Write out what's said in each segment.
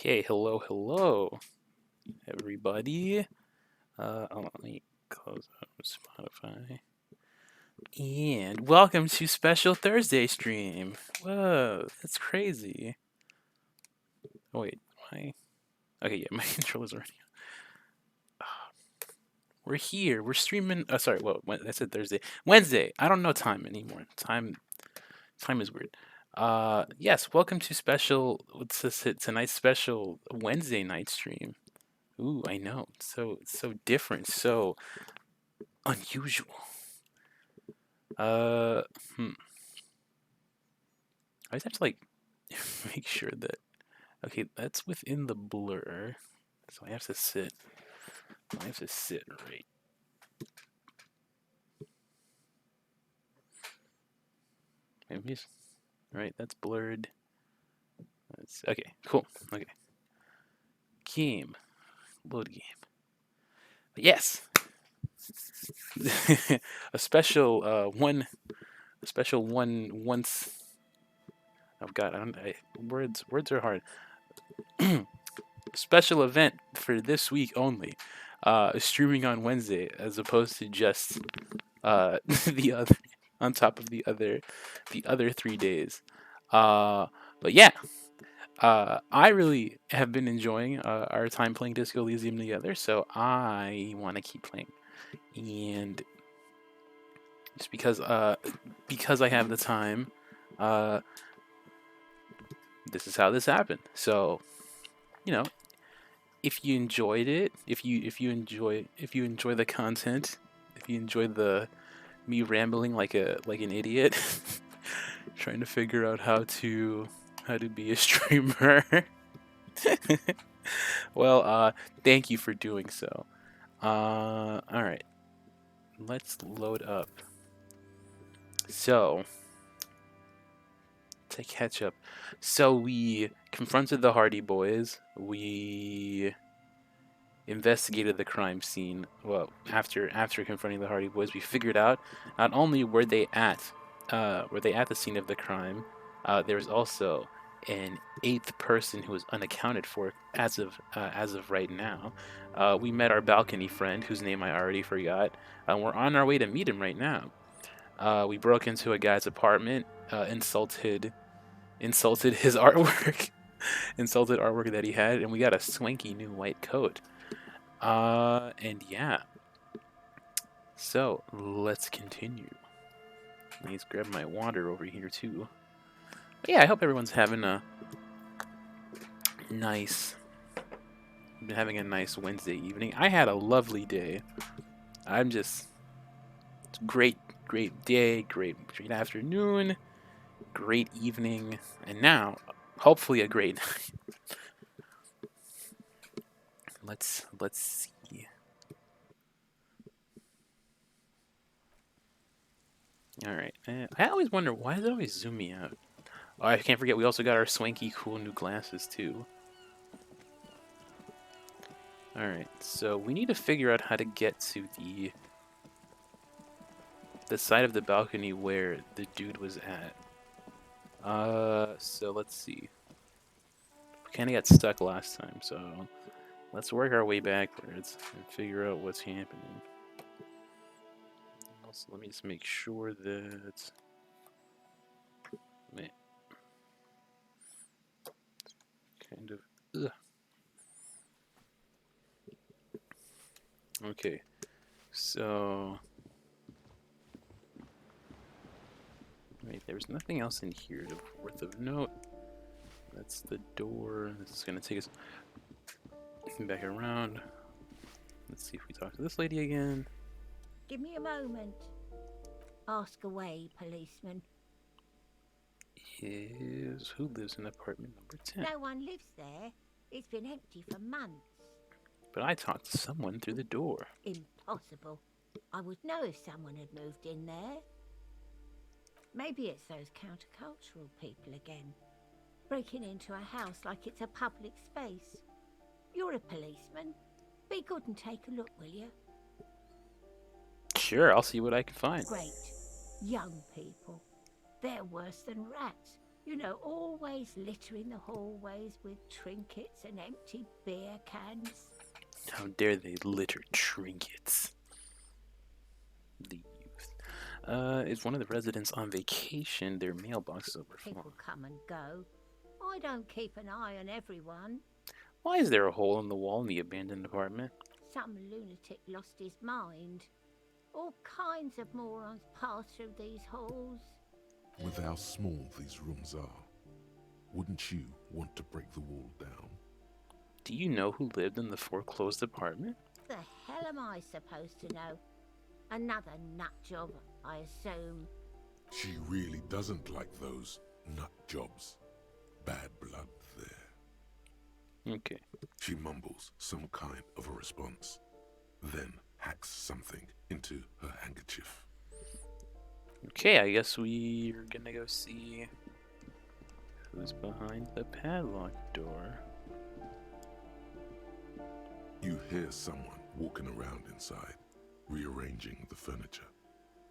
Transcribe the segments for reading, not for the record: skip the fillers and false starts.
Okay, hello, everybody. Hold on, let me close up Spotify. And welcome to Special Thursday stream. Whoa, that's crazy. Oh, wait, my. Okay, yeah, my controller's already. We're here. We're streaming. Oh, sorry. Well, I said Thursday. Wednesday. I don't know time anymore. Time is weird. Yes. Welcome to special. What's this? Tonight's special Wednesday night stream. Ooh, I know. So different. So unusual. Uh, hmm. I just have to like make sure that okay, that's within the blur. So I have to sit. I have to sit right. Maybe right. That's blurred. That's okay. Cool. Okay. Game. Load game. But yes. a special one. A special one once. I've got. Words are hard. Special event for this week only. Streaming on Wednesday as opposed to just the other on top of the other 3 days. Uh, but yeah, I really have been enjoying our time playing Disco Elysium together, so I want to keep playing, and just because I have the time, uh, this is how this happened. So you know, if you enjoyed it, if you enjoy the content, if you enjoy the me rambling like an idiot, trying to figure out how to be a streamer. Well, thank you for doing so. All right, let's load up. So to catch up, so we confronted the Hardy Boys. We investigated the crime scene. Well, after confronting the Hardy Boys, we figured out not only were they at the scene of the crime, there was also an eighth person who was unaccounted for as of right now. We met our balcony friend, whose name I already forgot. We're on our way to meet him right now. We broke into a guy's apartment, insulted his artwork, insulted artwork that he had, and we got a swanky new white coat. And yeah. So let's continue. Let's grab my water over here too. But yeah, I hope everyone's having a nice, been having a nice Wednesday evening. I had a lovely day. It's great, great day, great afternoon, great evening, and now, hopefully, a great night. Let's see. All right. I always wonder why does it always zoom me out. Oh, I can't forget we also got our swanky, cool new glasses too. All right. So we need to figure out how to get to the side of the balcony where the dude was at. So let's see. We kind of got stuck last time, so let's work our way backwards and figure out what's happening. Also, let me just make sure that. Man, kind of. Ugh. Okay, so. Wait, there's nothing else in here worth of note. That's the door. This is gonna take us back around. Let's see if we talk to this lady again. Give me a moment. Ask away, policeman. Who lives in apartment number 10? No one lives there. It's been empty for months. But I talked to someone through the door. Impossible. I would know if someone had moved in there. Maybe it's those countercultural people again. Breaking into a house like it's a public space. You're a policeman. Be good and take a look, will you? Sure, I'll see what I can find. Great. Young people. They're worse than rats. You know, always littering the hallways with trinkets and empty beer cans. How dare they litter trinkets? The youth. Is one of the residents on vacation? Their mailbox is overflowing. People come and go. I don't keep an eye on everyone. Why is there a hole in the wall in the abandoned apartment? Some lunatic lost his mind. All kinds of morons pass through these halls. With how small these rooms are, wouldn't you want to break the wall down? Do you know who lived in the foreclosed apartment? The hell am I supposed to know? Another nut job, I assume. She really doesn't like those nut jobs. Bad blood there. Okay. She mumbles some kind of a response, then hacks something into her handkerchief. Okay, I guess we're gonna go see who's behind the padlocked door. You hear someone walking around inside, rearranging the furniture.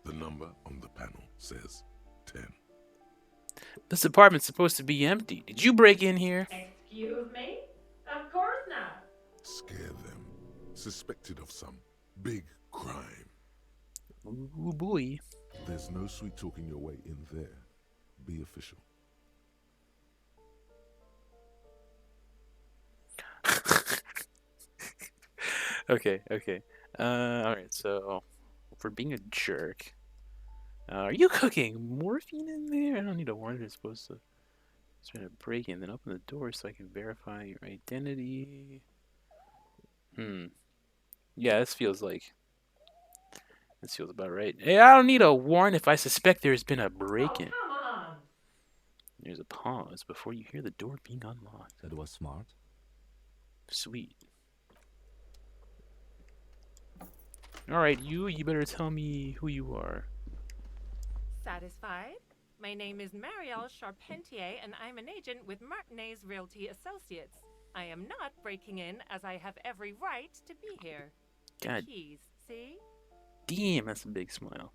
The number on the panel says 10. This apartment's supposed to be empty. Did you break in here? Excuse me? Of course not. Scare them. Suspected of some big crime. Ooh boy. There's no sweet talking your way in there. Be official. Okay. Alright, so for being a jerk. Are you cooking morphine in there? I don't need a warrant. You're supposed to try to break in, then open the door so I can verify your identity. Yeah, this feels about right. Hey, I don't need a warrant if I suspect there's been a Oh, break-in. come on. There's a pause before you hear the door being unlocked. That was smart. Sweet. Alright, you better tell me who you are. Satisfied? My name is Marielle Charpentier, and I'm an agent with Martinez Realty Associates. I am not breaking in, as I have every right to be here. God Keys, see? damn, that's a big smile.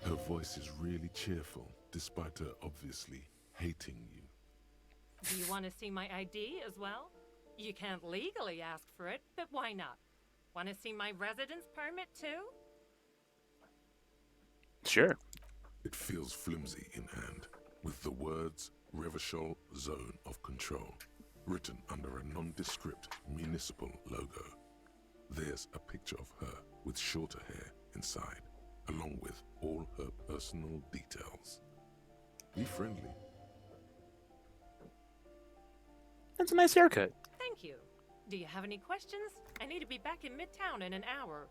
Her voice is really cheerful, despite her obviously hating you. Do you want to see my ID as well? You can't legally ask for it, but why not? Want to see my residence permit too? Sure. It feels flimsy in hand, with the words Revachol Zone of Control written under a nondescript municipal logo. There's a picture of her with shorter hair inside, along with all her personal details. Be friendly. That's a nice haircut. Thank you. Do you have any questions? I need to be back in Midtown in an hour.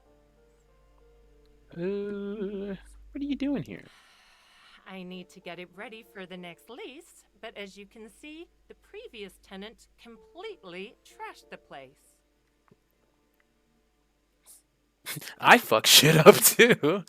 What are you doing here? I need to get it ready for the next lease, but as you can see, the previous tenant completely trashed the place. I fuck shit up too.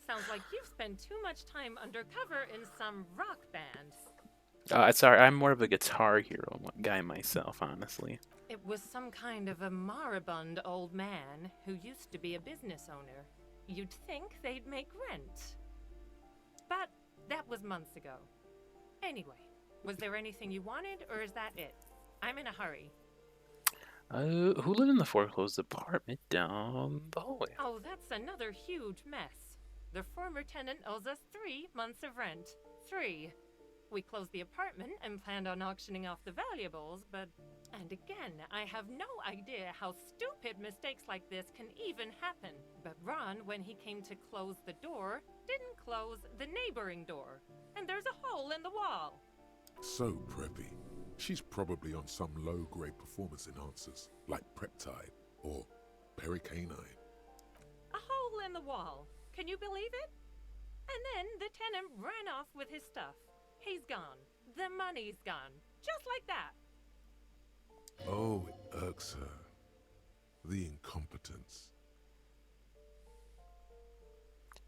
Sounds like you've spent too much time undercover in some rock band. Sorry, I'm more of a guitar hero guy myself, honestly. It was some kind of a moribund old man who used to be a business owner. You'd think they'd make rent. But that was months ago. Anyway, was there anything you wanted, or is that it? I'm in a hurry. Who lived in the foreclosed apartment down the hallway? Oh, that's another huge mess. The former tenant owes us 3 months of rent. 3. We closed the apartment and planned on auctioning off the valuables, but... And again, I have no idea how stupid mistakes like this can even happen. But Ron, when he came to close the door, didn't close the neighboring door. And there's a hole in the wall. So preppy. She's probably on some low-grade performance enhancers, like Preptide or Pericanine. A hole in the wall. Can you believe it? And then the tenant ran off with his stuff. He's gone. The money's gone. Just like that. Oh, it irks her. The incompetence.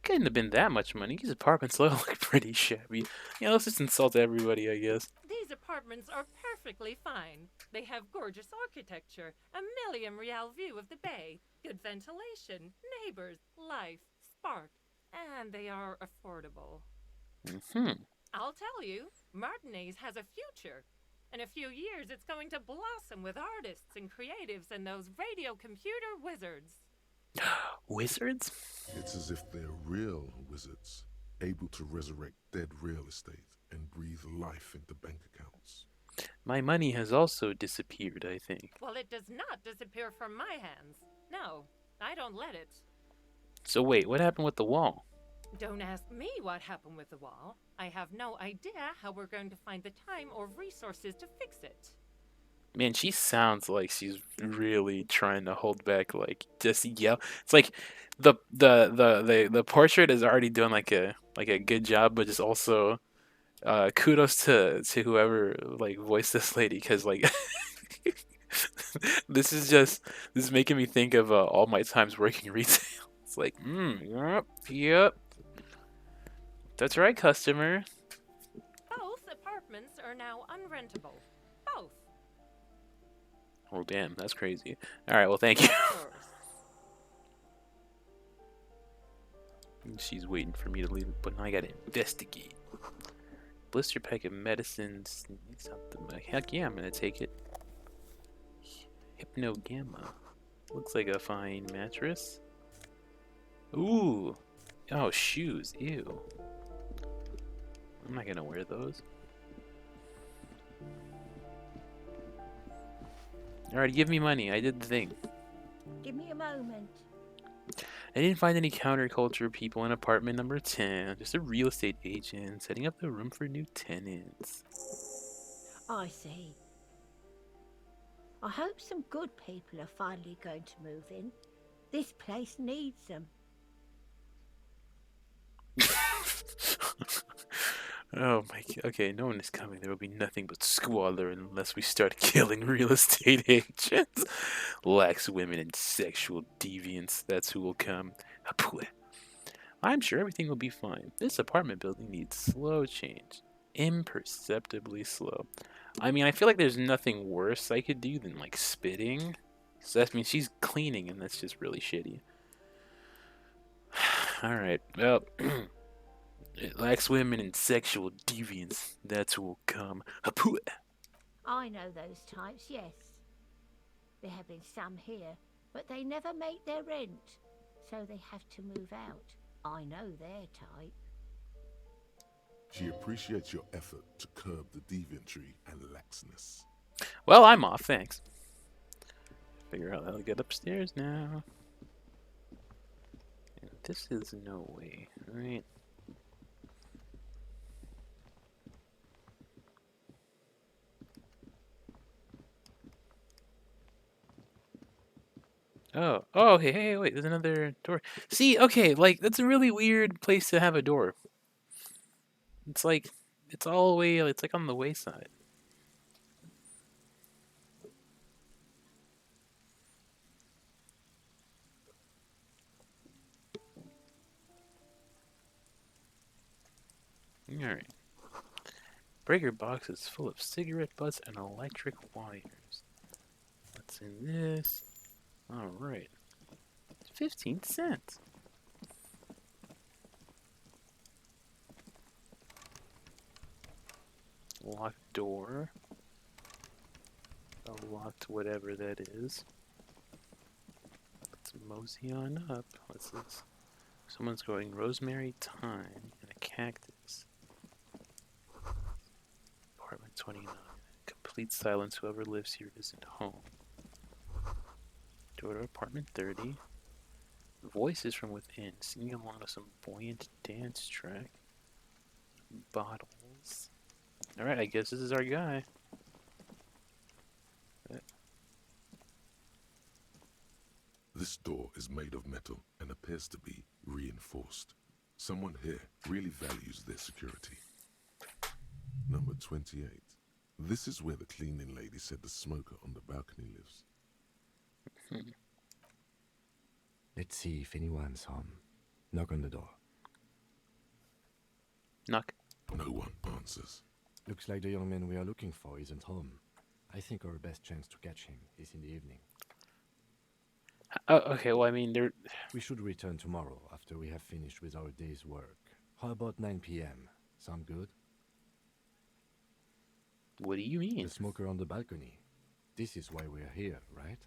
Couldn't have been that much money. These apartments look pretty shabby. Yeah, let's just insult everybody, I guess. These apartments are perfectly fine. They have gorgeous architecture, a million-real view of the bay, good ventilation, neighbors, life, spark, and they are affordable. I'll tell you, Martinez has a future. In a few years, it's going to blossom with artists and creatives and those radio computer wizards. Wizards? It's as if they're real wizards, able to resurrect dead real estate and breathe life into bank accounts. My money has also disappeared, I think. Well, it does not disappear from my hands. No, I don't let it. So wait, what happened with the wall? Don't ask me what happened with the wall. I have no idea how we're going to find the time or resources to fix it. Man, she sounds like she's really trying to hold back, like just yell. It's like the portrait is already doing like a good job, but just also kudos to whoever like voiced this lady, because like this is making me think of all my times working retail. It's like, yep, that's right, customer. Both apartments are now unrentable. Both. Oh damn, that's crazy. All right, well thank you. Of course. She's waiting for me to leave, but now I gotta investigate. Blister pack of medicines. Something. Heck yeah, I'm gonna take it. Hypno Gamma. Looks like a fine mattress. Ooh. Oh, shoes. Ew. I'm not gonna wear those. Alright, give me money. I did the thing. Give me a moment. I didn't find any counterculture people in apartment number 10. Just a real estate agent setting up the room for new tenants. I see. I hope some good people are finally going to move in. This place needs them. Oh my god. Okay, no one is coming. There will be nothing but squalor unless we start killing real estate agents. Lax women and sexual deviants. That's who will come. I'm sure everything will be fine. This apartment building needs slow change. Imperceptibly slow. I mean, I feel like there's nothing worse I could do than, like, spitting. So that means she's cleaning, and that's just really shitty. Alright, well... It lacks women and sexual deviance. That's who will come. I know those types, yes. There have been some here, but they never make their rent, so they have to move out. I know their type. She appreciates your effort to curb the deviantry and laxness. Well, I'm off, thanks. Figure out how to get upstairs now. And this is no way, right? Oh, hey, wait, there's another door. See, okay, like, that's a really weird place to have a door. It's like, it's all the way, it's like on the wayside. Alright. Breaker box is full of cigarette butts and electric wires. What's in this? Alright. 15 cents. Locked door. A locked whatever that is. Let's mosey on up. What's this? Someone's growing rosemary, thyme, and a cactus. Apartment 29. Complete silence. Whoever lives here isn't home. Door to apartment 30. Voices from within, singing along to some buoyant dance track. Bottles. Alright, I guess this is our guy. This door is made of metal and appears to be reinforced. Someone here really values their security. Number 28. This is where the cleaning lady said the smoker on the balcony lives. Let's see if anyone's home. Knock on the door. Knock. No one answers. Looks like the young man we are looking for isn't home. I think our best chance to catch him is in the evening. Oh, okay, well, I mean, they're... We should return tomorrow after we have finished with our day's work. How about 9 p.m.? Sound good? What do you mean? The smoker on the balcony. This is why we're here, right?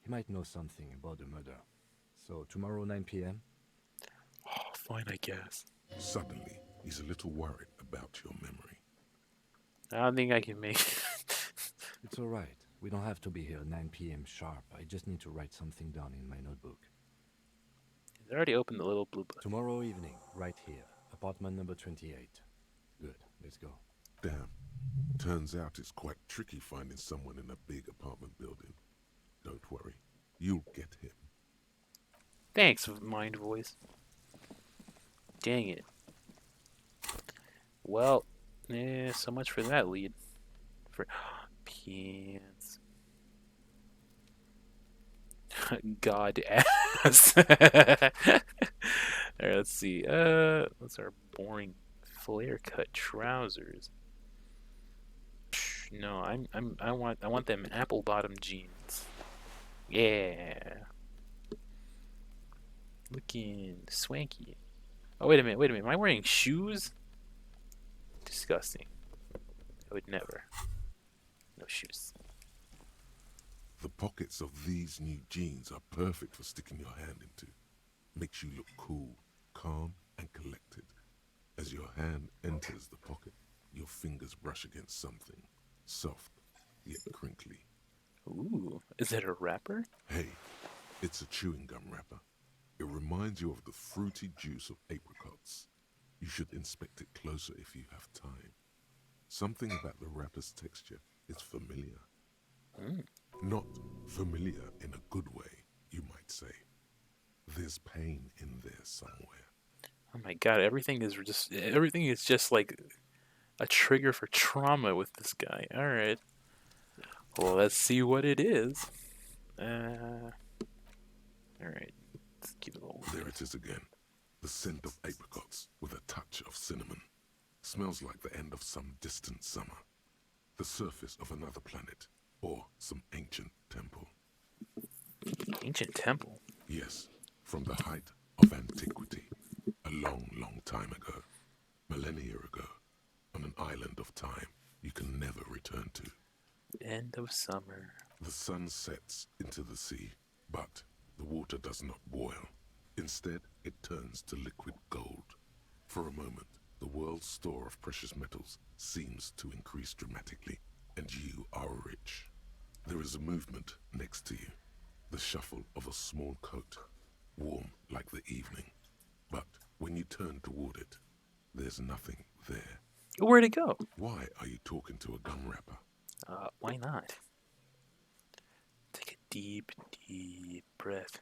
He might know something about the murder. So tomorrow 9 p.m.? Oh, fine, I guess. Suddenly, he's a little worried about your memory. I don't think I can make it. It's all right. We don't have to be here 9 p.m. sharp. I just need to write something down in my notebook. He's already opened the little blue book. Tomorrow evening, right here. Apartment number 28. Good. Let's go. Damn. Turns out it's quite tricky finding someone in a big apartment building. Don't worry. You'll get him. Thanks, mind voice. Dang it. Well, so much for that lead. For pants. God ass. Alright, let's see. What's our boring flare cut trousers? No, I want them apple bottom jeans. Yeah. Looking swanky. Oh, wait a minute. Am I wearing shoes? Disgusting. I would never. No shoes. The pockets of these new jeans are perfect for sticking your hand into. Makes you look cool, calm, and collected. As your hand enters the pocket, your fingers brush against something. Soft, yet crinkly. Ooh, is it a wrapper? Hey, it's a chewing gum wrapper. It reminds you of the fruity juice of apricots. You should inspect it closer if you have time. Something about the wrapper's texture is familiar. Not familiar in a good way, you might say. There's pain in there somewhere. Oh my god, everything is just like a trigger for trauma with this guy. Alright. Well, let's see what it is. Alright. Let's keep it all. There it is again. The scent of apricots with a touch of cinnamon. Smells like the end of some distant summer. The surface of another planet. Or some ancient temple. Ancient temple? Yes, from the height of antiquity. A long, long time ago. Millennia ago. On an island of time you can never return to. End of summer. The sun sets into the sea, but the water does not boil. Instead, it turns to liquid gold. For a moment, the world's store of precious metals seems to increase dramatically, and you are rich. There is a movement next to you, the shuffle of a small coat, warm like the evening. But when you turn toward it, there's nothing there. Where'd it go? Why are you talking to a gum wrapper? Why not? Take a deep, deep breath.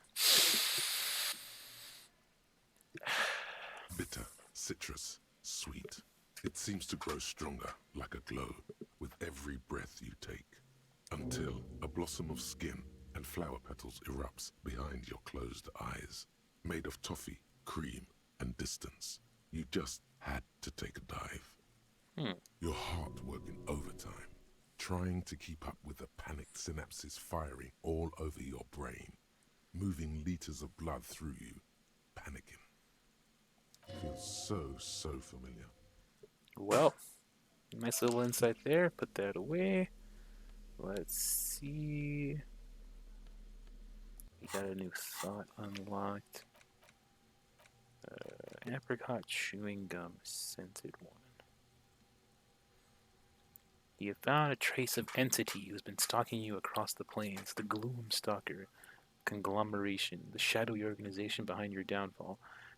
Bitter, citrus, sweet. It seems to grow stronger, like a glow, with every breath you take, until a blossom of skin and flower petals erupts behind your closed eyes, made of toffee, cream, and distance. You just had to take a dive. Your heart working overtime, trying to keep up with the panicked synapses firing all over your brain, moving liters of blood through you, panicking. Feels so familiar. Well, nice little insight there. Put that away. Let's see. We got a new thought unlocked. Apricot chewing gum scented one. You have found a trace of entity who's been stalking you across the plains. The Gloom Stalker conglomeration, the shadowy organization behind your downfall,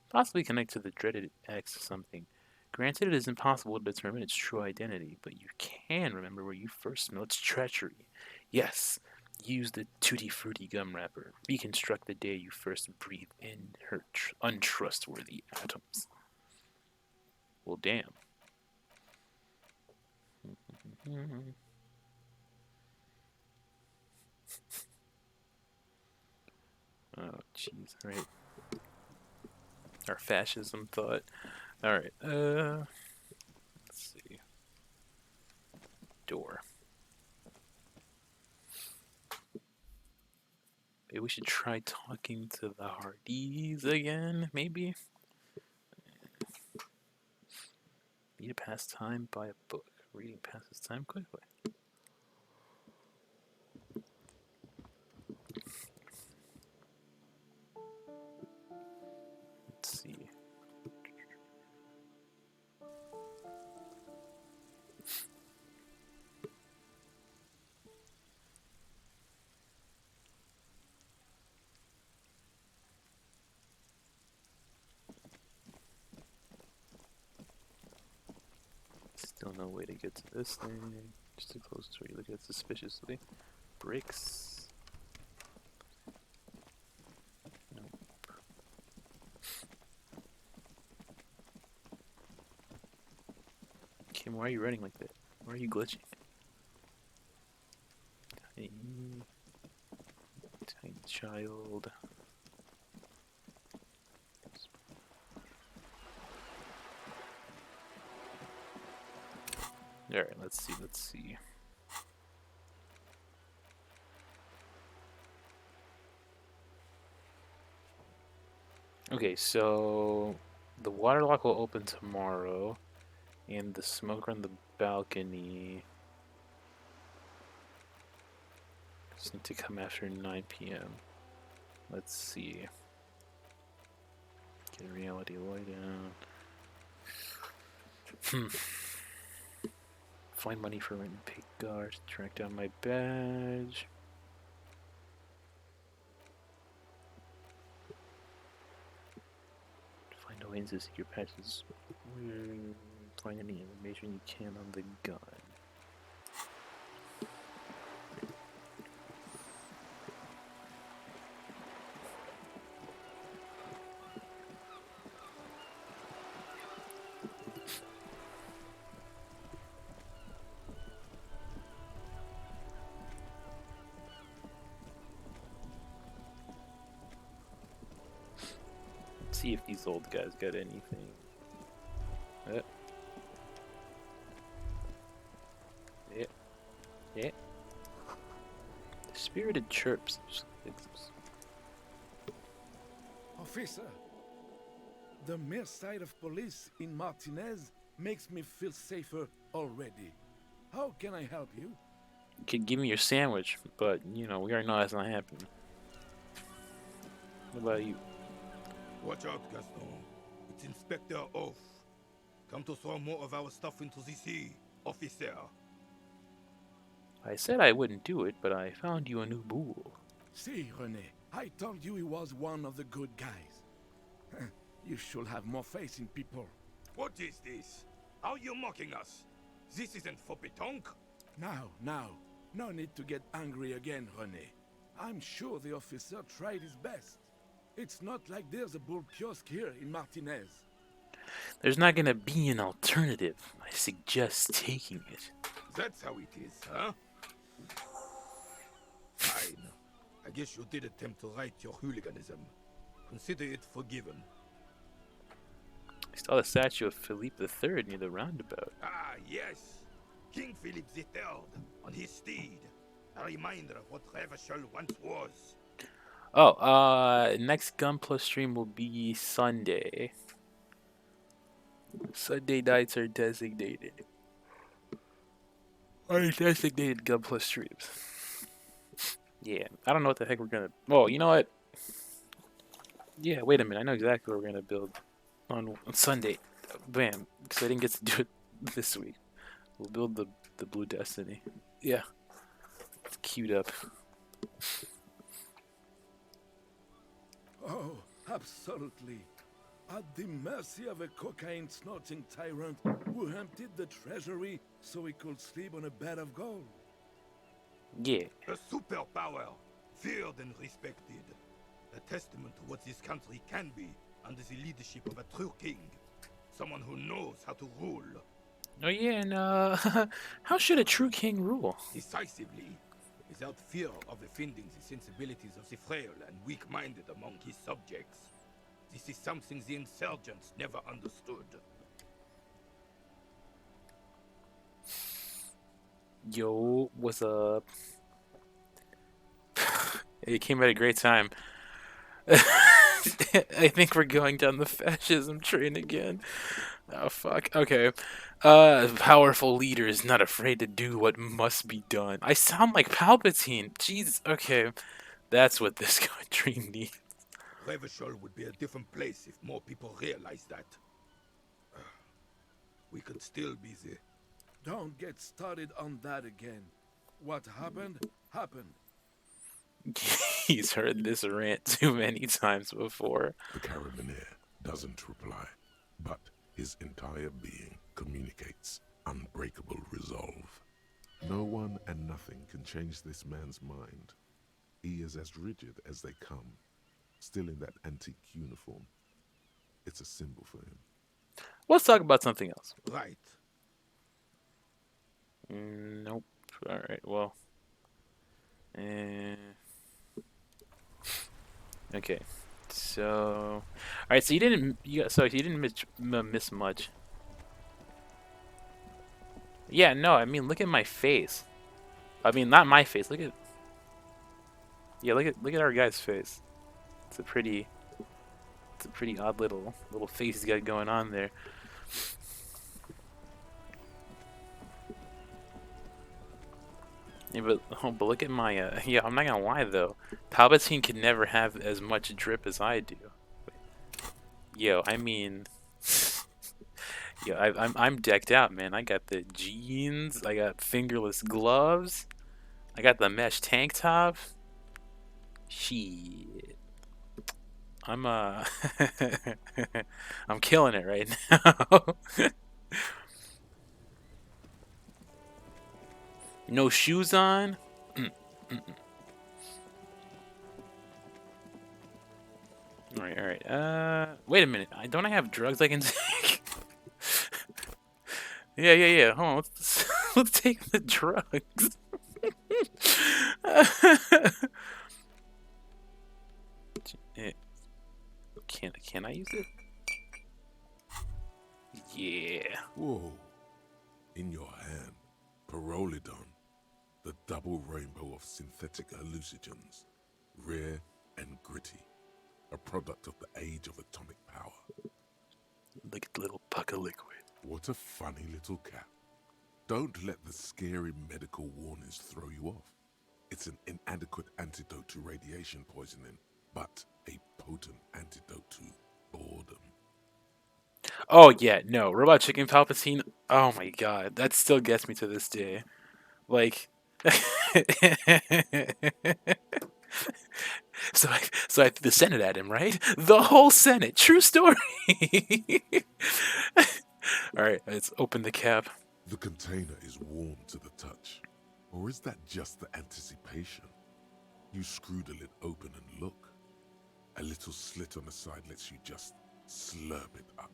possibly connected to the dreaded X something. Granted, it is impossible to determine its true identity, but you can remember where you first smelled its treachery. Yes, use the Tutti Frutti gum wrapper. Reconstruct the day you first breathed in her untrustworthy atoms. Well, damn. Oh, jeez. All right. Our fascism thought. All right. Let's see. Door. Maybe we should try talking to the Hardys again, maybe? Need to pass time by a book. Reading passes time quickly. Let's see. Still no way to get to this thing. Just too close to where you look at it suspiciously. Bricks. Nope. Kim, why are you running like that? Why are you glitching? Tiny, tiny child. Alright, let's see. Okay, so the water lock will open tomorrow, and the smoker on the balcony just need to come after 9 p.m. Let's see. Get reality light down. Find money for rent and pay guards. Track down my badge. Find a way into secret patches. Find any information you can on the gun. See if these old guys got anything. Yeah. Spirited chirps. Officer, the mere sight of police in Martinez makes me feel safer already. How can I help you? You could give me your sandwich, but you know we already know that's not happening. What about you? Watch out, Gaston. It's Inspector Off. Come to throw more of our stuff into the sea, officer. I said I wouldn't do it, but I found you a new bull. See, René, I told you he was one of the good guys. You should have more faith in people. What is this? Are you mocking us? This isn't for pétanque. Now. No need to get angry again, René. I'm sure the officer tried his best. It's not like there's a bull kiosk here in Martinez. There's not gonna be an alternative. I suggest taking it. That's how it is, huh? Fine. I guess you did attempt to right your hooliganism. Consider it forgiven. I saw the statue of Philippe III near the roundabout. Ah, yes. King Philip III on his steed. A reminder of what Revachol once was. Oh, next Gunpla stream will be Sunday. Sunday nights are designated. Our designated Gunpla streams. Yeah, I don't know what the heck we're gonna... Oh, you know what? Yeah, wait a minute. I know exactly what we're gonna build on Sunday. Bam. Because I didn't get to do it this week. We'll build the Blue Destiny. Yeah. It's queued up. Oh, absolutely. At the mercy of a cocaine-snorting tyrant who emptied the treasury so he could sleep on a bed of gold. Yeah. A superpower, feared and respected. A testament to what this country can be under the leadership of a true king. Someone who knows how to rule. Oh yeah, and how should a true king rule? Decisively, without fear of offending the sensibilities of the frail and weak-minded among his subjects. This is something the insurgents never understood. Yo, what's up? It came at a great time. I think we're going down the fascism train again. Oh fuck. Okay. Powerful leader is not afraid to do what must be done. I sound like Palpatine. Jeez. Okay. That's what this country needs. Revachol would be a different place if more people realize that. We could still be the... Don't get started on that again. What happened, happened. He's heard this rant too many times before. The Carabinier doesn't reply, but his entire being communicates unbreakable resolve. No one and nothing can change this man's mind. He is as rigid as they come, still in that antique uniform. It's a symbol for him. Let's talk about something else. Right. Nope. All right. Well. Okay. So. All right. So you didn't. So you didn't miss much. Yeah. No. I mean, look at my face. I mean, not my face. Look at. Yeah. Look at our guy's face. It's a pretty. It's a pretty odd little face he's got going on there. Yeah, but look at my yeah. I'm not gonna lie though, Palpatine can never have as much drip as I do. Yo, I mean, yo, I'm decked out, man. I got the jeans, I got fingerless gloves, I got the mesh tank top. Shit, I'm I'm killing it right now. No shoes on. Alright, alright. Wait a minute. Don't I have drugs I can take? Yeah. Hold on. Let's take the drugs. Eh, can I use it? Yeah. Whoa. In your hand, Parolidon, the double rainbow of synthetic hallucinogens, rare and gritty, a product of the age of atomic power. Look at the little puck of liquid. What a funny little cat. Don't let the scary medical warnings throw you off. It's an inadequate antidote to radiation poisoning, but a potent antidote to boredom. Oh yeah, no. Robot Chicken Palpatine. Oh my god, that still gets me to this day. Like so I threw the Senate at him, right? The whole Senate. True story. Alright, let's open the cap. The container is warm to the touch. Or is that just the anticipation? You screw the lid open and look. A little slit on the side lets you just slurp it up.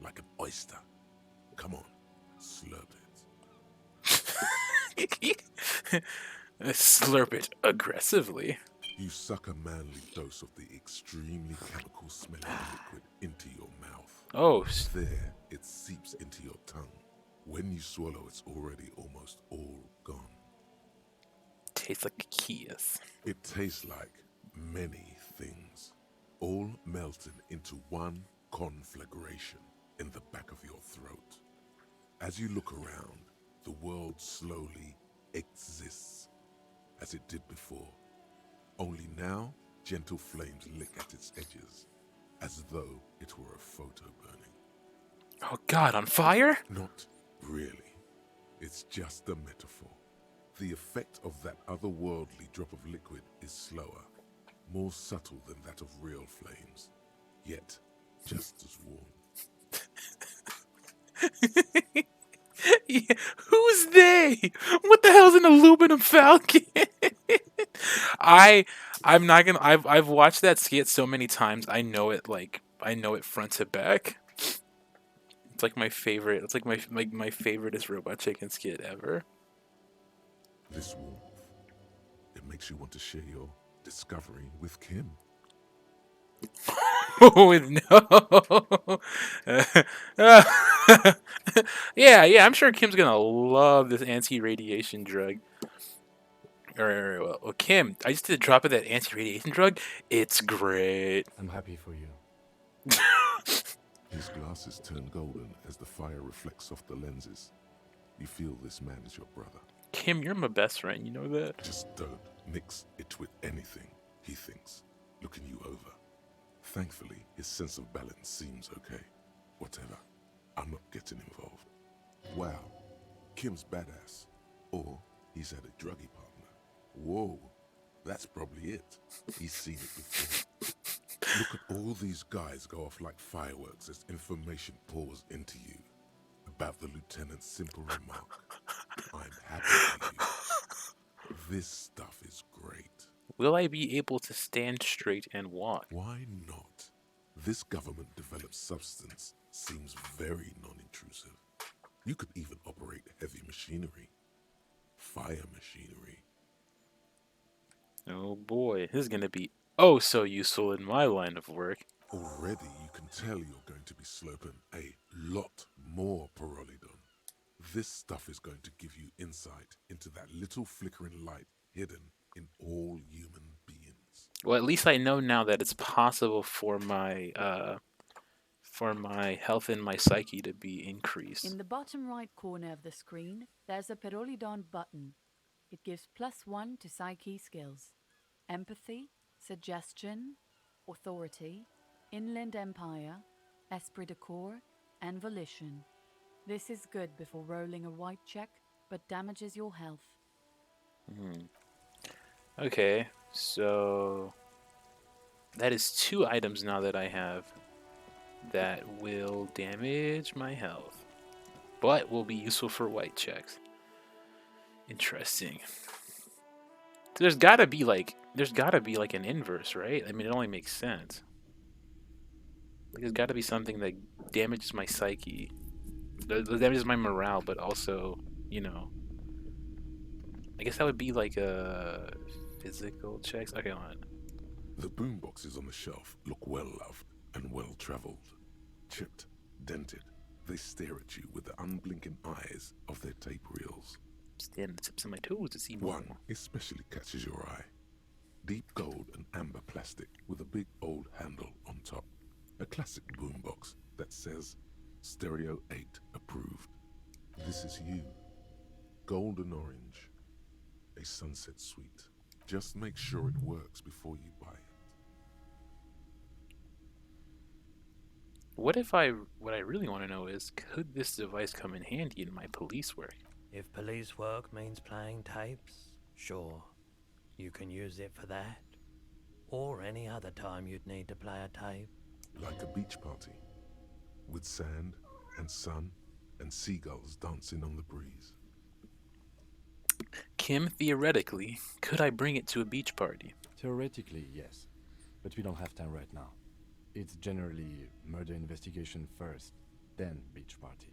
Like an oyster. Come on, slurp it. Slurp it aggressively. You suck a manly dose of the extremely chemical smelling liquid into your mouth. Oh, There, it seeps into your tongue. When you swallow, it's already almost all gone. tastes like a kiss. It tastes like many things, all melted into one conflagration in the back of your throat. As you look around, the world slowly exists as it did before. Only now, gentle flames lick at its edges, as though it were a photo burning. Oh god, on fire? Not really. It's just a metaphor. The effect of that otherworldly drop of liquid is slower, more subtle than that of real flames, yet just as warm. Yeah, who's they? What the hell's an aluminum falcon? I'm not gonna. I've watched that skit so many times. I know it front to back. It's like my favorite. It's like my favoriteest Robot Chicken skit ever. This warmth, it makes you want to share your discovery with Kim. Oh no. Yeah. I'm sure Kim's gonna love this anti-radiation drug. Alright, well, Kim, I just did a drop of that anti-radiation drug. It's great. I'm happy for you. His glasses turn golden as the fire reflects off the lenses. You feel this man is your brother. Kim, you're my best friend, you know that? Just don't mix it with anything, he thinks, looking you over. Thankfully, his sense of balance seems okay. Whatever, I'm not getting involved. Wow, Kim's badass. Or he's had a druggy partner. Whoa, that's probably it. He's seen it before. Look at all these guys go off like fireworks as information pours into you about the lieutenant's simple remark. I'm happy for you. This stuff is great. Will I be able to stand straight and walk? Why not? This government-developed substance seems very non-intrusive. You could even operate heavy machinery. Fire machinery. Oh boy, this is gonna be oh so useful in my line of work. Already you can tell you're going to be slurping a lot more Pyrrolidon. This stuff is going to give you insight into that little flickering light hidden in all human beings. Well, at least I know now that it's possible for my health and my psyche to be increased. In the bottom right corner of the screen, there's a Pyrrolidon button. It gives +1 to psyche skills. Empathy, suggestion, authority, inland empire, esprit de corps, and volition. This is good before rolling a white check, but damages your health. Okay, so that is 2 items now that I have that will damage my health, but will be useful for white checks. Interesting. There's gotta be like an inverse, right? I mean, it only makes sense. Like, there's gotta be something that damages my psyche, that damages my morale, but also, you know, I guess that would be like a physical checks. Okay, on. The boomboxes on the shelf look well-loved and well-traveled. Chipped, dented, they stare at you with the unblinking eyes of their tape reels. Stand the tips of my toes to see more. One especially catches your eye. Deep gold and amber plastic with a big old handle on top. A classic boombox that says Stereo 8 approved. This is you. Golden orange. A sunset suite. Just make sure it works before you buy it. What I really want to know is, could this device come in handy in my police work? If police work means playing tapes, sure. You can use it for that. Or any other time you'd need to play a tape. Like a beach party. With sand and sun and seagulls dancing on the breeze. Kim, theoretically, could I bring it to a beach party? Theoretically, yes. But we don't have time right now. It's generally murder investigation first, then beach party.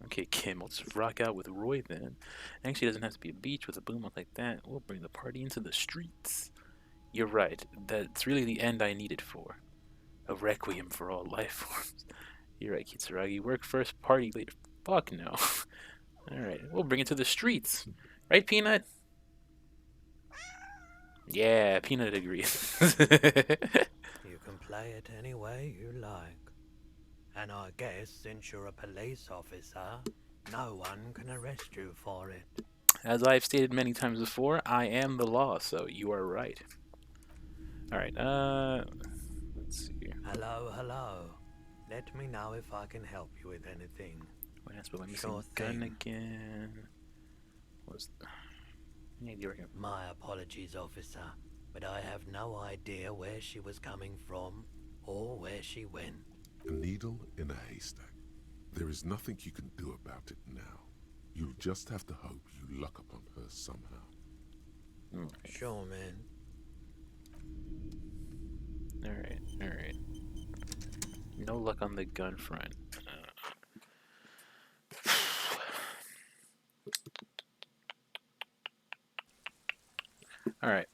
Okay, Kim, we'll just rock out with Roy then. Actually, it doesn't have to be a beach with a boom like that. We'll bring the party into the streets. You're right. That's really the end I need it for. A requiem for all life forms. You're right, Kitsuragi. Work first, party later. Fuck no. Alright, we'll bring it to the streets. Right, Peanut? Yeah, Peanut agrees. You can play it any way you like. And I guess since you're a police officer, no one can arrest you for it. As I've stated many times before, I am the law, so you are right. Alright, let's see. Hello, hello. Let me know if I can help you with anything. Wait, that's what I'm missing. Sure Gun thing. again. What's yeah, you reckon? My apologies, officer, but I have no idea where she was coming from or where she went. A needle in a haystack. There is nothing you can do about it now. You'll just have to hope you luck upon her somehow. Sure, man. Alright. No luck on the gun front. Alright.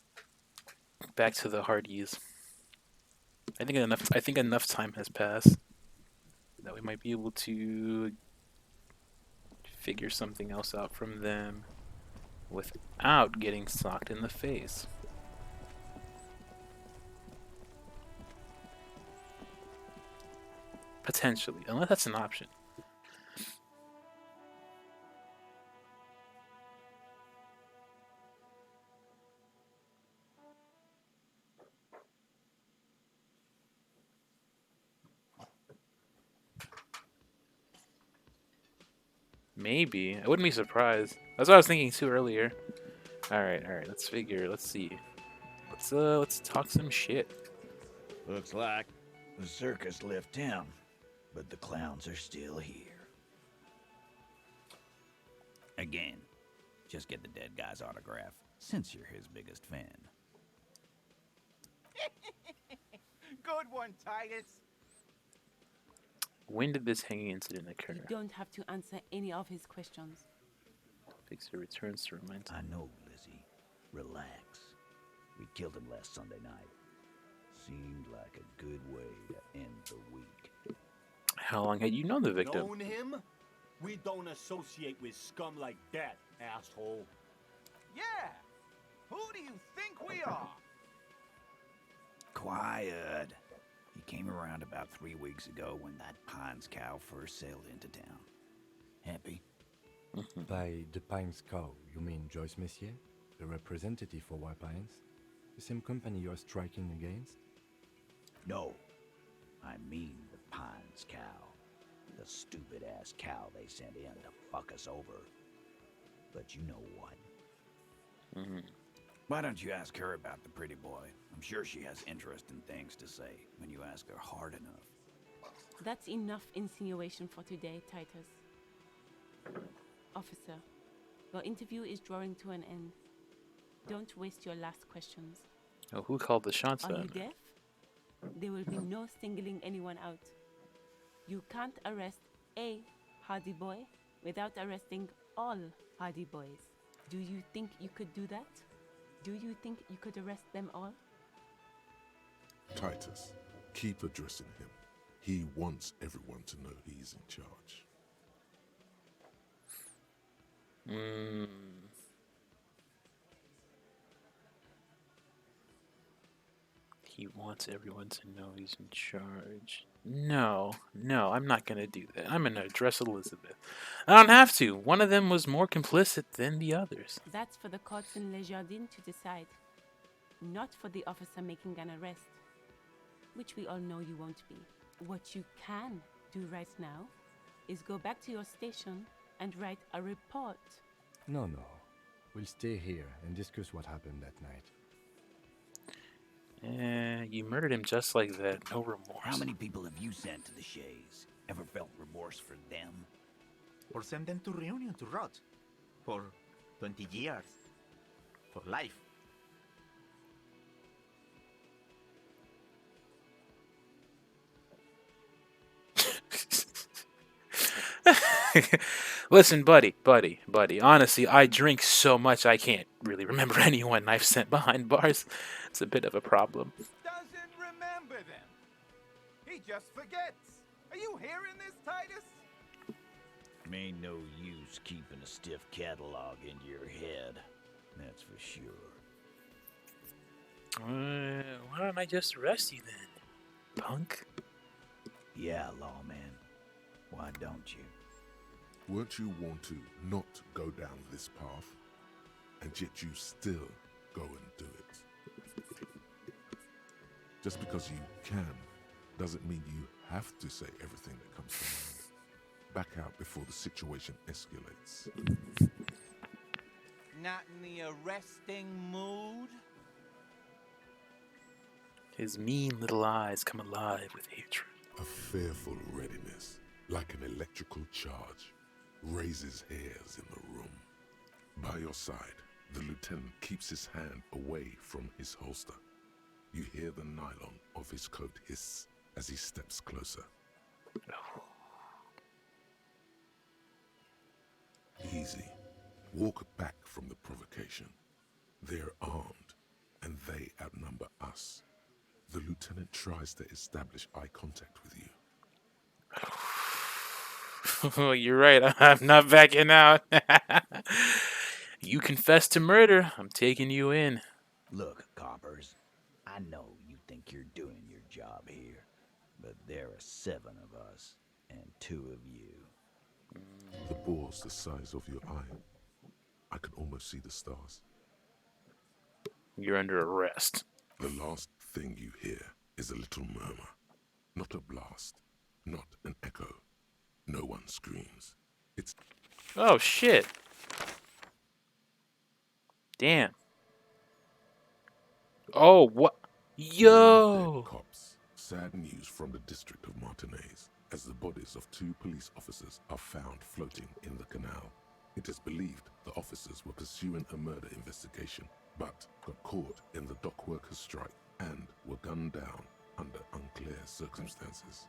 Back to the Hardys. I think enough time has passed that we might be able to figure something else out from them without getting socked in the face. Potentially, unless that's an option. Maybe. I wouldn't be surprised. That's what I was thinking too earlier. Alright, let's figure, let's see. Let's talk some shit. Looks like the circus left town, but the clowns are still here. Again, just get the dead guy's autograph, since you're his biggest fan. Good one, Titus. When did this hanging incident occur? You don't have to answer any of his questions. Fixer returns to remind I know, Lizzie. Relax. We killed him last Sunday night. Seemed like a good way to end the week. How long had you known the victim? Known him? We don't associate with scum like that, asshole. Yeah! Who do you think we are? Quiet. He came around about 3 weeks ago when that Pines cow first sailed into town. Happy? By the Pines cow, you mean Joyce Messier, the representative for White Pines? The same company you're striking against? No. I mean the Pines cow. The stupid-ass cow they sent in to fuck us over. But you know what? Why don't you ask her about the pretty boy? I'm sure she has interesting things to say when you ask her hard enough. That's enough insinuation for today, Titus. Officer, your interview is drawing to an end. Don't waste your last questions. Oh, who called the shots Are then? you deaf? There will be no singling anyone out. You can't arrest a Hardy Boy without arresting all Hardy Boys. Do you think you could do that? Do you think you could arrest them all? Titus, keep addressing him. He wants everyone to know he's in charge. He wants everyone to know he's in charge. No, I'm not gonna do that. I'm gonna address Elizabeth. I don't have to. One of them was more complicit than the others. That's for the courts in Les Jardins to decide. Not for the officer making an arrest. Which we all know you won't be. What you can do right now is go back to your station and write a report. No. We'll stay here and discuss what happened that night. You murdered him just like that. No remorse. How many people have you sent to the Shays? Ever felt remorse for them? Or send them to Reunion to rot. For 20 years. For life. Listen, buddy. Honestly, I drink so much I can't really remember anyone I've sent behind bars. It's a bit of a problem. Doesn't remember them. He just forgets. Are you hearing this, Titus? Ain't no use keeping a stiff catalog in your head. That's for sure. Why don't I just arrest you then, punk? Yeah, lawman. Why don't you? Weren't you warned to not go down this path? And yet you still go and do it. Just because you can doesn't mean you have to say everything that comes to mind. Back out before the situation escalates. Not in the arresting mood? His mean little eyes come alive with hatred. A fearful readiness, like an electrical charge, raises hairs in the room. By your side, the lieutenant keeps his hand away from his holster. You hear the nylon of his coat hiss as he steps closer. Easy. Walk back from the provocation. They're armed, and they outnumber us. The lieutenant tries to establish eye contact with you. You're right, I'm not backing out. You confess to murder, I'm taking you in. Look, coppers, I know you think you're doing your job here, but there are 7 of us. two of you. The bore's the size of your eye. I can almost see the stars. You're under arrest. The last thing you hear is a little murmur. Not a blast. Not an echo. No one screams. It's... Oh, shit. Damn. Oh, what? Yo! Dead cops. Sad news from the district of Martinez, as the bodies of 2 police officers are found floating in the canal. It is believed the officers were pursuing a murder investigation, but got caught in the dock workers' strike and were gunned down under unclear circumstances.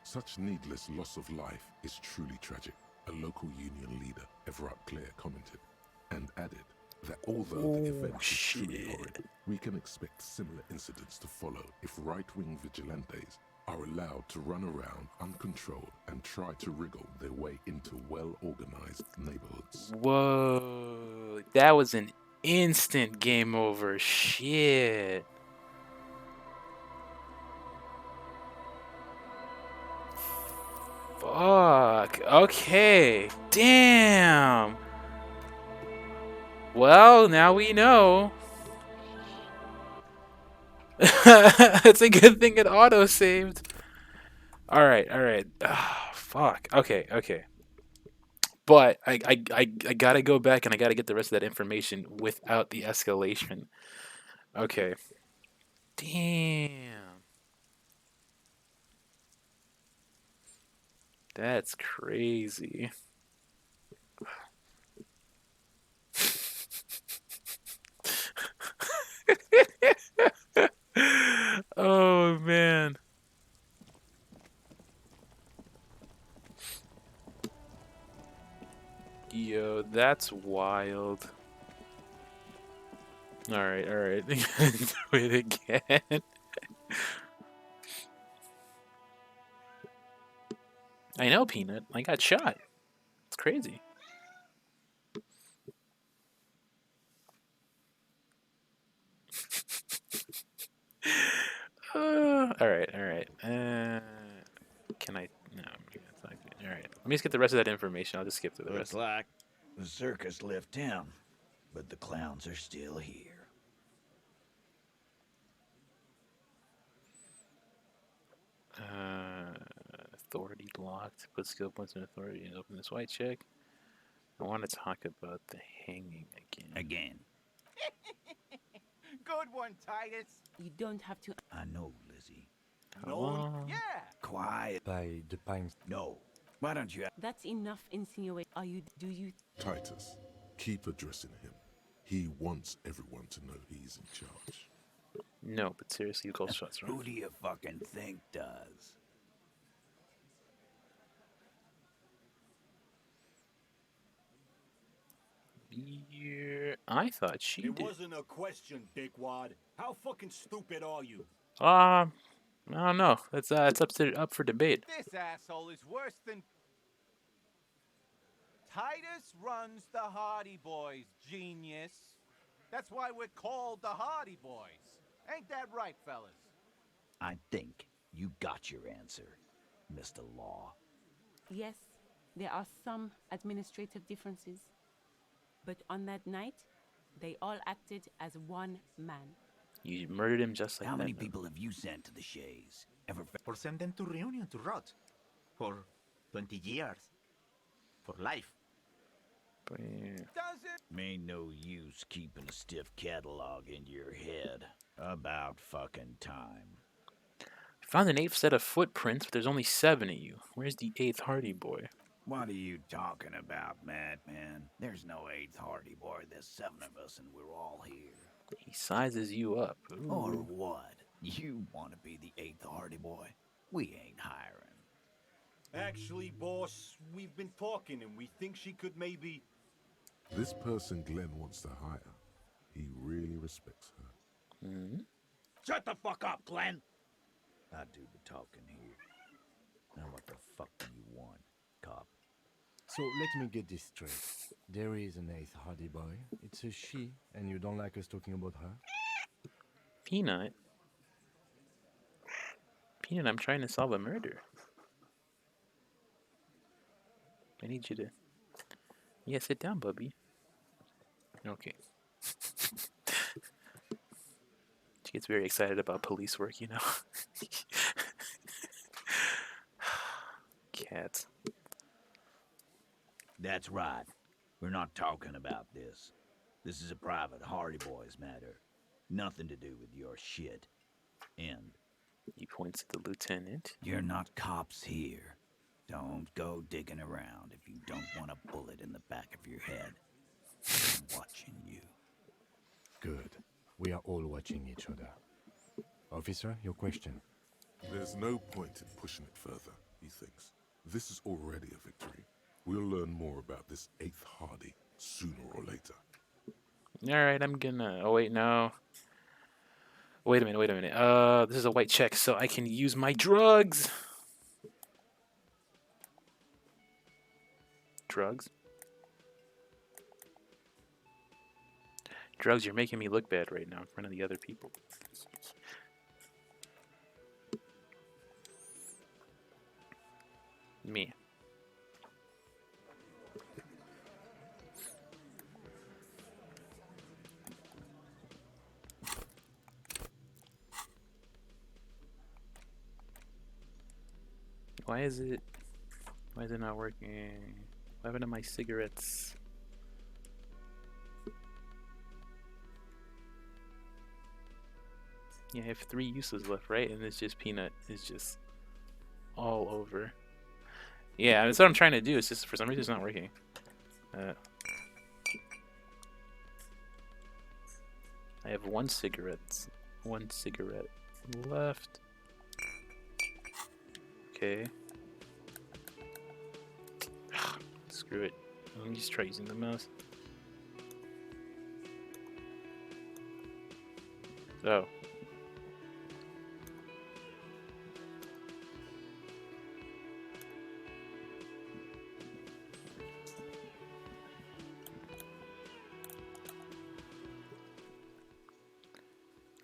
Such needless loss of life is truly tragic, a local union leader, Everett Clare, commented, and added that although the event is truly horrid, we can expect similar incidents to follow if right-wing vigilantes are allowed to run around uncontrolled and try to wriggle their way into well-organized neighborhoods. Whoa. That was an instant game over. Shit. Fuck. Okay. Damn. Well, now we know. It's a good thing it auto-saved. Alright, alright. Fuck. Okay, okay. But I gotta go back and I gotta get the rest of that information without the escalation. Okay. Damn. That's crazy. Oh man. Yo, that's wild. Alright, alright. Do it again. I know, Peanut. I got shot. It's crazy. Alright, alright. Can I? No, that's not good. Alright. Let me just get the rest of that information. I'll just skip through the rest. Looks like the circus left town, but the clowns are still here. Authority locked. Put skill points in authority and open this white check. I want to talk about the hanging again. Good one, Titus. You don't have to. I know, Lizzie. No. Yeah. Quiet. By the pines. No. Why don't you... That's enough insinuate. Are you? Do you? Titus, keep addressing him. He wants everyone to know he's in charge. No, but seriously, you call shots, right? Who do you fucking think does? Yeah, I thought she It did. wasn't a question, dickwad. How fucking stupid are you? I don't know. It's up for debate. This asshole is worse than... Titus runs the Hardy Boys, genius. That's why we're called the Hardy Boys. Ain't that right, fellas? I think you got your answer, Mr. Law. Yes, there are some administrative differences. But on that night, they all acted as one man. You murdered him just like that. How many people have you sent to the Shays? Ever... Or send them to Reunion to rot. For 20 years. For life. Ain't no use keeping a stiff catalog in your head. About fucking time. Found an 8th set of footprints, but there's only 7 of you. Where's the 8th Hardy Boy? What are you talking about, madman? There's no 8th Hardy Boy. There's 7 of us and we're all here. He sizes you up. Ooh. Or what? You want to be the 8th Hardy Boy? We ain't hiring. Actually, boss, we've been talking and we think she could maybe... This person Glenn wants to hire, he really respects her. Mm-hmm. Shut the fuck up, Glenn! I do the talking here. Now what the fuck do you want, cop? So let me get this straight. There is an 8th Hardy Boy. It's a she, and you don't like us talking about her? Peanut? Peanut, I'm trying to solve a murder. I need you to... Yeah, sit down, Bubby. Okay. She gets very excited about police work, you know? Cats. That's right. We're not talking about this. This is a private Hardy Boys matter. Nothing to do with your shit. And He points at the lieutenant. you're not cops here. Don't go digging around if you don't want a bullet in the back of your head. I'm watching you. Good. We are all watching each other. Officer, your question. There's no point in pushing it further, he thinks. This is already a victory. We'll learn more about this 8th Hardy sooner or later. Alright, I'm gonna... Oh, wait, no. Wait a minute. This is a white check, so I can use my drugs! Drugs? Drugs, you're making me look bad right now in front of the other people. Me. Why is it not working? What happened to my cigarettes? Yeah, I have 3 uses left, right? And it's just peanut is just all over. Yeah, that's what I'm trying to do. It's just for some reason it's not working. I have 1 cigarette left. Okay. Screw it. Let me just try using the mouse. Oh.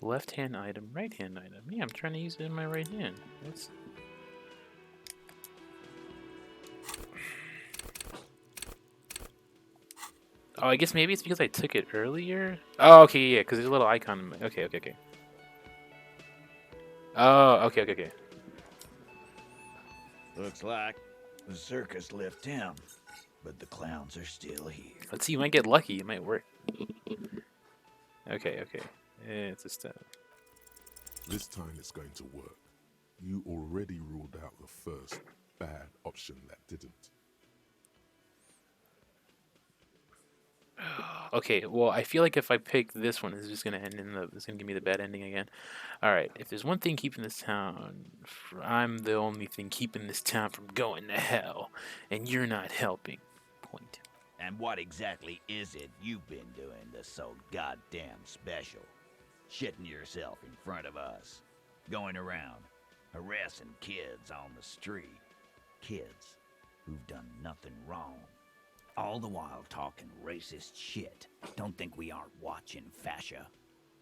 Left hand item, right hand item. Yeah, I'm trying to use it in my right hand. That's... Oh, I guess maybe it's because I took it earlier? Oh, okay, yeah, because there's a little icon. Okay. Oh, okay. Looks like the circus left town, but the clowns are still here. Let's see, you might get lucky. It might work. Okay. It's a step. This time it's going to work. You already ruled out the first bad option that didn't. Okay, well, I feel like if I pick this one, it's just gonna end in it's gonna give me the bad ending again. All right, if there's one thing keeping this town, I'm the only thing keeping this town from going to hell, and you're not helping. Point. And what exactly is it you've been doing that's so goddamn special? Shitting yourself in front of us. Going around, harassing kids on the street. Kids who've done nothing wrong. All the while talking racist shit. Don't think we aren't watching, fascia.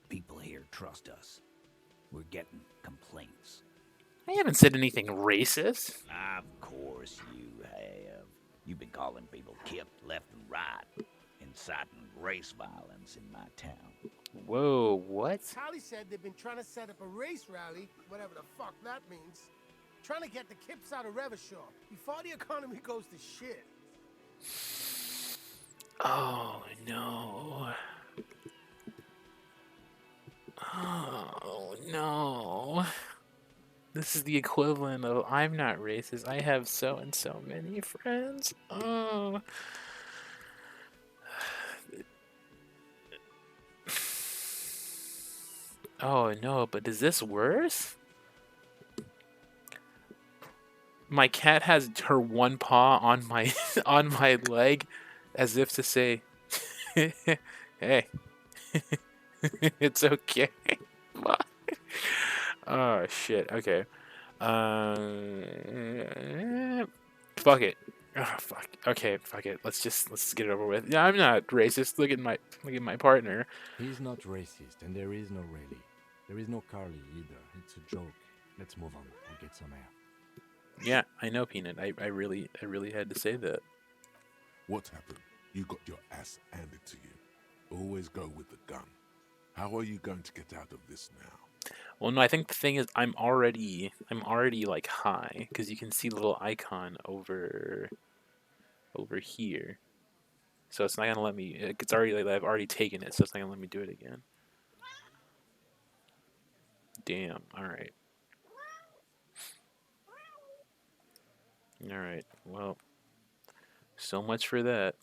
People here trust us. We're getting complaints. I haven't said anything racist. Of course you have. You've been calling people kip left and right, inciting race violence in my town. Whoa, what? Holly said they've been trying to set up a race rally, whatever the fuck that means. Trying to get the kips out of Revachol before the economy goes to shit. Oh, no. Oh, no. This is the equivalent of I'm not racist. I have so and so many friends. Oh. Oh, no, but is this worse? My cat has her one paw on my on my leg as if to say, hey, it's okay. Oh, shit. Okay. Fuck it. Oh, fuck. Okay, fuck it. Let's get it over with. Yeah, I'm not racist. Look at my partner. He's not racist, and there is no Rayleigh. There is no Carly either. It's a joke. Let's move on and get some air. Yeah, I know, Peanut. I really had to say that. What happened? You got your ass handed to you. Always go with the gun. How are you going to get out of this now? Well, no, I think the thing is I'm already like high because you can see the little icon over here. So it's not gonna let me. It's already like I've already taken it, so it's not gonna let me do it again. Damn. All right. All right. Well, so much for that.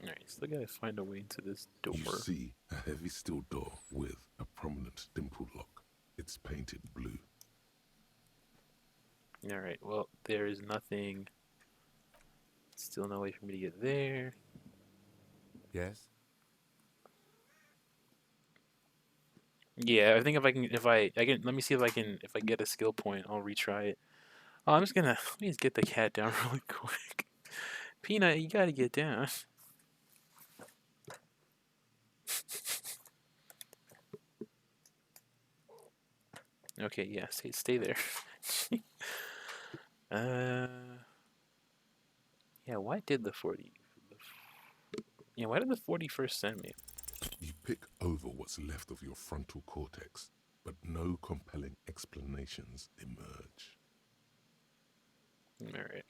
All right. Still gotta find a way into this door. You see a heavy steel door with a prominent dimple lock. It's painted blue. All right. Well, there is nothing. Still no way for me to get there. Yes? Yeah, I think if I can, let me see if I can, if I get a skill point, I'll retry it. Oh, I'm just gonna, let me just get the cat down really quick. Peanut, you gotta get down. Okay, yeah, stay there. Yeah, why did the 40? Yeah, why did the 41st send me? You pick over what's left of your frontal cortex, but no compelling explanations emerge. All right.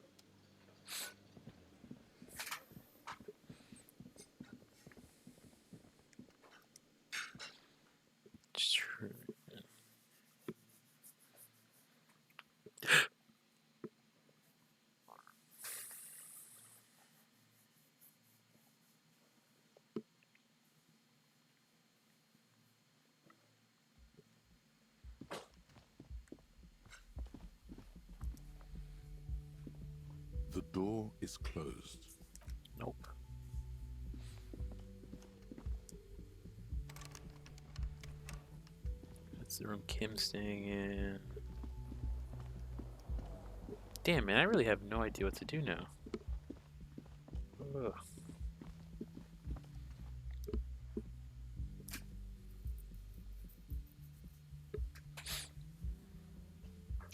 True. The door is closed. Nope. That's the room Kim's staying in. Damn, man, I really have no idea what to do now. Ugh.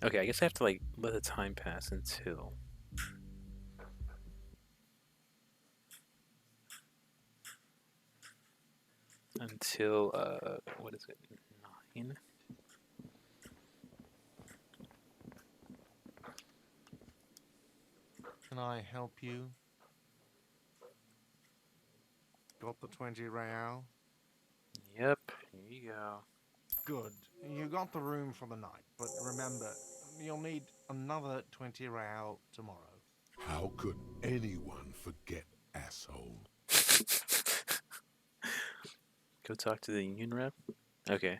Okay, I guess I have to like let the time pass until what is it? 9? Can I help you? Got the 20 real? Yep, here you go. Good. You got the room for the night, but remember, you'll need another 20 real tomorrow. How could anyone forget, asshole? Go talk to the union rep? Okay.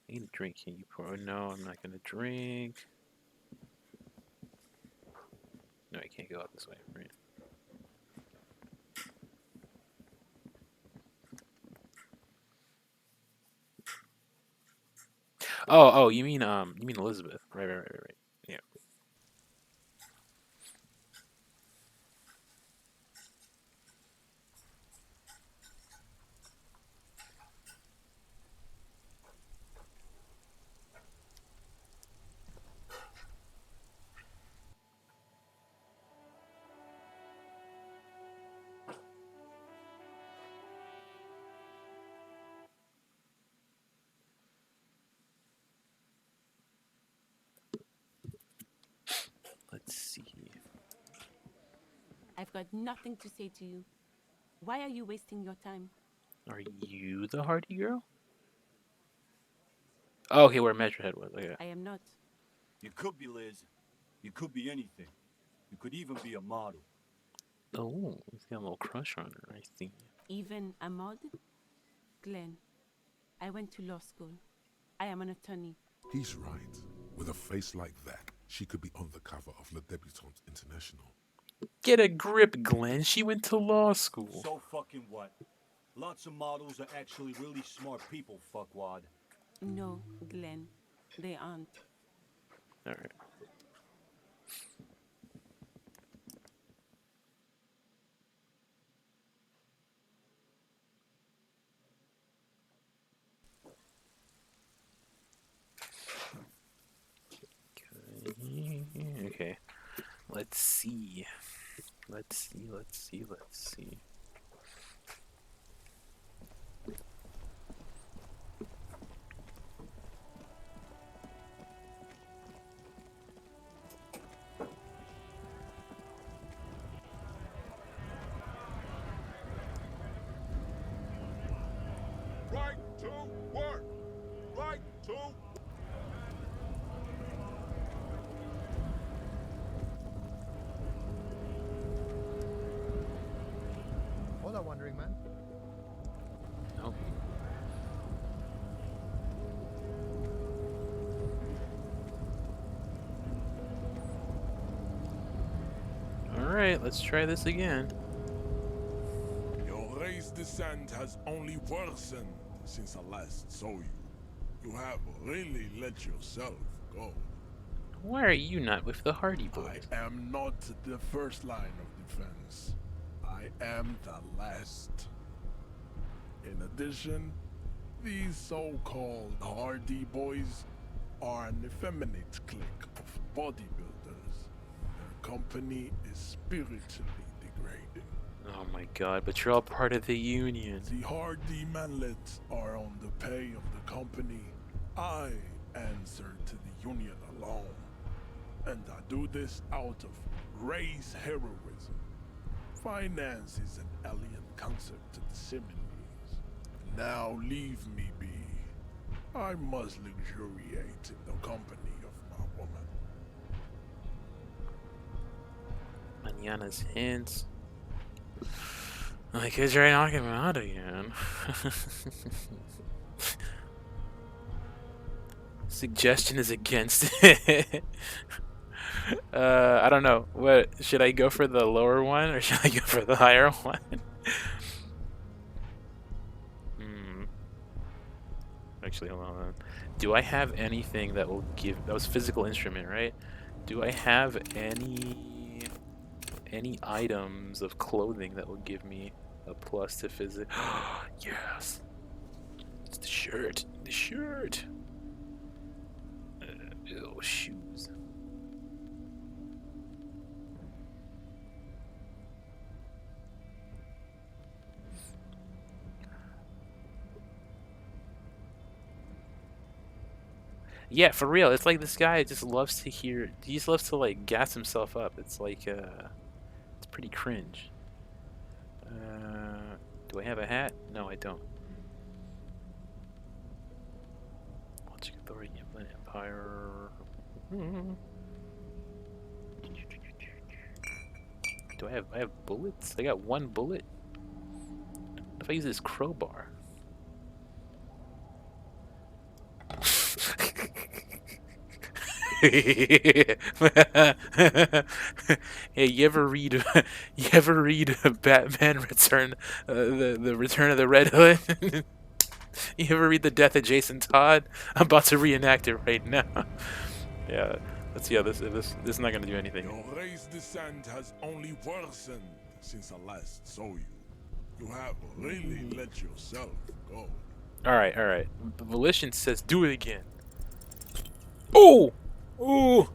I need a drink. Can you pour? Oh, no, I'm not gonna drink. No, I can't go out this way, right? Oh, you mean Elizabeth? Right. Yeah. Let's see. I've got nothing to say to you. Why are you wasting your time? Are you the Hardy girl? Oh, okay, where Measurehead was. Okay. I am not. You could be Liz. You could be anything. You could even be a model. Oh, he's got a little crush on her. I see. Even a mod? Glenn, I went to law school. I am an attorney. He's right. With a face like that, she could be on the cover of Le Debutante International. Get a grip, Glenn. She went to law school. So fucking what? Lots of models are actually really smart people, fuckwad. No, Glenn, they aren't. Alright. Let's see. Let's see. Let's see. Let's see. Right to work! Right to Hola, Wandering Man. Nope. Alright, let's try this again. Your race descent has only worsened since I last saw you. You have really let yourself go. Why are you not with the Hardy Boys? I am not the first line of defense. I am the last. In addition, these so-called Hardy Boys are an effeminate clique of bodybuilders. Their company is spiritually degrading. Oh my god, but you're all part of the union. The Hardy manlets are on the pay of the company. I answer to the union alone. And I do this out of race heroism. Finance is an alien concept to the Similes. Now leave me be. I must luxuriate in the company of my woman. Manana's hints. Like, is you're knocking me out again. Suggestion is against it. I don't know. What should I go for, the lower one or should I go for the higher one? Actually, hold on. Do I have anything that will give? That was physical instrument, right? Do I have any items of clothing that will give me a plus to physics? Yes. It's the shirt. The shirt. Ew, shoes. Yeah, for real. It's like this guy just loves to hear. He just loves to like gas himself up. It's like it's pretty cringe. Do I have a hat? No, I don't. Logic Authority, Implant Empire. Do I have bullets? I got one bullet. What if I use this crowbar? Hey, you ever read Batman Return, the Return of the Red Hood? You ever read The Death of Jason Todd? I'm about to reenact it right now. Yeah, let's see how this is not gonna do anything. Your race descent has only worsened since I last saw you. You have really let yourself go. All right. Volition says do it again. Oh! Ooh!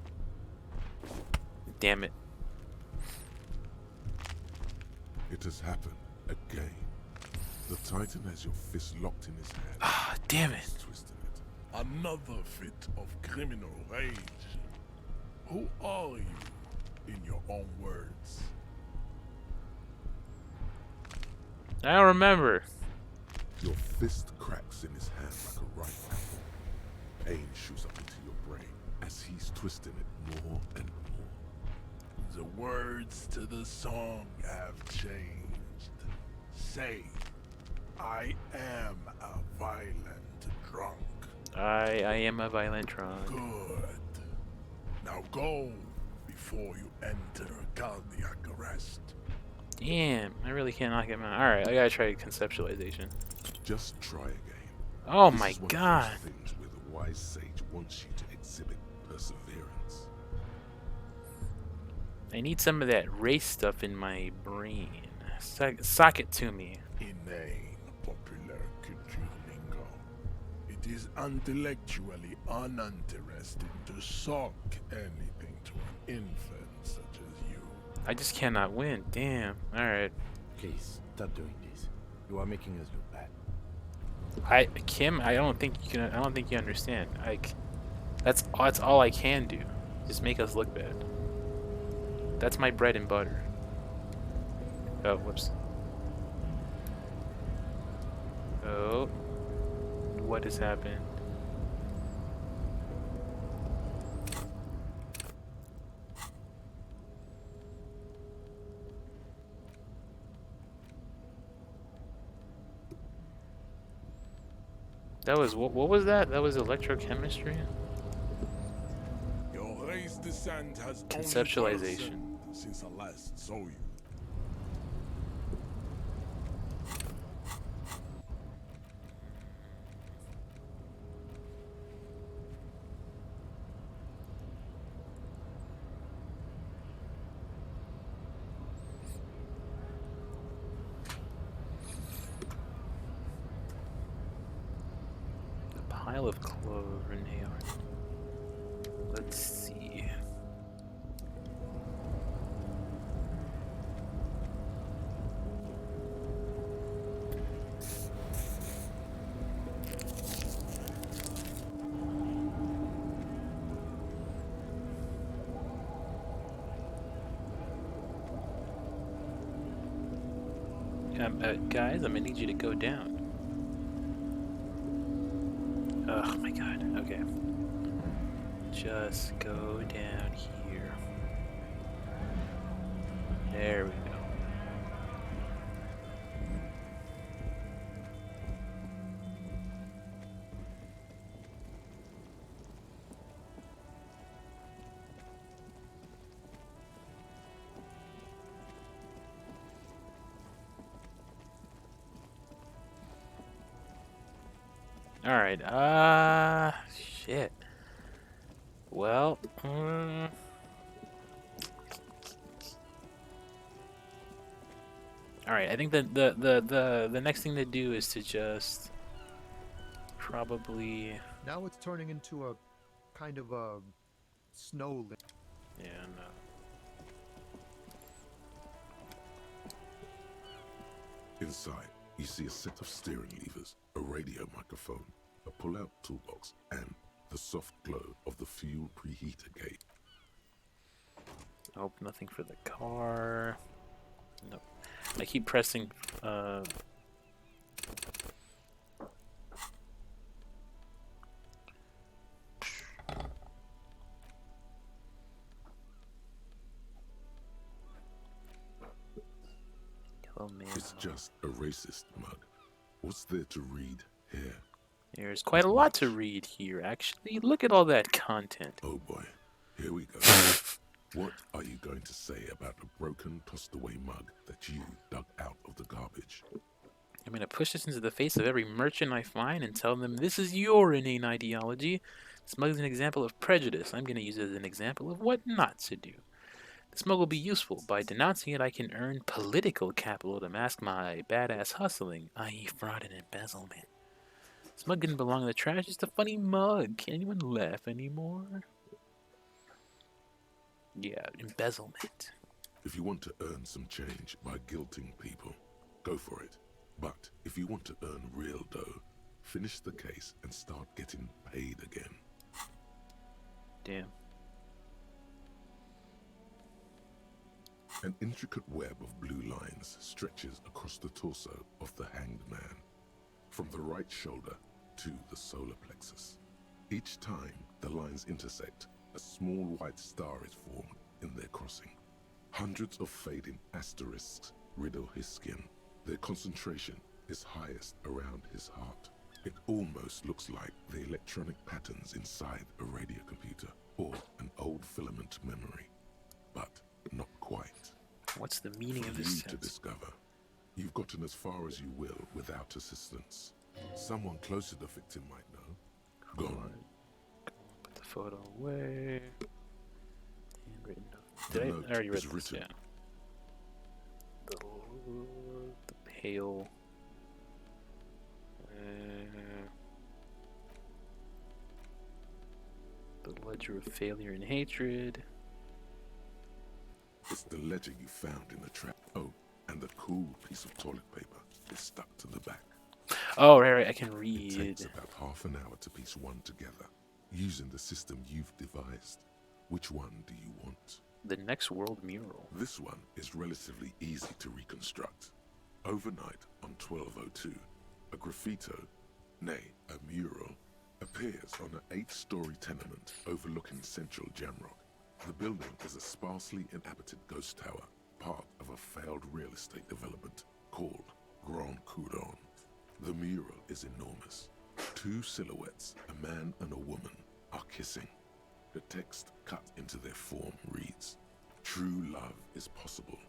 Damn it. It has happened again. The Titan has your fist locked in his hand. Ah, damn it. Twisting it. Another fit of criminal rage. Who are you, in your own words? I don't remember. Your fist cracks in his hand like a ripe apple. Pain shoots up into your brain as he's twisting it more and more. The words to the song have changed. Say, I am a violent drunk. I am a violent drunk. Good. Now go before you enter cardiac arrest. Damn, I really can't knock him out. Alright, I gotta try conceptualization. Just try again. Oh This my is one god. Of those things where the wise sage wants you to exhibit perseverance. I need some of that race stuff in my brain. Sock it to me. Inane popular culture lingo. It is intellectually uninteresting to sock anything to an infant such as I just cannot win. Damn. All right. Please, stop doing this. You are making us look bad. Kim, I don't think you can. I don't think you understand. Like, that's all I can do. Just make us look bad. That's my bread and butter. Oh, whoops. Oh, what has happened? That was what was that? That was electrochemistry? Your race descent has Conceptualization. only worsened since I last saw you. A pile of clothes, Renee. Let's see. Guys, I'm gonna need you to go down. Oh my god, okay. Just go down here. There we go. Alright, shit. Well, alright, I think the next thing to do is to just probably... Now it's turning into a kind of a snow. Yeah, no. Inside, you see a set of steering levers, a radio microphone, a pull-out toolbox, and the soft glow of the fuel preheater gate. Nope, nothing for the car. Nope. I keep pressing, Yellow man. It's just a racist mug. What's there to read here? There's quite a lot to read here, actually. Look at all that content. Oh boy, here we go. What are you going to say about a broken, tossed-away mug that you dug out of the garbage? I'm going to push this into the face of every merchant I find and tell them this is your inane ideology. This mug is an example of prejudice. I'm going to use it as an example of what not to do. This mug will be useful. By denouncing it, I can earn political capital to mask my badass hustling, i.e. fraud and embezzlement. This mug didn't belong in the trash. It's a funny mug. Can anyone laugh anymore? Yeah, embezzlement. If you want to earn some change by guilting people, go for it. But if you want to earn real dough, finish the case and start getting paid again. Damn. An intricate web of blue lines stretches across the torso of the hanged man, from the right shoulder to the solar plexus. Each time the lines intersect, a small white star is formed in their crossing. Hundreds of fading asterisks riddle his skin. Their concentration is highest around his heart. It almost looks like the electronic patterns inside a radio computer or an old filament memory, but not quite. What's the meaning For of this you sentence? to discover. You've gotten as far as you will without assistance. Someone close to the victim might know. Gone. Put the photo away. Handwritten note. The Did note I already read is this? written. Yeah. The pale. The ledger of failure and hatred. It's the ledger you found in the trap. Oh, and the cool piece of toilet paper is stuck to the back. Oh, right, I can It read. takes about half an hour to piece one together, using the system you've devised. Which one do you want? The next world mural. This one is relatively easy to reconstruct. Overnight on 1202, a graffito, nay, a mural, appears on an 8-story tenement overlooking central Jamrock. The building is a sparsely inhabited ghost tower, part of a failed real estate development called Grand Couronne. The mural is enormous. 2 silhouettes, a man and a woman, are kissing. The text cut into their form reads, "True love is possible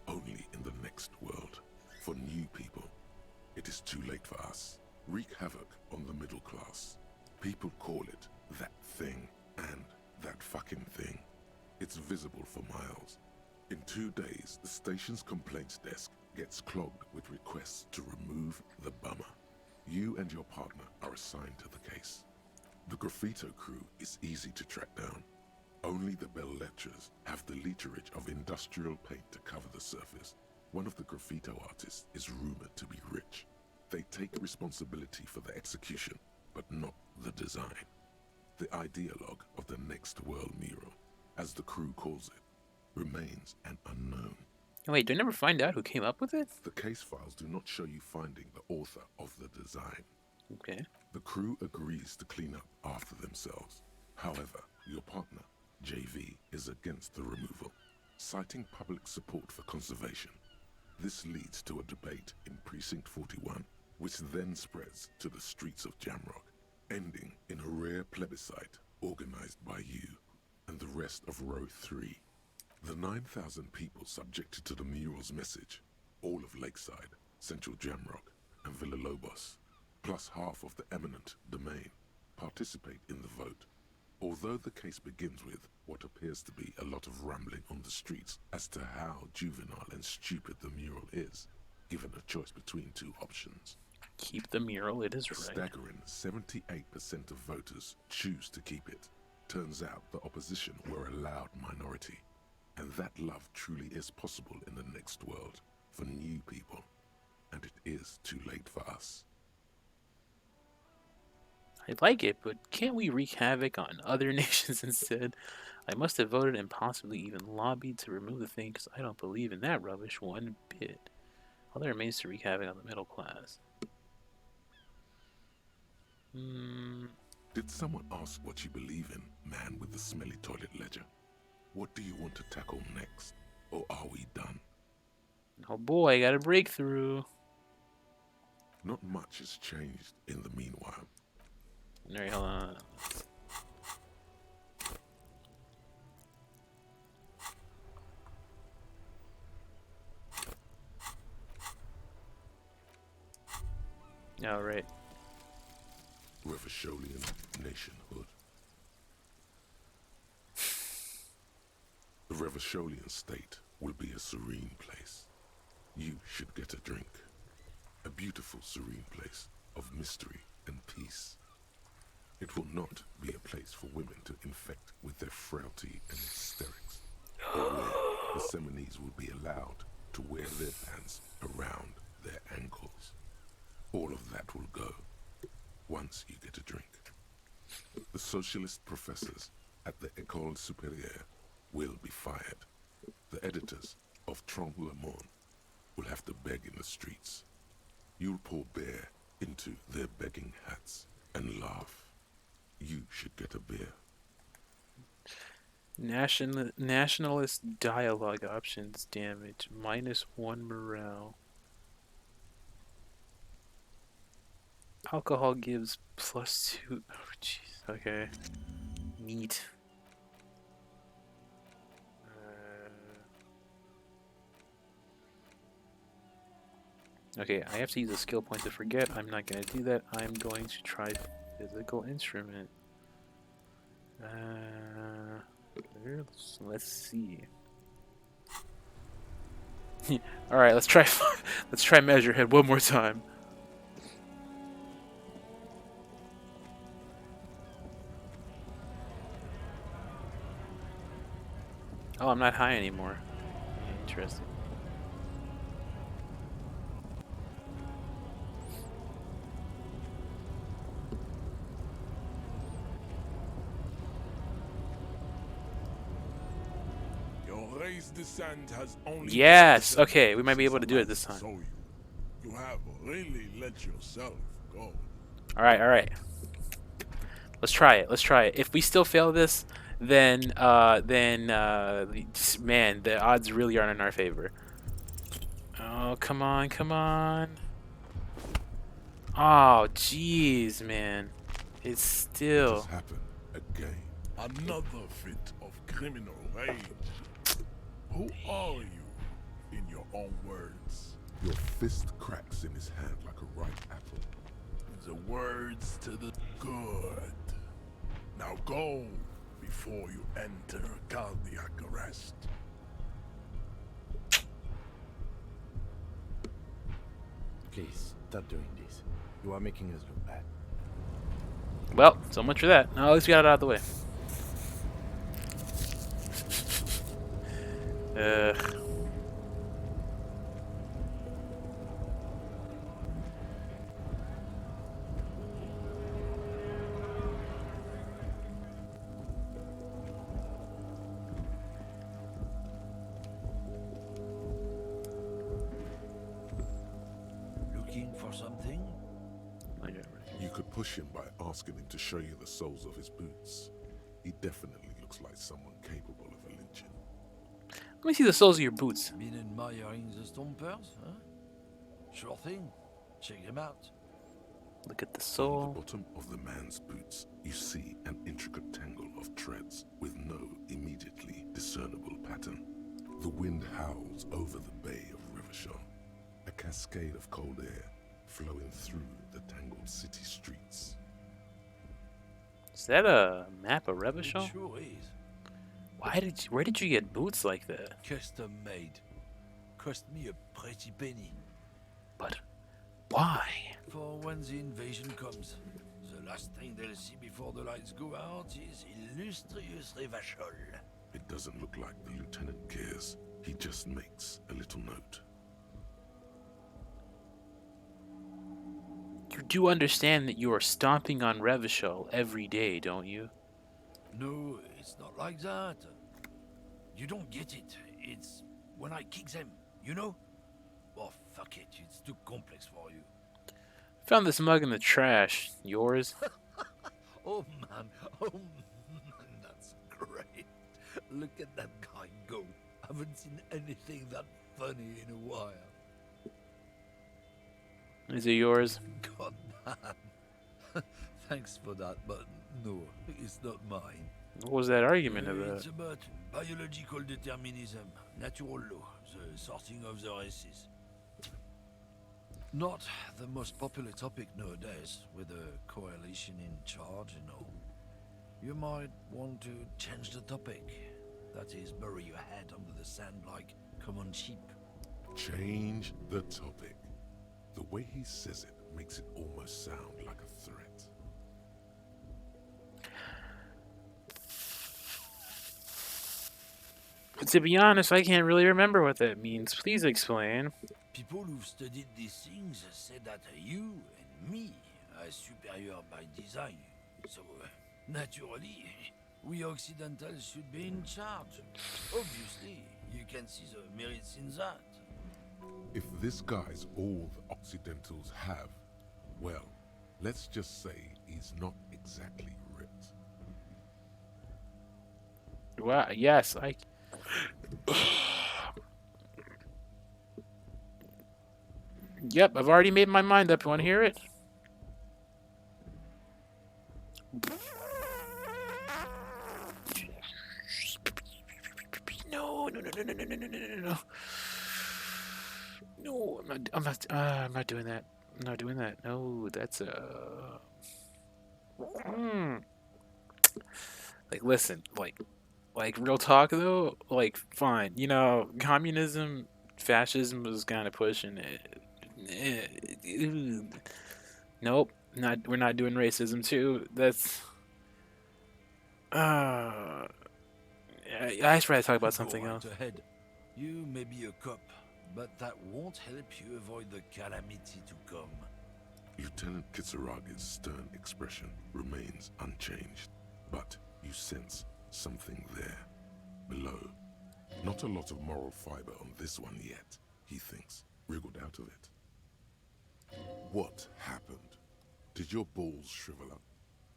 only in the next world. For new people, it is too late for us. Wreak havoc on the middle class. People call it that thing and that fucking thing. It's visible for miles. In 2 days, the station's complaints desk gets clogged with requests to remove the bummer. You and your partner are assigned to the case. The graffito crew is easy to track down. Only the bell lectures have the literage of industrial paint to cover the surface. One of the graffito artists is rumored to be rich. They take responsibility for the execution, but not the design. The ideologue of the next world mural, as the crew calls it, remains an unknown. Wait, do I never find out who came up with it? The case files do not show you finding the author of the design. Okay. The crew agrees to clean up after themselves. However, your partner, JV, is against the removal, citing public support for conservation. This leads to a debate in Precinct 41, which then spreads to the streets of Jamrock, ending in a rare plebiscite organized by you and the rest of Row 3. The 9,000 people subjected to the mural's message, all of Lakeside, Central Jamrock, and Villalobos, plus half of the eminent domain, participate in the vote. Although the case begins with what appears to be a lot of rambling on the streets as to how juvenile and stupid the mural is, given a choice between 2 options. Keep the mural, it is A right. staggering 78% of voters choose to keep it. Turns out the opposition were a loud minority, and that love truly is possible in the next world for new people, and it is too late for us. I like it, but can't we wreak havoc on other nations instead? I must have voted and possibly even lobbied to remove the thing because I don't believe in that rubbish one bit. All that remains to wreak havoc on the middle class. Did someone ask what you believe in, man with the smelly toilet ledger? What do you want to tackle next? Or are we done? Oh boy, I got a breakthrough. Not much has changed in the meanwhile. Alright, hold on. Alright. Revacholian nationhood. The Revacholian state will be a serene place. You should get a drink. A beautiful, serene place of mystery and peace. It will not be a place for women to infect with their frailty and hysterics, or where the Seminese will be allowed to wear their pants around their ankles. All of that will go once you get a drink. The socialist professors at the École Supérieure will be fired. The editors of Trompe le Monde will have to beg in the streets. You'll pour beer into their begging hats and laugh. You should get a beer. Nationalist dialogue options damage -1 morale. Alcohol gives +2. Oh jeez. Okay. Neat. Okay, I have to use a skill point to forget. I'm not going to do that. I'm going to try physical instrument. Let's see. All right, let's try. Let's try Measurehead one more time. Oh, I'm not high anymore. interesting. Your race descent has only Yes. begun Okay, we might be since able to do it life this time. saw you. You have really let yourself go. All right. All right. Let's try it. Let's try it. If we still fail this, then man, the odds really aren't in our favor. Oh, come on, come on. Oh, jeez, man. It's still. This happened again. Another fit of criminal rage. Who are you, in your own words? Your fist cracks in his hand like a ripe apple. The words to the good. Now go before you enter cardiac arrest. Please, stop doing this. You are making us look bad. Well, so much for that. No, at least we got it out of the way. Ugh. Looking for something? You could push him by asking him to show you the soles of his boots. He definitely looks like someone capable of a lynching. Let me see the soles of your boots. Been admiring the stompers, huh? Sure thing. Check them out. Look at the On sole. the bottom of the man's boots, you see an intricate tangle of treads with no immediately discernible pattern. The wind howls over the bay of Rivershaw, a cascade of cold air flowing through the tangled city streets. Is that a map of Revachol? It sure is. Where did you get boots like that? Custom made. Cost me a pretty penny. But why? For when the invasion comes, the last thing they'll see before the lights go out is illustrious Revachol. It doesn't look like the lieutenant cares. He just makes a little note. You do understand that you are stomping on Revachol every day, don't you? No, it's not like that. You don't get it. It's when I kick them, you know? Oh, fuck it. It's too complex for you. Found this mug in the trash. Yours? Oh, man. Oh, man. That's great. Look at that guy go. Haven't seen anything that funny in a while. Is it yours? God, man. Thanks for that, but no, it's not mine. What was that argument about? It's about biological determinism, natural law, the sorting of the races. Not the most popular topic nowadays, with a coalition in charge and all. You might want to change the topic. That is, bury your head under the sand like common sheep. Change the topic. The way he says it makes it almost sound like a threat. To be honest, I can't really remember what that means. Please explain. People who've studied these things say that you and me are superior by design. So, naturally, we Occidentals should be in charge. Obviously, you can see the merits in that. If this guy's all the Occidentals have, well, let's just say he's not exactly ripped. Wow, yes, I... Yep, I've already made my mind up. You want to hear it? No, no, no, no, no, no, no, no, no, no. No, I'm not doing that. I'm not doing that. No, that's Like, listen, like real talk though. Like, fine, you know, communism, fascism was kind of pushing it. Nope, we're not doing racism too. That's. I just rather talk about something Go right else. ahead. You may be a cop, but that won't help you avoid the calamity to come. Lieutenant Kisaragi's stern expression remains unchanged, but you sense something there, below. Not a lot of moral fiber on this one yet, he thinks, wriggled out of it. What happened? Did your balls shrivel up?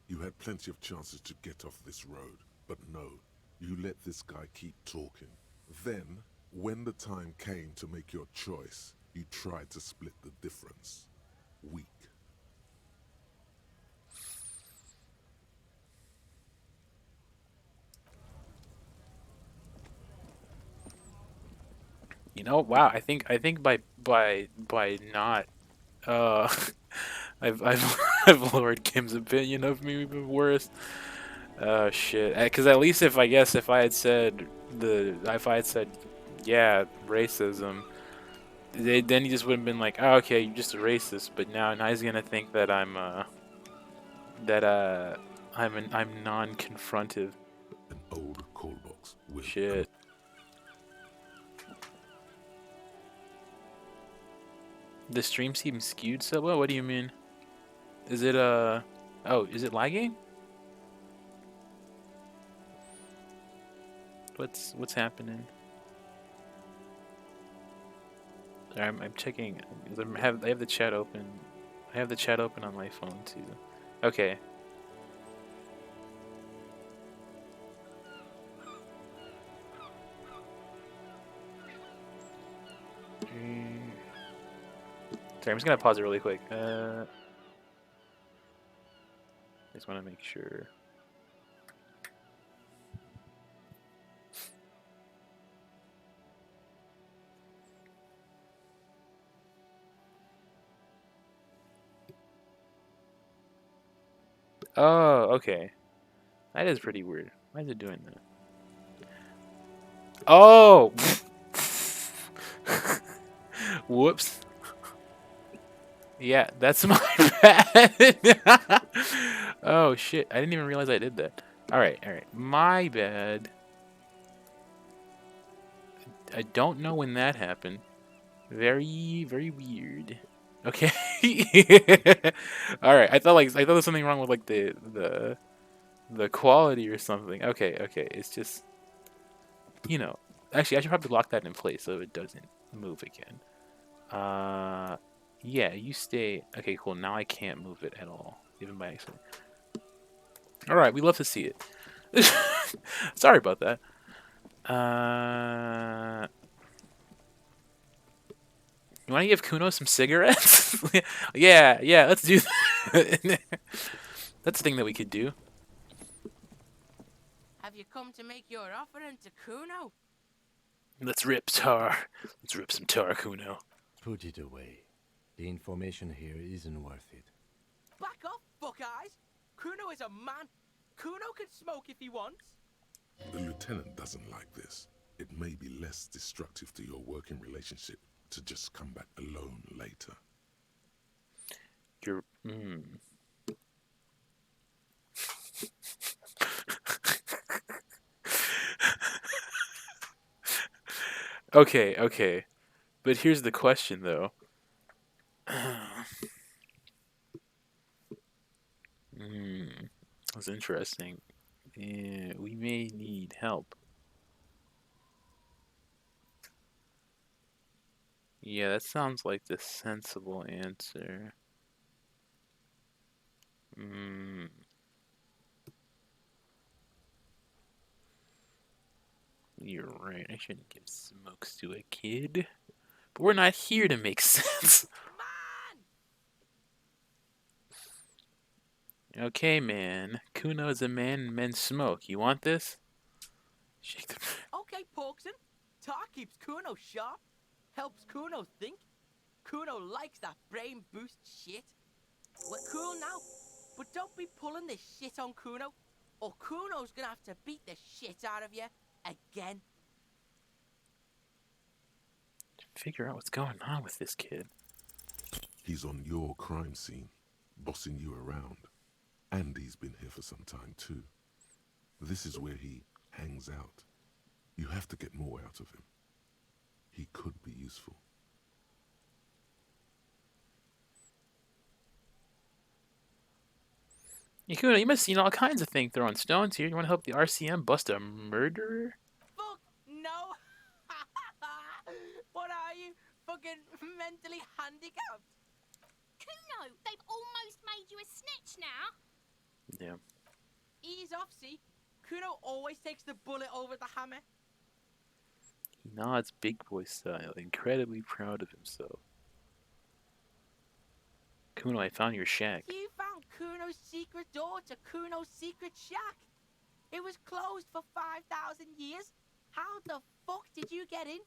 You had plenty of chances to get off this road, but no, you let this guy keep talking. Then, when the time came to make your choice, you tried to split the difference. Weak. You know, wow. I think by not I've I've lowered Kim's opinion of me even worse. Oh shit. Because at least if I had said yeah, racism, then he just would have been like, oh, okay, you're just a racist. But now he's gonna think that that I'm non-confrontive. An old call box with Shit. The stream seems skewed so well. What do you mean? Is it oh, is it lagging? What's happening? I'm checking. I have the chat open. I have the chat open on my phone too. Okay. Sorry, I'm just gonna pause it really quick. Just want to make sure. Oh, okay. That is pretty weird. Why is it doing that? Oh! Whoops. Yeah, that's my bad. Oh shit, I didn't even realize I did that. Alright. My bad. I don't know when that happened. Very weird. Okay. Alright, I thought there was something wrong with like the quality or something. Okay. It's just, you know. Actually, I should probably lock that in place so it doesn't move again. Yeah, you stay. Okay, cool. Now I can't move it at all, even by accident. Alright, we love to see it. Sorry about that. You want to give Kuno some cigarettes? Yeah, let's do that. That's a thing that we could do. Have you come to make your offering to Kuno? Let's rip tar. Let's rip some tar, Kuno. Put it away. The information here isn't worth it. Back off, fuck eyes! Kuno is a man. Kuno can smoke if he wants. The lieutenant doesn't like this. It may be less destructive to your working relationship to just come back alone later. You're... Okay. But here's the question, though. That's interesting. We may need help. Yeah, that sounds like the sensible answer. You're right. I shouldn't give smokes to a kid. But we're not here to make sense. Okay, man. Kuno is a man and men smoke. You want this? Shake the... Okay, Porkson. Tar keeps Kuno sharp. Helps Kuno think. Kuno likes that brain boost shit. We're cool now. But don't be pulling this shit on Kuno, or Kuno's gonna have to beat the shit out of you again. Figure out what's going on with this kid. He's on your crime scene, bossing you around. And he's been here for some time too. This is where he hangs out. You have to get more out of him. he could be useful. You must have seen all kinds of things throwing stones here. You want to help the RCM bust a murderer? Fuck no! What are you? Fucking mentally handicapped? Kuno, they've almost made you a snitch now. Yeah. Ease off, see? Kuno always takes the bullet over the hammer. He nods big boy style, incredibly proud of himself. Kuno, I found your shack. You found Kuno's secret door to Kuno's secret shack. It was closed for 5,000 years. How the fuck did you get in?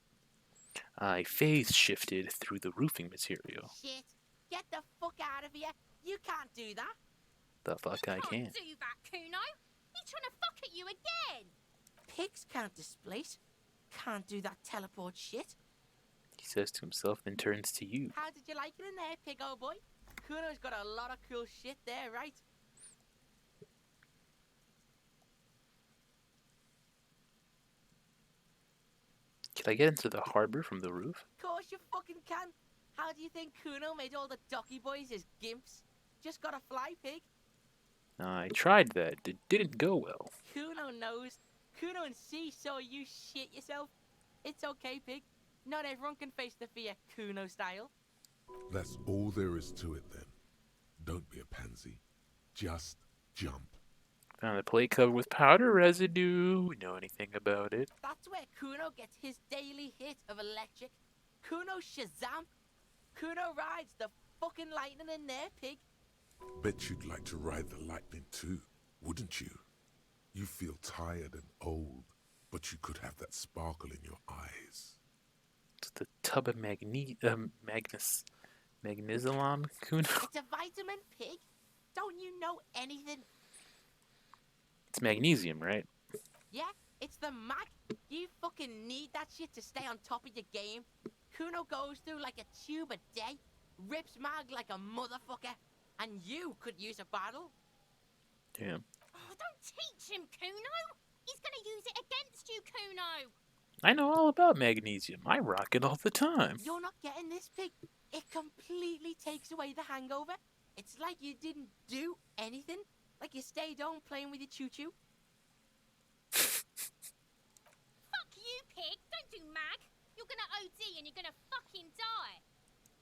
I phase shifted through the roofing material. Shit. Get the fuck out of here. You can't do that. The fuck I can. Do that, Kuno. He's trying to fuck at you again. Pigs can't displace. Can't do that teleport shit. He says to himself, then turns to you. How did you like it in there, pig old boy? Kuno's got a lot of cool shit there, right? Can I get into the harbor from the roof? Of course you fucking can. How do you think Kuno made all the docky boys his gimps? Just got a fly, pig. I tried that. It didn't go well. Kuno knows. Kuno and C saw you shit yourself. It's okay, pig. Not everyone can face the fear Kuno style. That's all there is to it then. Don't be a pansy. Just jump. Found a plate covered with powder residue. We know anything about it. That's where Kuno gets his daily hit of electric. Kuno Shazam. Kuno rides the fucking lightning in there, pig. Bet you'd like to ride the lightning too, wouldn't you? You feel tired and old, but you could have that sparkle in your eyes. It's the tub of magnesium, Kuno. It's a vitamin, pig. Don't you know anything? It's magnesium, right? Yeah, it's the mag. You fucking need that shit to stay on top of your game. Kuno goes through like a tube a day, rips mag like a motherfucker, and you could use a bottle. Damn. Oh, don't teach him, Kuno. He's gonna use it against you, Kuno. I know all about magnesium. I rock it all the time. You're not getting this, pig. It completely takes away the hangover. It's like you didn't do anything. Like you stayed home playing with your choo-choo. Fuck you, pig. Don't do mag. You're gonna OD and you're gonna fucking die.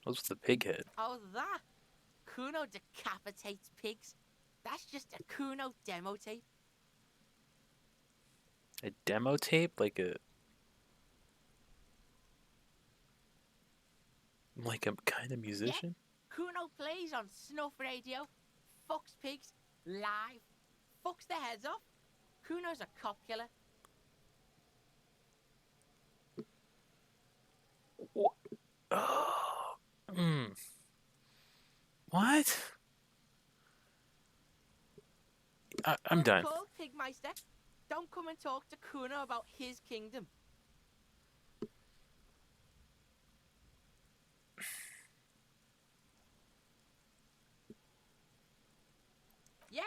What's the pig head? Oh, that. Kuno decapitates pigs. That's just a Kuno demo tape. A demo tape? Like a kind of musician? Yeah. Kuno plays on snuff radio, fucks pigs, live, fucks their heads off. Kuno's a cop killer. What? I'm done. Call Pigmeister. Don't come and talk to Kuno about his kingdom. Yeah,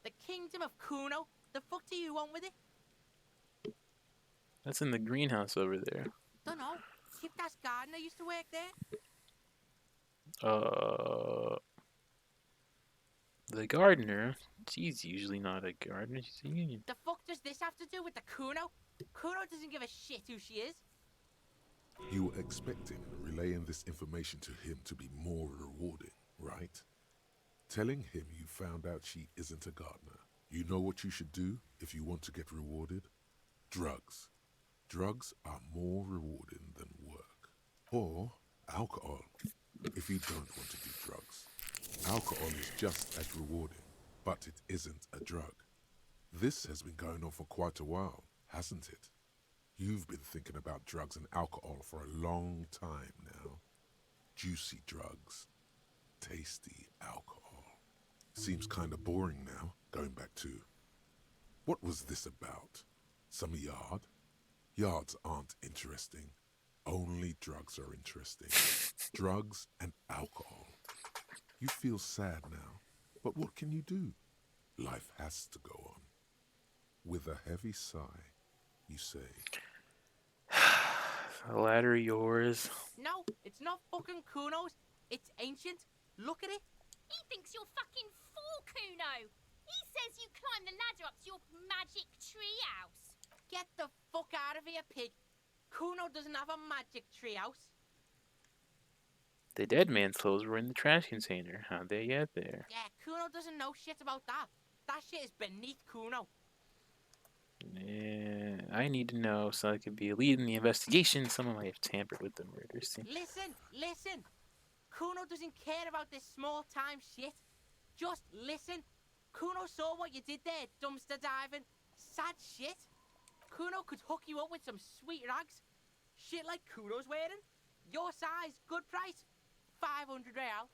the kingdom of Kuno. The fuck do you want with it? That's in the greenhouse over there. Dunno. Kiptas gardener used to work there. The gardener? She's usually not a gardener. She's a union. The fuck does this have to do with the Kuno? Kuno doesn't give a shit who she is. You were expecting relaying this information to him to be more rewarding, right? Telling him you found out she isn't a gardener. You know what you should do if you want to get rewarded? Drugs. Drugs are more rewarding than work. Or alcohol, if you don't want to do drugs. Alcohol is just as rewarding, but it isn't a drug. This has been going on for quite a while, hasn't it? You've been thinking about drugs and alcohol for a long time now. Juicy drugs. Tasty alcohol. Seems kind of boring now, going back to... What was this about? Some yard? Yards aren't interesting. Only drugs are interesting. Drugs and alcohol. You feel sad now, but what can you do? Life has to go on. With a heavy sigh, you say... The ladder yours. No, it's not fucking Kuno's. It's ancient. Look at it. He thinks you're fucking fool, Kuno. He says you climb the ladder up to your magic treehouse. Get the fuck out of here, pig. Kuno doesn't have a magic treehouse. The dead man's clothes were in the trash container. How'd they get there? Yeah, Kuno doesn't know shit about that. That shit is beneath Kuno. Yeah, I need to know so I could be leading the investigation. Someone might have tampered with the murder scene. Listen. Kuno doesn't care about this small-time shit. Just listen. Kuno saw what you did there, dumpster diving. Sad shit. Kuno could hook you up with some sweet rags. Shit like Kuno's wearing. Your size, good price. 500 real.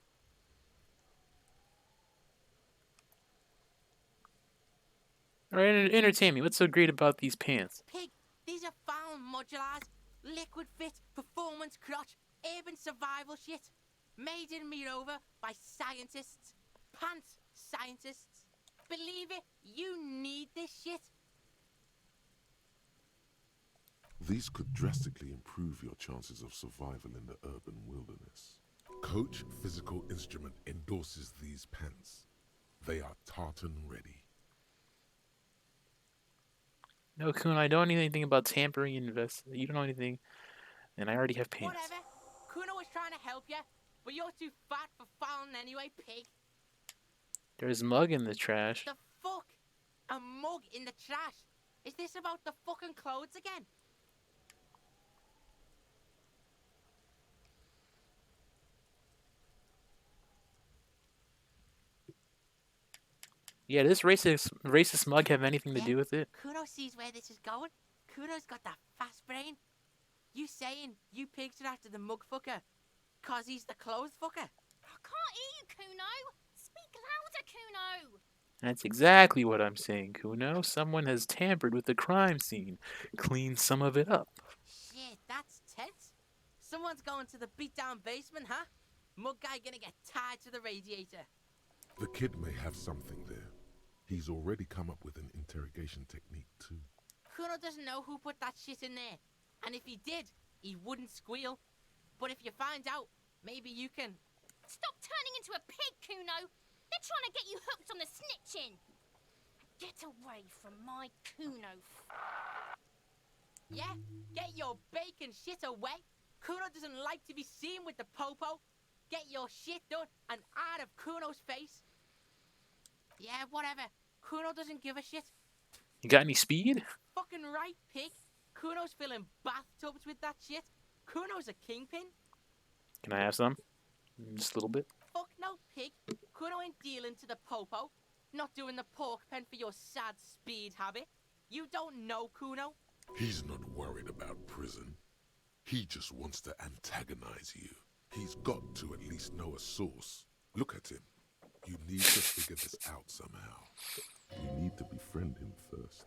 Alright, entertain me. What's so great about these pants? Pig, these are found modulars. Liquid fit, performance crotch, urban survival shit. Made in Mirova by scientists. Pants scientists. Believe it, you need this shit. These could drastically improve your chances of survival in the urban wilderness. Coach Physical Instrument endorses these pants. They are tartan ready. No, Kun, I don't know anything about tampering and invest. You don't know anything, and I already have pants. Whatever. Kuno was trying to help you, but you're too fat for fouling anyway, pig. There's a mug in the trash. The fuck? A mug in the trash? Is this about the fucking clothes again? Yeah, does this racist mug have anything to do with it? Kuno sees where this is going. Kuno's got that fast brain. You saying you picked it after the mug fucker? Cause he's the clothes fucker? I can't hear you, Kuno. Speak louder, Kuno. That's exactly what I'm saying, Kuno. Someone has tampered with the crime scene. Cleaned some of it up. Shit, that's tense. Someone's going to the beat-down basement, huh? Mug guy gonna get tied to the radiator. The kid may have something there. He's already come up with an interrogation technique too. Kuno doesn't know who put that shit in there. And if he did, he wouldn't squeal. But if you find out, maybe you can... Stop turning into a pig, Kuno. They're trying to get you hooked on the snitching. Get away from my Kuno. Yeah? Get your bacon shit away. Kuno doesn't like to be seen with the popo. Get your shit done and out of Kuno's face. Yeah, whatever. Kuno doesn't give a shit. You got any speed? Fucking right, pig. Kuno's filling bathtubs with that shit. Kuno's a kingpin. Can I have some? Just a little bit. Fuck no, pig. Kuno ain't dealing to the popo. Not doing the pork pen for your sad speed habit. You don't know Kuno. He's not worried about prison. He just wants to antagonize you. He's got to at least know a source. Look at him. You need to figure this out somehow. You need to befriend him first.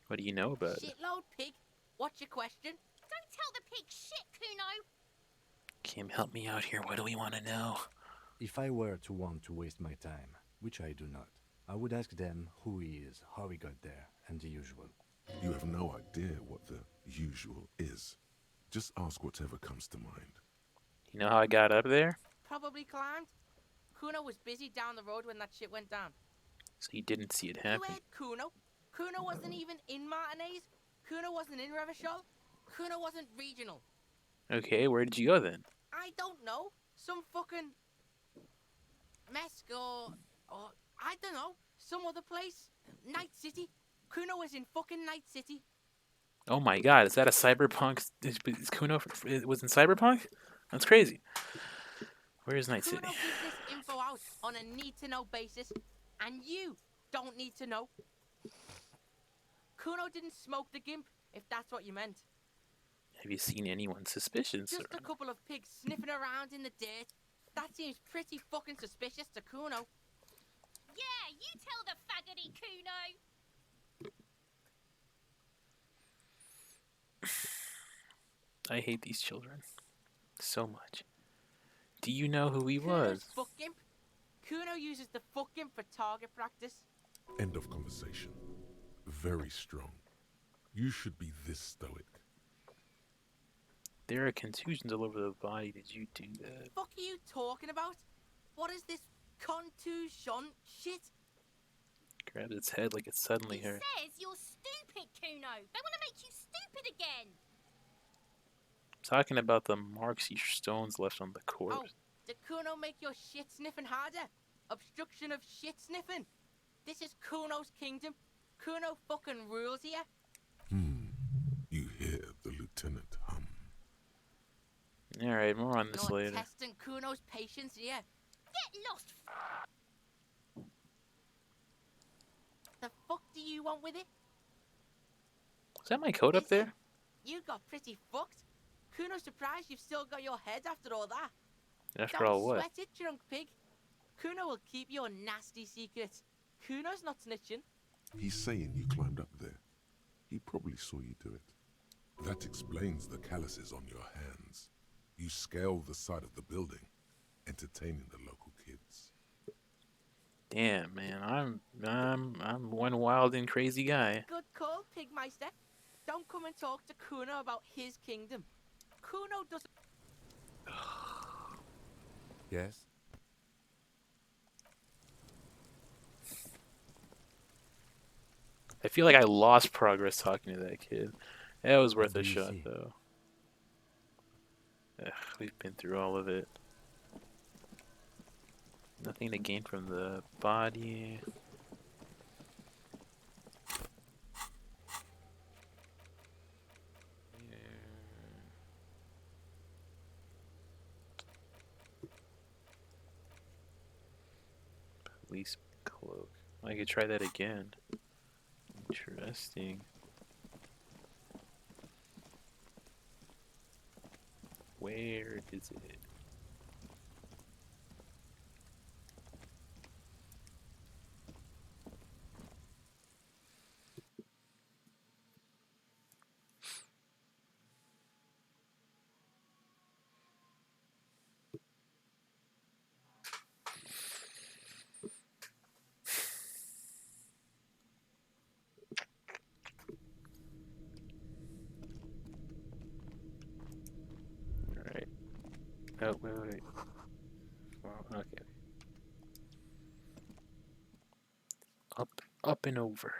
What do you know about it? Shitload, pig. What's your question? Don't tell the pig shit, Kuno. Kim, help me out here. What do we want to know? If I were to want to waste my time, which I do not, I would ask them who he is, how he got there, and the usual. You have no idea what the usual is. Just ask whatever comes to mind. You know how I got up there? Probably climbed. Kuno was busy down the road when that shit went down. So you didn't see it You happen. heard Kuno. Kuno wasn't even in Martinez. Kuno wasn't in Revachol. Kuno wasn't regional. Okay, where did you go then? I don't know. Some fucking... Mesk or I don't know. Some other place. Night City. Kuno was in fucking Night City. Oh my god, is that a cyberpunk? Is Kuno was in cyberpunk? That's crazy. Where is Night City? Kuno gives this info out on a need-to-know basis, and you don't need to know. Kuno didn't smoke the gimp, if that's what you meant. Have you seen anyone suspicious? Just a couple of pigs sniffing around in the dirt. That seems pretty fucking suspicious to Kuno. Yeah, you tell the faggoty, Kuno. I hate these children so much. Do you know who he Kuno's was? fuck gimp. Kuno uses the fuck gimp for target practice. End of conversation. very strong. You should be this stoic. There are contusions all over the body. Did you do that? Fuck are you talking about? What is this contusion shit? Grabs its head like it's suddenly He her. says you're stupid, Kuno. They want to make you stupid again. Talking about the marks your stones left on the corpse. Oh, did Kuno make your shit sniffing harder? Obstruction of shit sniffing. This is Kuno's kingdom. Kuno fucking rules here. You hear the lieutenant hum. Alright, more on this You're later. testing Kuno's patience here. Get lost. The fuck do you want with it? Is that my coat up there? You got pretty fucked. Kuno's surprised you've still got your head after all that. After Don't all what? sweat it, drunk pig. Kuno will keep your nasty secrets. Kuno's not snitching. He's saying you climbed up there. He probably saw you do it. That explains the calluses on your hands. You scaled the side of the building, entertaining the local kids. Damn, man, I'm one wild and crazy guy. Good call, Pigmeister. Don't come and talk to Kuno about his kingdom. Kuno doesn't... Yes? I feel like I lost progress talking to that kid. That was worth What a do you shot, see? though. Ugh, we've been through all of it. Nothing to gain from the body. Police cloak. I could try that again. Interesting. Where is it? Alright. Oh, wait. Well, okay. Up and over.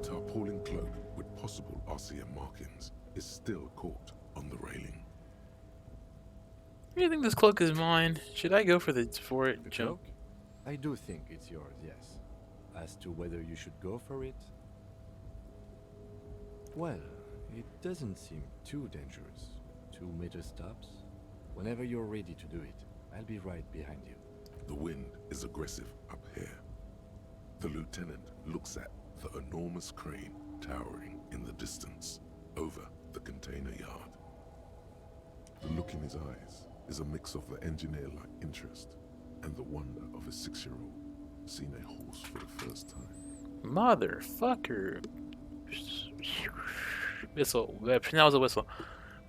The tarpaulin cloak with possible RCM markings is still caught on the railing. You think this cloak is mine? Should I go for it? The Jump. cloak? I do think it's yours, yes. As to whether you should go for it? Well, it doesn't seem too dangerous. 2 meter stops. Whenever you're ready to do it, I'll be right behind you. The wind is aggressive up here. The lieutenant looks at the enormous crane towering in the distance over the container yard. The look in his eyes is a mix of the engineer-like interest and the wonder of a 6-year-old seeing a horse for the first time. Motherfucker. Whistle. That was a whistle.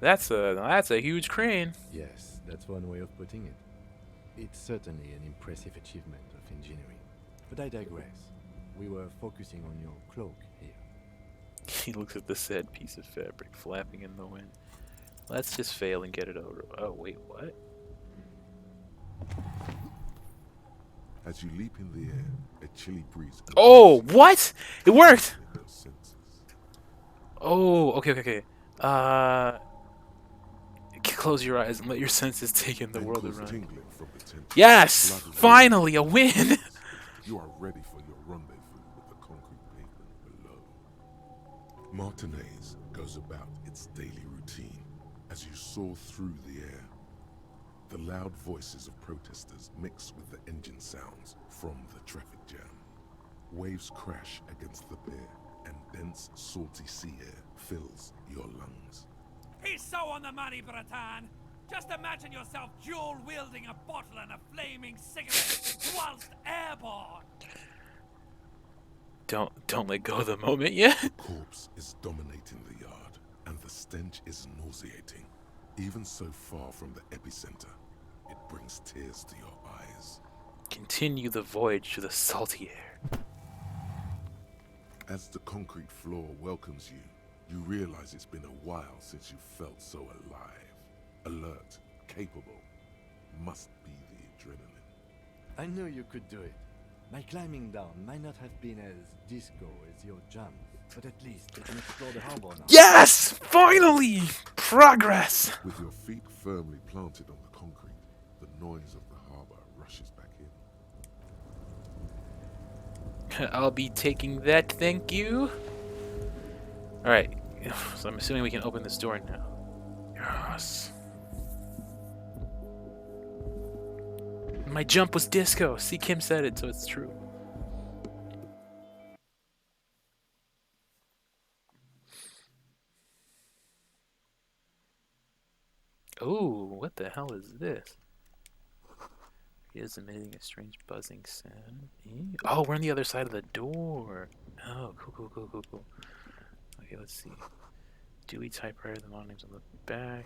That's a huge crane. Yes, that's one way of putting it. It's certainly an impressive achievement of engineering. But I digress. We were focusing on your cloak here. He looks at the said piece of fabric flapping in the wind. Let's just fail and get it over. Oh, wait, what? As you leap in the air, a chilly breeze. Oh, what? It worked! Oh, okay. Close your eyes and let your senses take in the world around. Yes! Finally, a win! You are ready for your rendezvous with the concrete pavement below. Martinez goes about its daily routine, as you soar through the air. The loud voices of protesters mix with the engine sounds from the traffic jam. Waves crash against the pier, and dense, salty sea air fills your lungs. He's so on the money, Bratan! Just imagine yourself dual-wielding a bottle and a flaming cigarette whilst airborne! Don't let go of the moment yet. The corpse is dominating the yard, and the stench is nauseating. Even so far from the epicenter, it brings tears to your eyes. Continue the voyage to the salty air. As the concrete floor welcomes you, you realize it's been a while since you felt so alive. Alert, capable. Must be the adrenaline. I knew you could do it. My climbing down might not have been as disco as your jump, but at least we can explore the harbor now. Yes! Finally! Progress! With your feet firmly planted on the concrete, the noise of the harbor rushes back in. I'll be taking that, thank you. Alright, so I'm assuming we can open this door now. Yes. My jump was disco. See, Kim said it, so it's true. Oh, what the hell is this? It is emitting a strange buzzing sound. Oh, we're on the other side of the door. Oh, cool. Okay, let's see. Dewey typewriter, the model names on the back.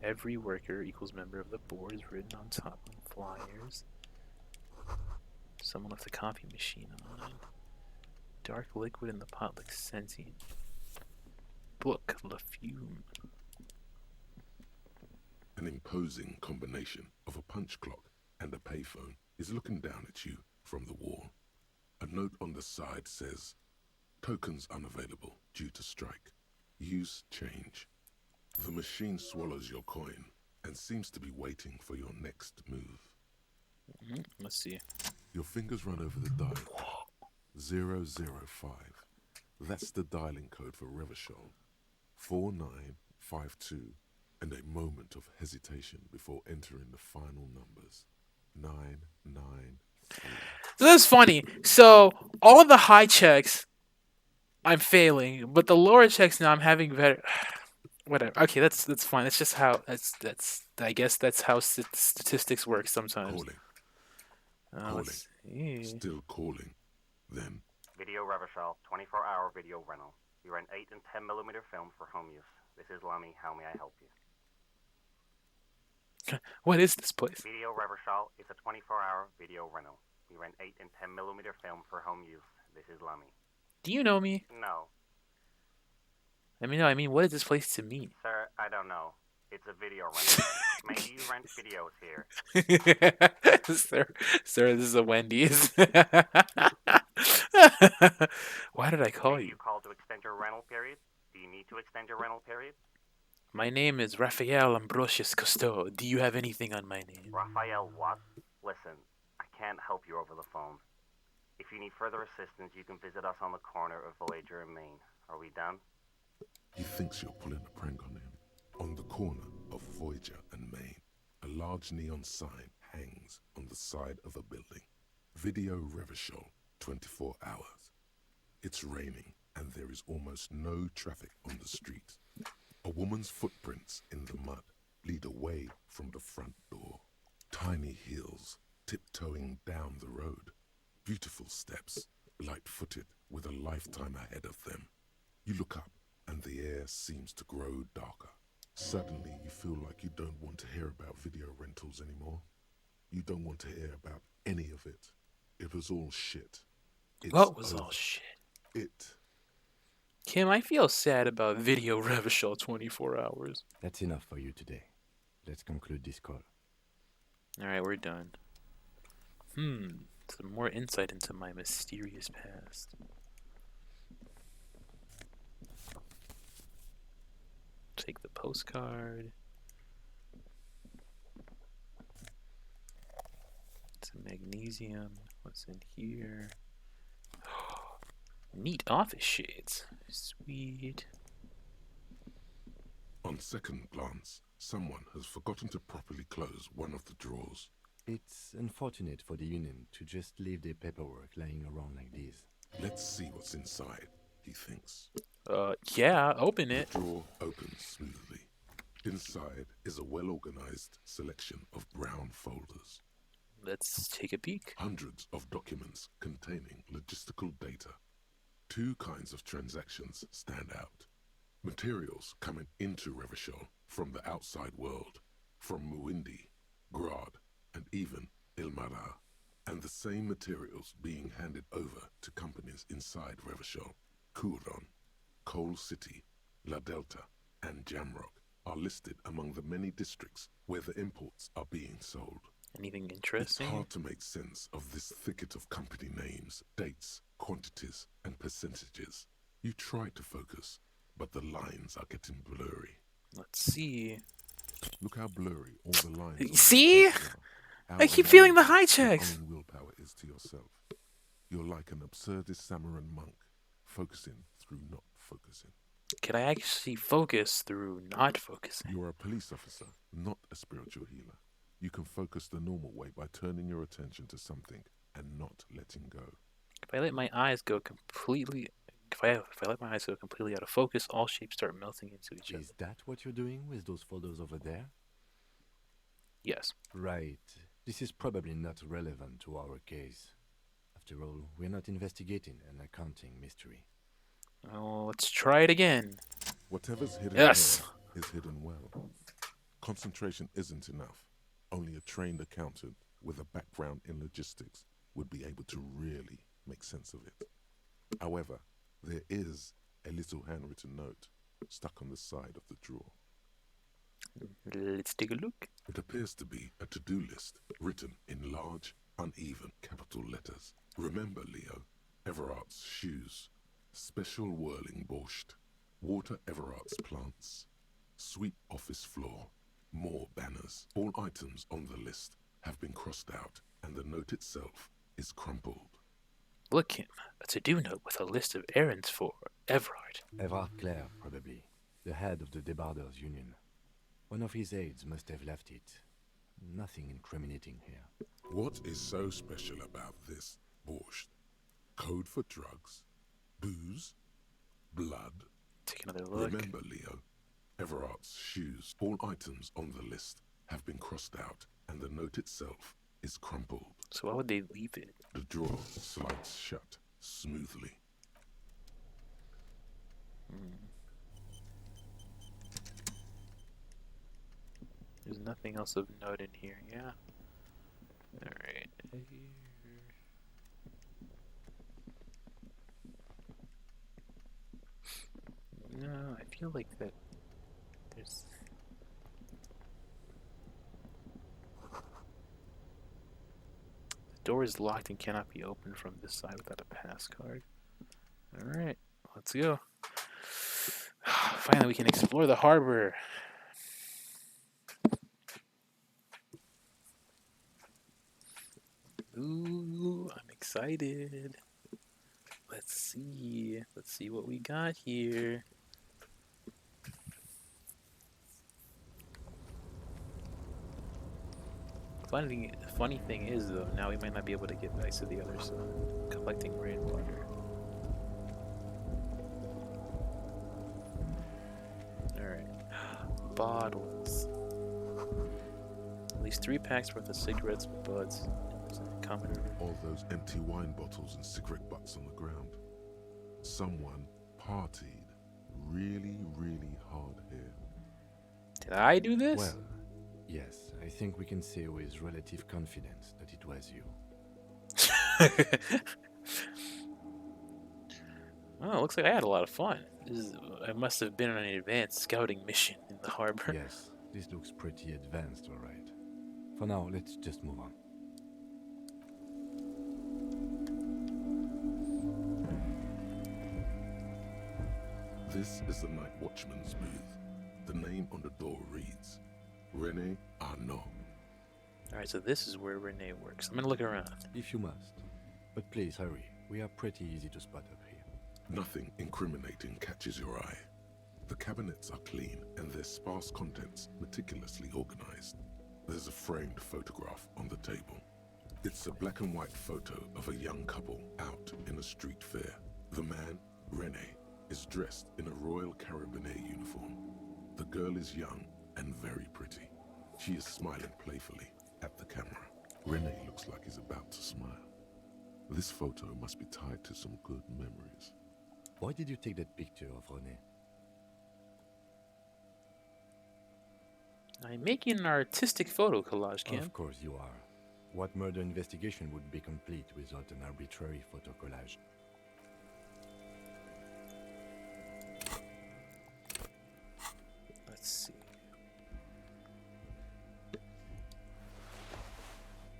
Every worker equals member of the board is written on top of flyers. Someone left the coffee machine on. Dark liquid in the pot looks sentient. Book, Le Fume. An imposing combination of a punch clock and a payphone is looking down at you from the wall. A note on the side says, "Tokens unavailable due to strike. Use change." The machine swallows your coin and seems to be waiting for your next move. Let's see. Your fingers run over the dial. 005. That's the dialing code for Revachol. 4952. And a moment of hesitation before entering the final numbers. 993. So that's funny. So all the high checks, I'm failing, but the lower checks now I'm having better. Whatever. Okay, that's fine. That's just how that's. I guess that's how statistics work sometimes. Calling. Still calling. Then. Video Revachol, 24-hour video rental. We rent 8 and 10mm film for home use. This is Lummy. How may I help you? What is this place? Video Revachol is a 24-hour video rental. We rent 8 and 10mm film for home use. This is Lummy. Do you know me? No. I mean, what is this place to me? Sir, I don't know. It's a video rental. Maybe you rent videos here. Sir, this is a Wendy's. Why did I call Maybe you? You called to extend your rental period? Do you need to extend your rental period? My name is Raphael Ambrosius Cousteau. Do you have anything on my name? Raphael what? Listen, I can't help you over the phone. If you need further assistance, you can visit us on the corner of Voyager and Main. Are we done? He thinks you're pulling a prank on him. On the corner of Voyager and Main, a large neon sign hangs on the side of a building. Video Revachol, 24 hours. It's raining and there is almost no traffic on the street. A woman's footprints in the mud lead away from the front door. Tiny heels tiptoeing down the road. Beautiful steps, light-footed with a lifetime ahead of them. You look up and the air seems to grow darker. Suddenly you feel like you don't want to hear about video rentals anymore. You don't want to hear about any of it. It was all shit. What was all shit? It. Kim, I feel sad about Video Revachol 24 hours. That's enough for you today. Let's conclude this call. Alright, we're done. Some more insight into my mysterious past. Take the postcard. Some magnesium. What's in here? Neat office shades. Sweet. On second glance, someone has forgotten to properly close one of the drawers. It's unfortunate for the Union to just leave their paperwork lying around like this. Let's see what's inside, he thinks. Yeah, open it. The drawer opens smoothly. Inside is a well-organized selection of brown folders. Let's take a peek. Hundreds of documents containing logistical data. Two kinds of transactions stand out. Materials coming into Revachol from the outside world, from Muindi, Grad, and even Ilmara, and the same materials being handed over to companies inside Revachol. Kuron, Coal City, La Delta, and Jamrock are listed among the many districts where the imports are being sold. Anything interesting? It's hard to make sense of this thicket of company names, dates, quantities, and percentages. You try to focus, but the lines are getting blurry. Let's see. Look how blurry all the lines See? I keep feeling the high checks. Your willpower is to yourself. You're like an absurdist Samaran monk, focusing through not focusing. Can I actually focus through not focusing? You are a police officer, not a spiritual healer. You can focus the normal way by turning your attention to something and not letting go. If I let my eyes go completely, if I let my eyes go completely out of focus, all shapes start melting into each other. Is that what you're doing with those folders over there? Yes. Right. This is probably not relevant to our case. After all, we're not investigating an accounting mystery. Oh, let's try it again. Whatever's hidden yes. is hidden well. Concentration isn't enough. Only a trained accountant with a background in logistics would be able to really make sense of it. However, there is a little handwritten note stuck on the side of the drawer. Let's take a look. It appears to be a to-do list written in large, uneven capital letters. Remember, Leo, Everart's shoes, special whirling borscht, water Everart's plants, sweep office floor, more banners. All items on the list have been crossed out, and the note itself is crumpled. Look him, a to-do note with a list of errands for Everard. Everard Clare, probably, the head of the Debarders Union. One of his aides must have left it. Nothing incriminating here. What is so special about this borscht? Code for drugs? Booze? Blood? Take another look. Remember, Leo, Everart's shoes. All items on the list have been crossed out, and the note itself is crumpled. So why would they leave it? The drawer slides shut smoothly. There's nothing else of note in here, yeah? Alright. No, I feel like that there's... The door is locked and cannot be opened from this side without a pass card. Alright, let's go. Finally, we can explore the harbor. Ooh, I'm excited. Let's see what we got here. Funny thing is though, now we might not be able to get back to the other side, collecting rainwater. Alright. Bottles. At least 3 packs worth of cigarettes, buds, and common. All those empty wine bottles and cigarette butts on the ground. Someone partied really, really hard here. Did I do this? Well, yes, I think we can say with relative confidence that it was you. Oh, looks like I had a lot of fun. I must have been on an advanced scouting mission in the harbor. Yes, this looks pretty advanced, all right. For now, let's just move on. This is the night watchman's booth. The name on the door reads René Arnaud. Alright, so this is where Renee works. I'm gonna look around. If you must. But please hurry. We are pretty easy to spot up here. Nothing incriminating catches your eye. The cabinets are clean and their sparse contents meticulously organized. There's a framed photograph on the table. It's a black and white photo of a young couple out in a street fair. The man, Rene, is dressed in a Royal Carabinier uniform. The girl is young and very pretty. She is smiling playfully at the camera. Rene looks like he's about to smile. This photo must be tied to some good memories. Why did you take that picture of René? I'm making an artistic photo collage, Cam. Of course you are. What murder investigation would be complete without an arbitrary photo collage? Let's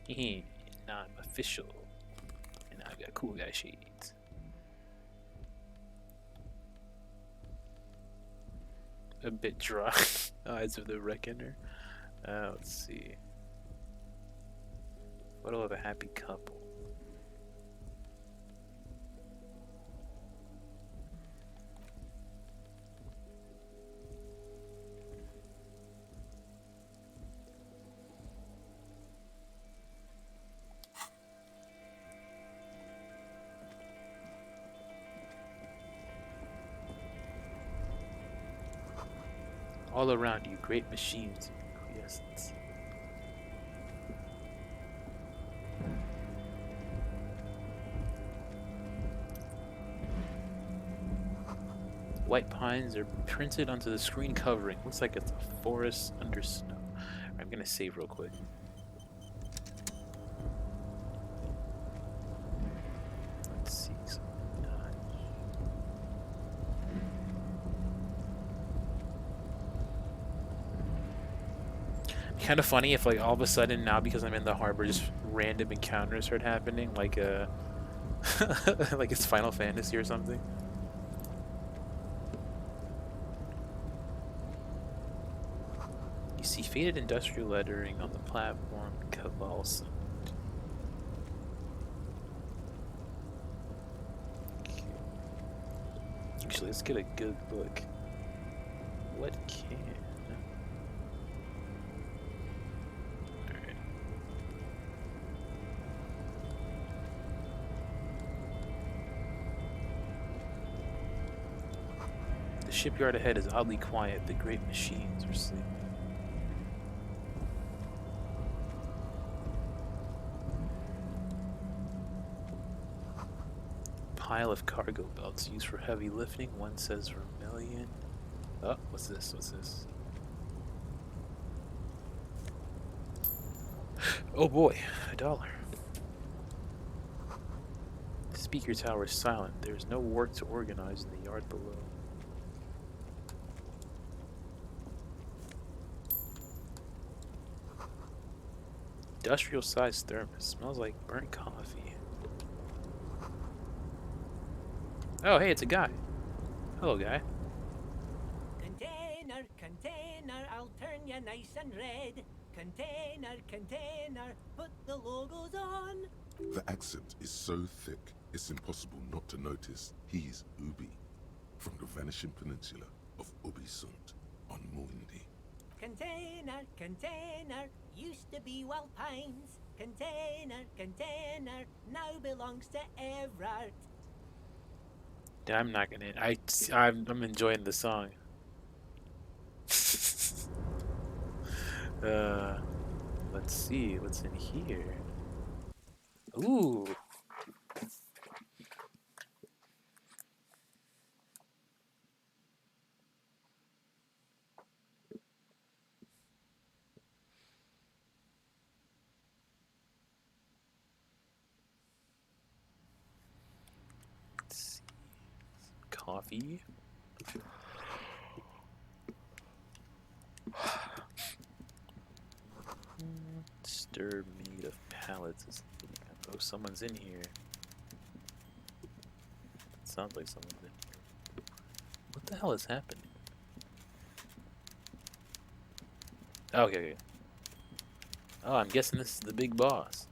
see. Now I'm official. And I've got cool guy shades. A bit dry. Eyes of the Reckoner. Let's see. Photo of a happy couple. All around you, great machines in quiescence. White pines are printed onto the screen covering. Looks like it's a forest under snow. I'm gonna save real quick. Let's see. Kind of funny if, like, all of a sudden now, because I'm in the harbor, just random encounters start happening, like like it's Final Fantasy or something. You see faded industrial lettering on the platform, Cavalsa. Okay. Actually, let's get a good look. What can? Alright. The shipyard ahead is oddly quiet. The great machines are sleeping. Pile of cargo belts used for heavy lifting. One says vermilion. Oh, what's this? What's this? Oh boy, $1. The speaker tower is silent. There's no work to organize in the yard below. Industrial sized thermos. Smells like burnt coffee. Oh, hey, it's a guy. Hello, guy. Container, container, I'll turn you nice and red. Container, container, put the logos on. The accent is so thick, it's impossible not to notice he's Ubi, from the vanishing peninsula of Ubisunt on Muindi. Container, container, used to be Wild Pines. Container, container, now belongs to Everard. I'm not gonna. I'm enjoying the song. Let's see what's in here. Ooh. Let's see. Coffee. Stir made of pallets. Oh, someone's in here. It sounds like someone's in here. What the hell is happening? Okay, okay. Oh, I'm guessing this is the big boss.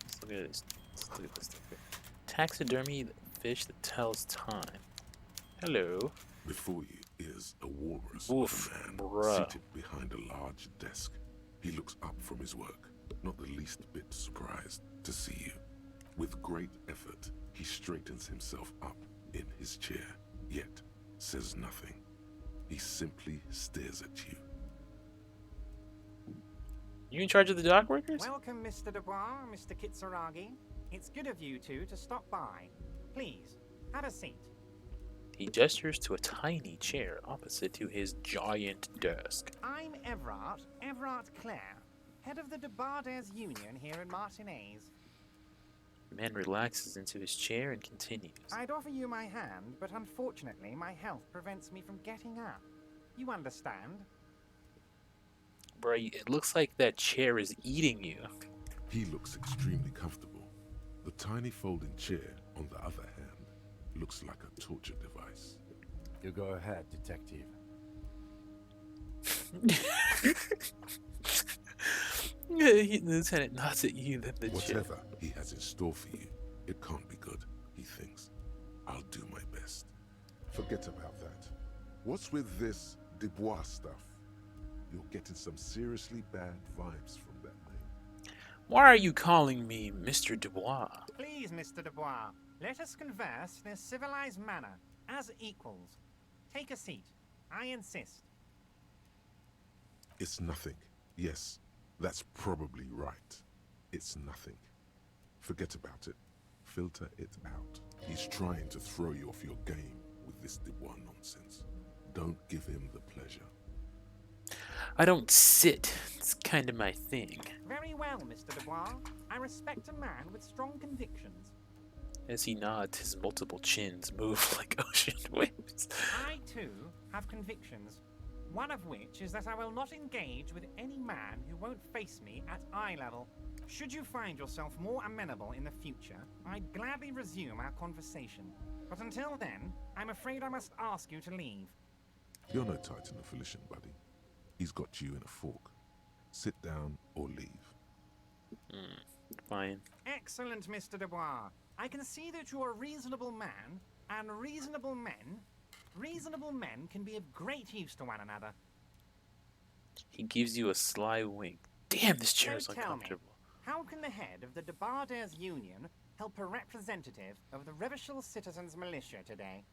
Let's look at this. Let's look at this thing. Taxidermy fish that tells time. Hello. Before you is a walrus Oof, of a man bruh. seated behind a large desk. He looks up from his work, not the least bit surprised to see you. With great effort, he straightens himself up in his chair, yet says nothing. He simply stares at you. You in charge of the dock workers? Welcome, Mr. Dubois, Mr. Kitsuragi. It's good of you two to stop by. Please, have a seat. He gestures to a tiny chair opposite to his giant desk. I'm Everard Clare, head of the Debarders Union here in Martinez. The man relaxes into his chair and continues. I'd offer you my hand, but unfortunately my health prevents me from getting up. You understand? Bro, it looks like that chair is eating you. He looks extremely comfortable. The tiny folding chair, on the other hand, looks like a torture device. You go ahead, detective. The lieutenant nods at you, then the Whatever he has in store for you, it can't be good, he thinks. I'll do my best. Forget about that. What's with this Dubois stuff? You're getting some seriously bad vibes from that name. Why are you calling me Mr. Dubois? Please, Mr. Dubois, let us converse in a civilized manner, as equals. Take a seat. I insist. It's nothing. Yes, that's probably right. It's nothing. Forget about it. Filter it out. He's trying to throw you off your game with this Dubois nonsense. Don't give him the pleasure. I don't sit. It's kind of my thing. Very well, Mr. Dubois. I respect a man with strong convictions. As he nods, his multiple chins move like ocean waves. I, too, have convictions. One of which is that I will not engage with any man who won't face me at eye level. Should you find yourself more amenable in the future, I'd gladly resume our conversation. But until then, I'm afraid I must ask you to leave. You're no Titan of Felician, buddy. He's got you in a fork. Sit down or leave. Fine. Excellent, Mr. Dubois. I can see that you're a reasonable man, and reasonable men can be of great use to one another. He gives you a sly wink. Damn, this chair is So tell me, uncomfortable. how can the head of the Debarders Union help a representative of the Revachol Citizens Militia today?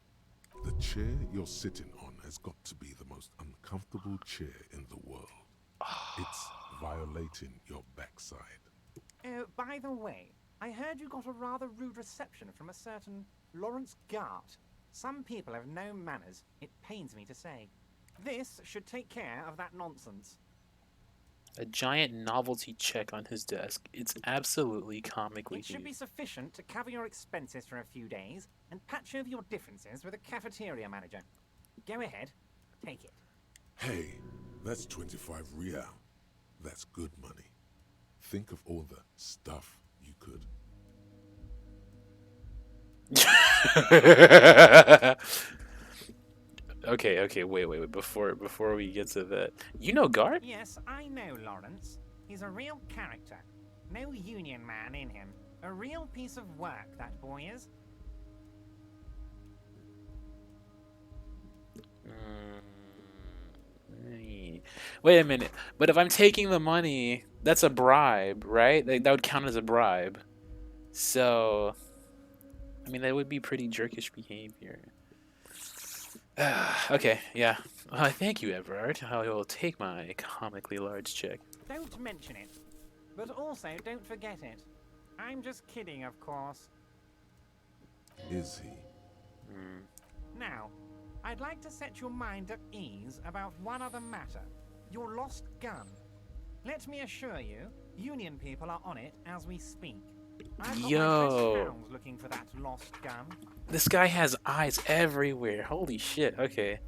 The chair you're sitting on has got to be the most uncomfortable chair in the world. It's violating your backside. Oh, by the way, I heard you got a rather rude reception from a certain Lawrence Gart. Some people have no manners, it pains me to say. This should take care of that nonsense. A giant novelty check on his desk. It's absolutely comically It should be huge. sufficient to cover your expenses for a few days and patch over your differences with a cafeteria manager. Go ahead, take it. Hey, that's 25 real. That's good money. Think of all the stuff you could. Okay, wait. Before we get to that, you know Guard? Yes, I know Lawrence. He's a real character. No union man in him. A real piece of work, that boy is. Wait a minute. But if I'm taking the money, that's a bribe, right? That would count as a bribe. So, I mean, that would be pretty jerkish behavior. Okay, yeah. Thank you, Everard. I will take my comically large check. Don't mention it. But also, don't forget it. I'm just kidding, of course. Is he? Now, I'd like to set your mind at ease about one other matter. Your lost gun. Let me assure you, Union people are on it as we speak. I've got my best hounds looking for that lost gun. This guy has eyes everywhere. Holy shit. Okay.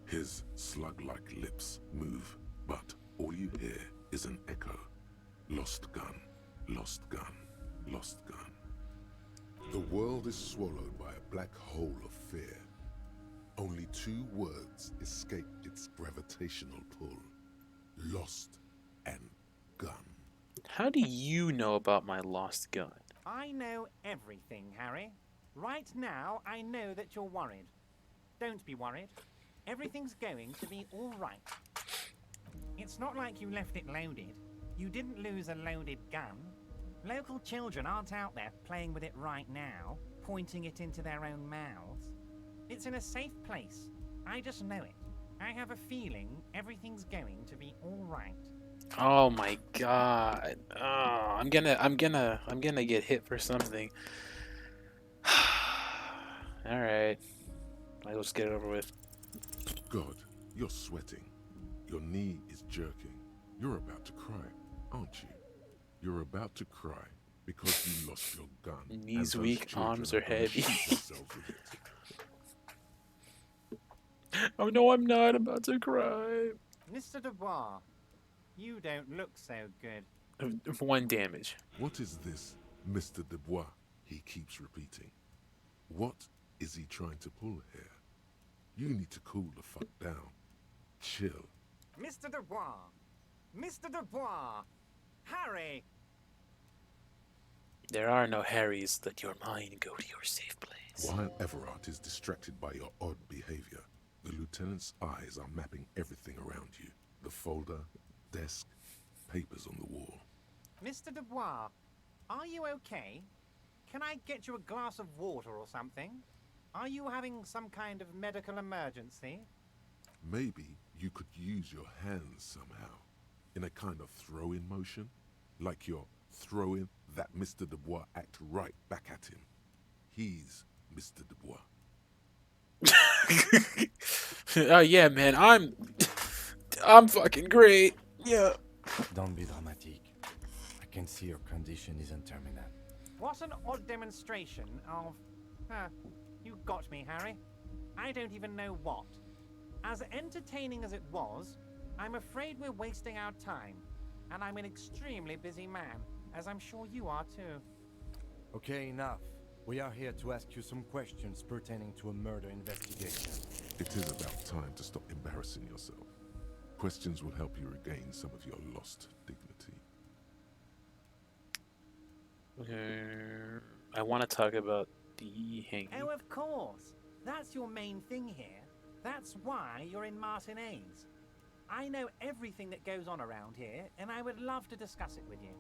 His slug-like lips move, but all you hear is an echo. Lost gun, lost gun, lost gun. The world is swallowed by a black hole of fear. Only two words escape its gravitational pull. Lost and gun. How do you know about my lost gun? I know everything, Harry. Right now, I know that you're worried. Don't be worried. Everything's going to be all right. It's not like you left it loaded. You didn't lose a loaded gun. Local children aren't out there playing with it right now, pointing it into their own mouths. It's in a safe place. I just know it. I have a feeling everything's going to be all right. Oh my god. Oh, I'm gonna get hit for something. All right. Let's get it over with. God, you're sweating. Your knee is jerking. You're about to cry, aren't you? You're about to cry because you lost your gun. Knees weak, arms are heavy. Oh no, I'm not about to cry. Mr. Dubois, you don't look so good. 1 damage. What is this, Mr. Dubois? He keeps repeating. What is he trying to pull here? You need to cool the fuck down. Chill. Mr. Dubois! Mr. Dubois! Harry! There are no Harrys. Let your mind go to your safe place. While Everard is distracted by your odd behavior, the lieutenant's eyes are mapping everything around you. The folder, desk, papers on the wall. Mr. Dubois, are you okay? Can I get you a glass of water or something? Are you having some kind of medical emergency? Maybe you could use your hands somehow, in a kind of throw-in motion, like you're throwing that Mr. Dubois act right back at him. He's Mr. Dubois. Oh yeah, man, I'm fucking great. Yeah. Don't be dramatic. I can see your condition isn't terminal. What an odd demonstration of... you got me, Harry. I don't even know what. As entertaining as it was, I'm afraid we're wasting our time. And I'm an extremely busy man, as I'm sure you are too. Okay, enough. We are here to ask you some questions pertaining to a murder investigation. It is about time to stop embarrassing yourself. Questions will help you regain some of your lost dignity. I want to talk about the hanging. Oh, of course. That's your main thing here. That's why you're in Martinez. I know everything that goes on around here, and I would love to discuss it with you.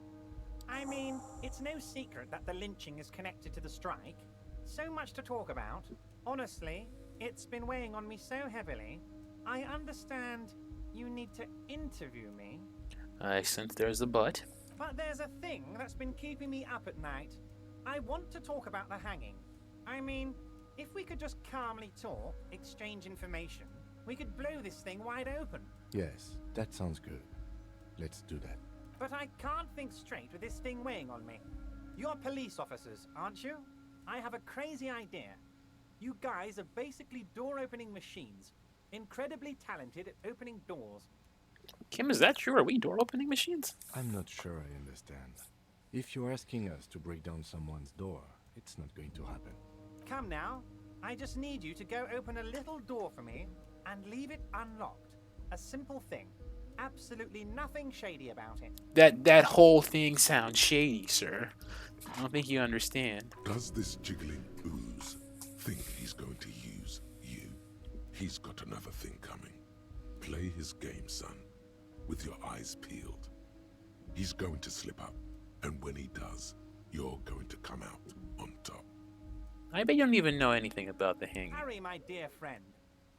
I mean, it's no secret that the lynching is connected to the strike. So much to talk about. Honestly, it's been weighing on me so heavily. I understand you need to interview me. I sense there's a but. But there's a thing that's been keeping me up at night. I want to talk about the hanging. I mean, if we could just calmly talk, exchange information, we could blow this thing wide open. Yes, that sounds good. Let's do that. But I can't think straight with this thing weighing on me. You're police officers, aren't you? I have a crazy idea. You guys are basically door-opening machines. Incredibly talented at opening doors. Kim, is that true? Are we door-opening machines? I'm not sure I understand. If you're asking us to break down someone's door, it's not going to happen. Come now. I just need you to go open a little door for me and leave it unlocked. A simple thing. Absolutely nothing shady about it. That whole thing sounds shady, sir. I don't think you understand. Does this jiggling ooze think he's going to use you? He's got another thing coming. Play his game, son, with your eyes peeled. He's going to slip up, and when he does, you're going to come out on top. I bet you don't even know anything about the hanging. Harry, my dear friend,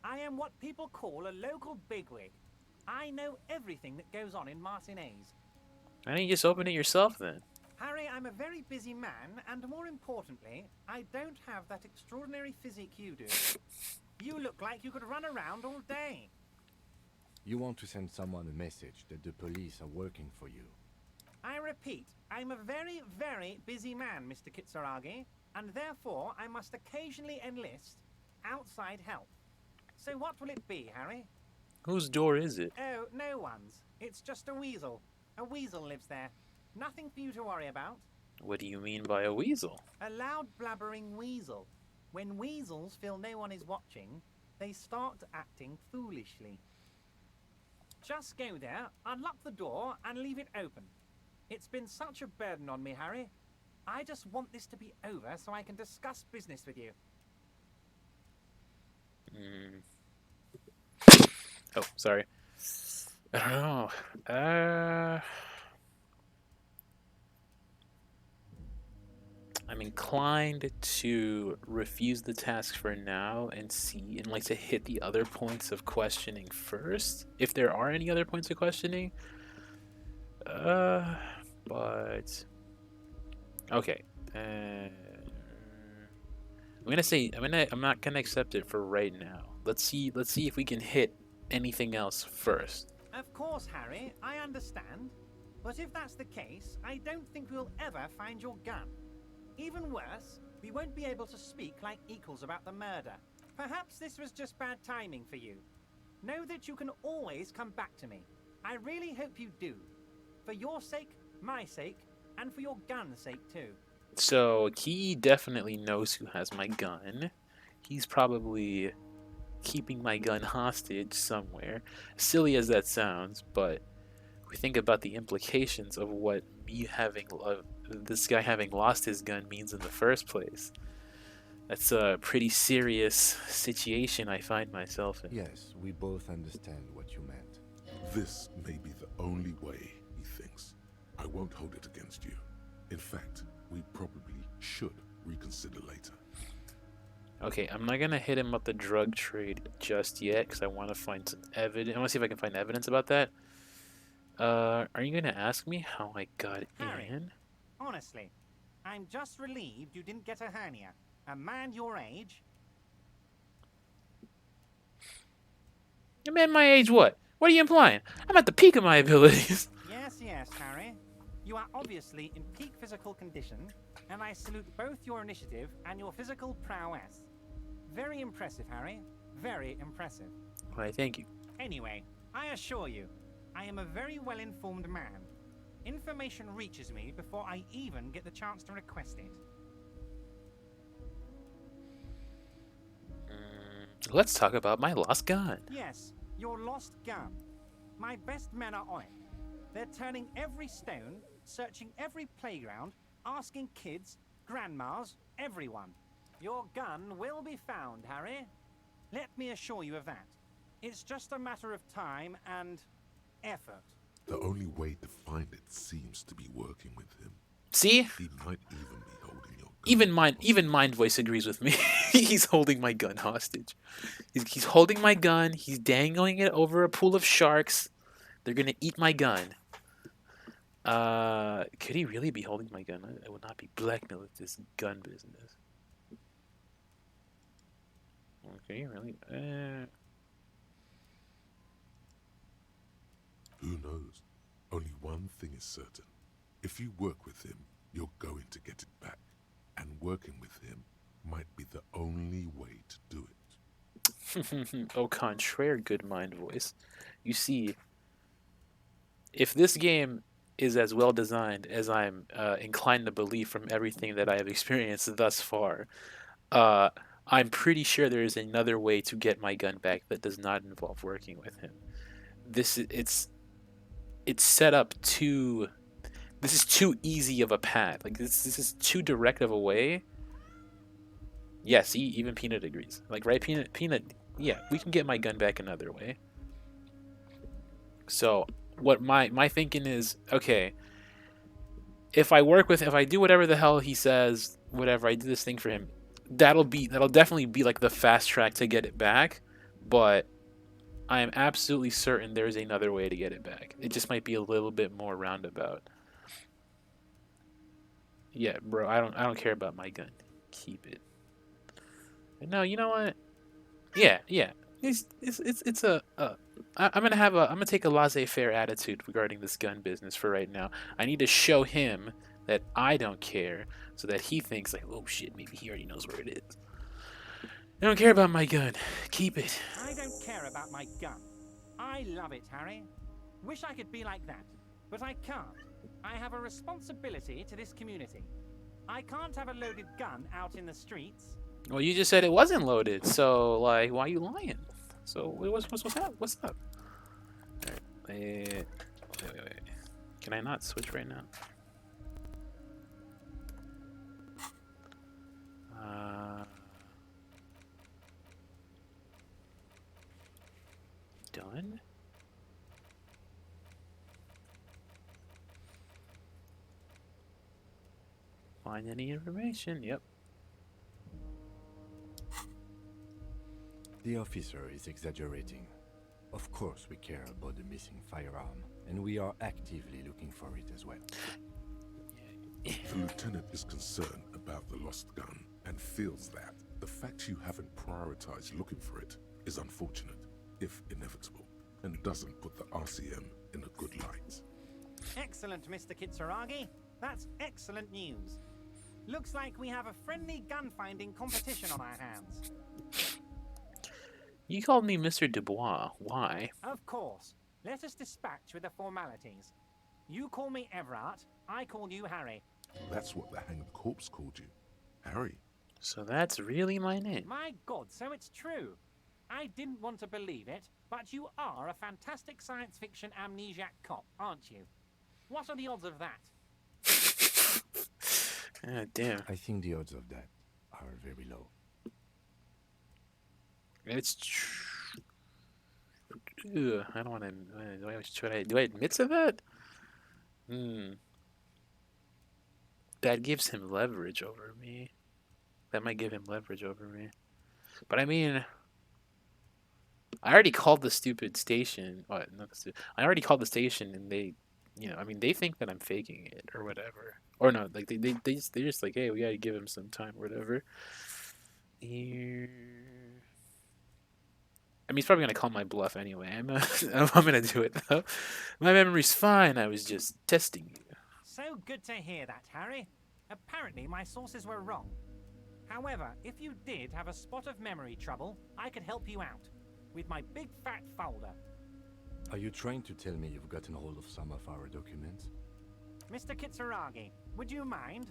I am what people call a local bigwig. I know everything that goes on in Martinez. Why don't you just open it yourself then? Harry, I'm a very busy man, and more importantly, I don't have that extraordinary physique you do. You look like you could run around all day. You want to send someone a message that the police are working for you. I repeat, I'm a very, very busy man, Mr. Kitsuragi, and therefore I must occasionally enlist outside help. So what will it be, Harry? Whose door is it? Oh, no one's. It's just a weasel. A weasel lives there. Nothing for you to worry about. What do you mean by a weasel? A loud blabbering weasel. When weasels feel no one is watching, they start acting foolishly. Just go there, unlock the door, and leave it open. It's been such a burden on me, Harry. I just want this to be over so I can discuss business with you. Oh, sorry. I don't know. I'm inclined to refuse the task for now and see and like to hit the other points of questioning first, if there are any other points of questioning. But okay. I'm not gonna accept it for right now. Let's see if we can hit anything else first. Of course, Harry, I understand. But if that's the case, I don't think we'll ever find your gun. Even worse, we won't be able to speak like equals about the murder. Perhaps this was just bad timing for you. Know that you can always come back to me. I really hope you do. For your sake, my sake, and for your gun's sake too. So he definitely knows who has my gun. He's probably keeping my gun hostage somewhere. Silly as that sounds, but we think about the implications of what this guy having lost his gun means in the first place. That's a pretty serious situation I find myself in. Yes, we both understand what you meant. This may be the only way, he thinks. I won't hold it against you. In fact, we probably should reconsider later. Okay, I'm not gonna hit him up the drug trade just yet because I want to find some evidence. I want to see if I can find evidence about that. Are you gonna ask me how I got Harry, in? honestly, I'm just relieved you didn't get a hernia. A man your age. A man my age, what? What are you implying? I'm at the peak of my abilities. Yes, Harry. You are obviously in peak physical condition, and I salute both your initiative and your physical prowess. Very impressive, Harry. Very impressive. Why, thank you. Anyway, I assure you, I am a very well-informed man. Information reaches me before I even get the chance to request it. Let's talk about my lost gun. Yes, your lost gun. My best men are on it. They're turning every stone, searching every playground, asking kids, grandmas, everyone. Your gun will be found, Harry. Let me assure you of that. It's just a matter of time and effort. The only way to find it seems to be working with him. See? He might even be holding your gun. Even Mind Voice agrees with me. He's holding my gun hostage. He's holding my gun. He's dangling it over a pool of sharks. They're gonna eat my gun. Could he really be holding my gun? I would not be blackmailed with this gun business. Okay, really? Who knows? Only one thing is certain. If you work with him, you're going to get it back. And working with him might be the only way to do it. Au contraire, good Mind Voice. You see, if this game is as well designed as I'm inclined to believe from everything that I have experienced thus far, I'm pretty sure there is another way to get my gun back that does not involve working with him. It's set up too. This is too easy of a path. Like this is too direct of a way. Yes, even Peanut agrees. Like, right, Peanut. Yeah, we can get my gun back another way. So what my thinking is, okay, if I do whatever the hell he says, whatever, I do this thing for him, that'll definitely be like the fast track to get it back, but I am absolutely certain there's another way to get it back. It just might be a little bit more roundabout. Yeah, bro, I don't care about my gun. Keep it. No, you know what? Yeah. I'm gonna take a laissez-faire attitude regarding this gun business for right now. I need to show him that I don't care, so that he thinks like, oh shit, maybe he already knows where it is. I don't care about my gun. Keep it. I don't care about my gun. I love it, Harry. Wish I could be like that, but I can't. I have a responsibility to this community. I can't have a loaded gun out in the streets. Well, you just said it wasn't loaded, so like, why are you lying? So what's up? What's up? All right, wait. Can I not switch right now? Done. find any information. Yep. The officer is exaggerating. Of course we care about the missing firearm, and we are actively looking for it as well. The lieutenant is concerned about the lost gun and feels that the fact you haven't prioritized looking for it is unfortunate, if inevitable, and doesn't put the RCM in a good light. Excellent, Mr. Kitsuragi. That's excellent news. Looks like we have a friendly gun-finding competition on our hands. You called me Mr. Dubois. Why? Of course. Let us dispatch with the formalities. You call me Everett, I call you Harry. That's what the hanged corpse called you, Harry. So that's really my name. My God, so it's true. I didn't want to believe it, but you are a fantastic science fiction amnesiac cop, aren't you? What are the odds of that? Ah, damn. I think the odds of that are very low. It's true. I don't want to. Do I admit to that? That gives him leverage over me. That might give him leverage over me. But I mean, I already called the stupid station. What? Not the stu- I already called the station, and they, I mean, they think that I'm faking it or whatever. Or no, like they're just like, hey, we gotta give him some time or whatever. I mean, he's probably gonna call my bluff anyway. I'm gonna do it though. My memory's fine. I was just testing you. So good to hear that, Harry. Apparently, my sources were wrong. However, if you did have a spot of memory trouble, I could help you out with my big fat folder. Are you trying to tell me you've gotten hold of some of our documents? Mr. Kitsuragi, would you mind?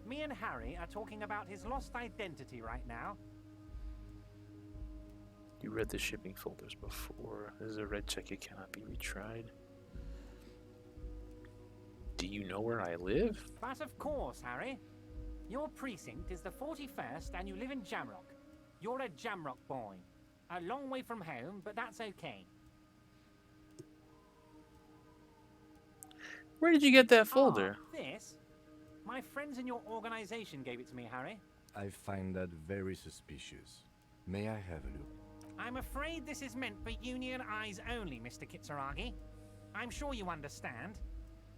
Me and Harry are talking about his lost identity right now. You read the shipping folders before. There's a red check. It cannot be retried. Do you know where I live? But of course, Harry. Your precinct is the 41st and you live in Jamrock. You're a Jamrock boy. A long way from home, but that's okay. Where did you get that folder? This? My friends in your organization gave it to me, Harry. I find that very suspicious. May I have a look? I'm afraid this is meant for Union eyes only, Mr. Kitsuragi. I'm sure you understand.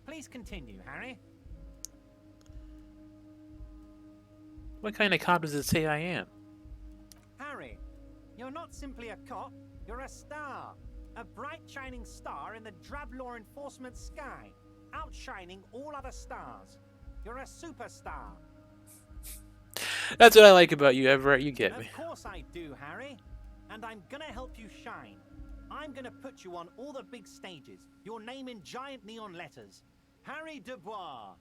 Please continue, Harry. What kind of cop does it say I am? Harry, you're not simply a cop, you're a star. A bright shining star in the drab law enforcement sky, outshining all other stars. You're a superstar. That's what I like about you, Everett. You get me. Of course I do, Harry. And I'm gonna help you shine. I'm gonna put you on all the big stages. Your name in giant neon letters. Harry Dubois.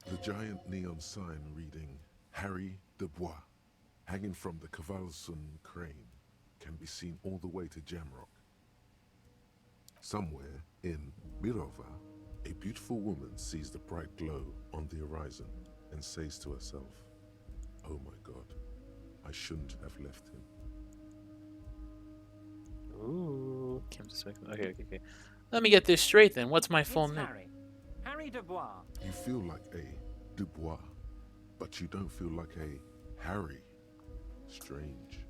The giant neon sign reading Harry Dubois, hanging from the Cavalson crane, can be seen all the way to Jamrock. Somewhere in Mirova, a beautiful woman sees the bright glow on the horizon and says to herself, "Oh my God, I shouldn't have left him." Ooh, okay. Let me get this straight then. What's my full name? Harry Dubois. You feel like a Dubois, but you don't feel like a Harry. Strange.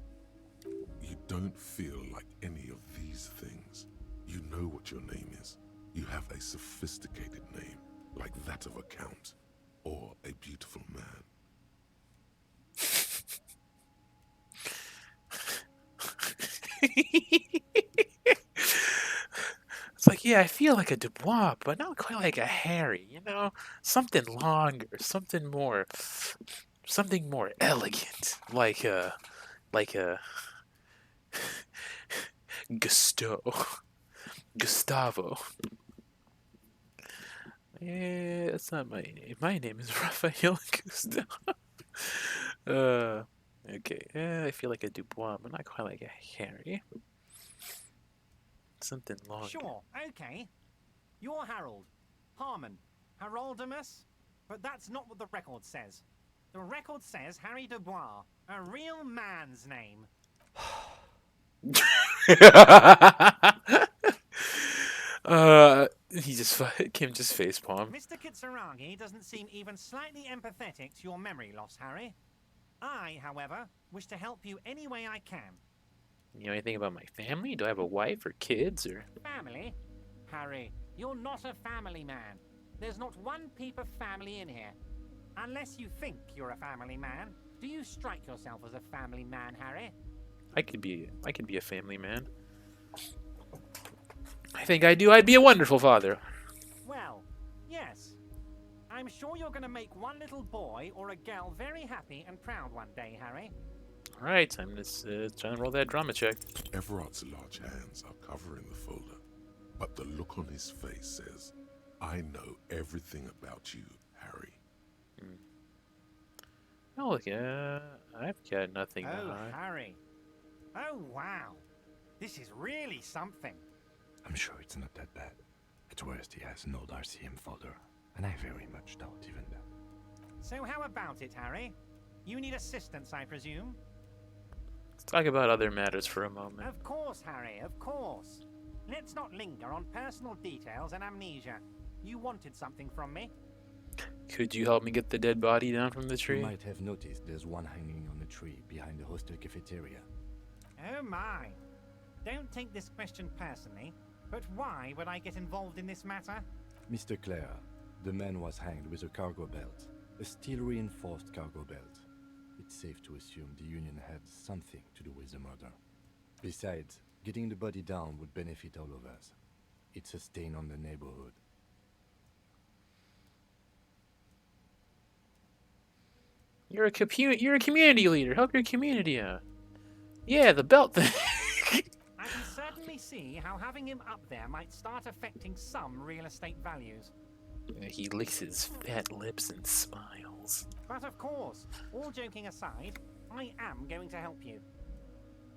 You don't feel like any of these things. You know what your name is. You have a sophisticated name, like that of a count, or a beautiful man. It's like, yeah, I feel like a Dubois, but not quite like a Harry, Something longer, something more elegant, like a Gustavo. Yeah, that's not my name. My name is Raphael Gustavo. Okay. I feel like a Dubois, but not quite like a Harry. Something long. Sure, okay. You're Harold. Harmon. Haroldamus? But that's not what the record says. The record says Harry Dubois. A real man's name. He just Kim just facepalm. Mr. Kitsuragi doesn't seem even slightly empathetic to your memory loss, Harry. I, however, wish to help you any way I can. You know anything about my family? Do I have a wife or kids or? Family? Harry, you're not a family man. There's not one peep of family in here. Unless you think you're a family man. Do you strike yourself as a family man, Harry? I could be a family man. I think I do. I'd be a wonderful father. Well, yes. I'm sure you're going to make one little boy or a girl very happy and proud one day, Harry. All right, time to try and roll that drama check. Everard's large hands are covering the folder, but the look on his face says, I know everything about you, Harry. Oh, look, I've got nothing to Oh, hide. Harry. Oh, wow. This is really something. I'm sure it's not that bad. At worst, he has an old RCM folder, and I very much doubt even that. So how about it, Harry? You need assistance, I presume? Let's talk about other matters for a moment. Of course, Harry, of course. Let's not linger on personal details and amnesia. You wanted something from me? Could you help me get the dead body down from the tree? You might have noticed there's one hanging on a tree behind the hostel cafeteria. Oh my. Don't take this question personally, but why would I get involved in this matter? Mr. Clare, the man was hanged with a cargo belt, a steel-reinforced cargo belt. It's safe to assume the Union had something to do with the murder. Besides, getting the body down would benefit all of us. It's a stain on the neighborhood. You're a community leader. Help your community out. Yeah, the belt thing. I can certainly see how having him up there might start affecting some real estate values. He licks his fat lips and smiles. But of course, all joking aside, I am going to help you.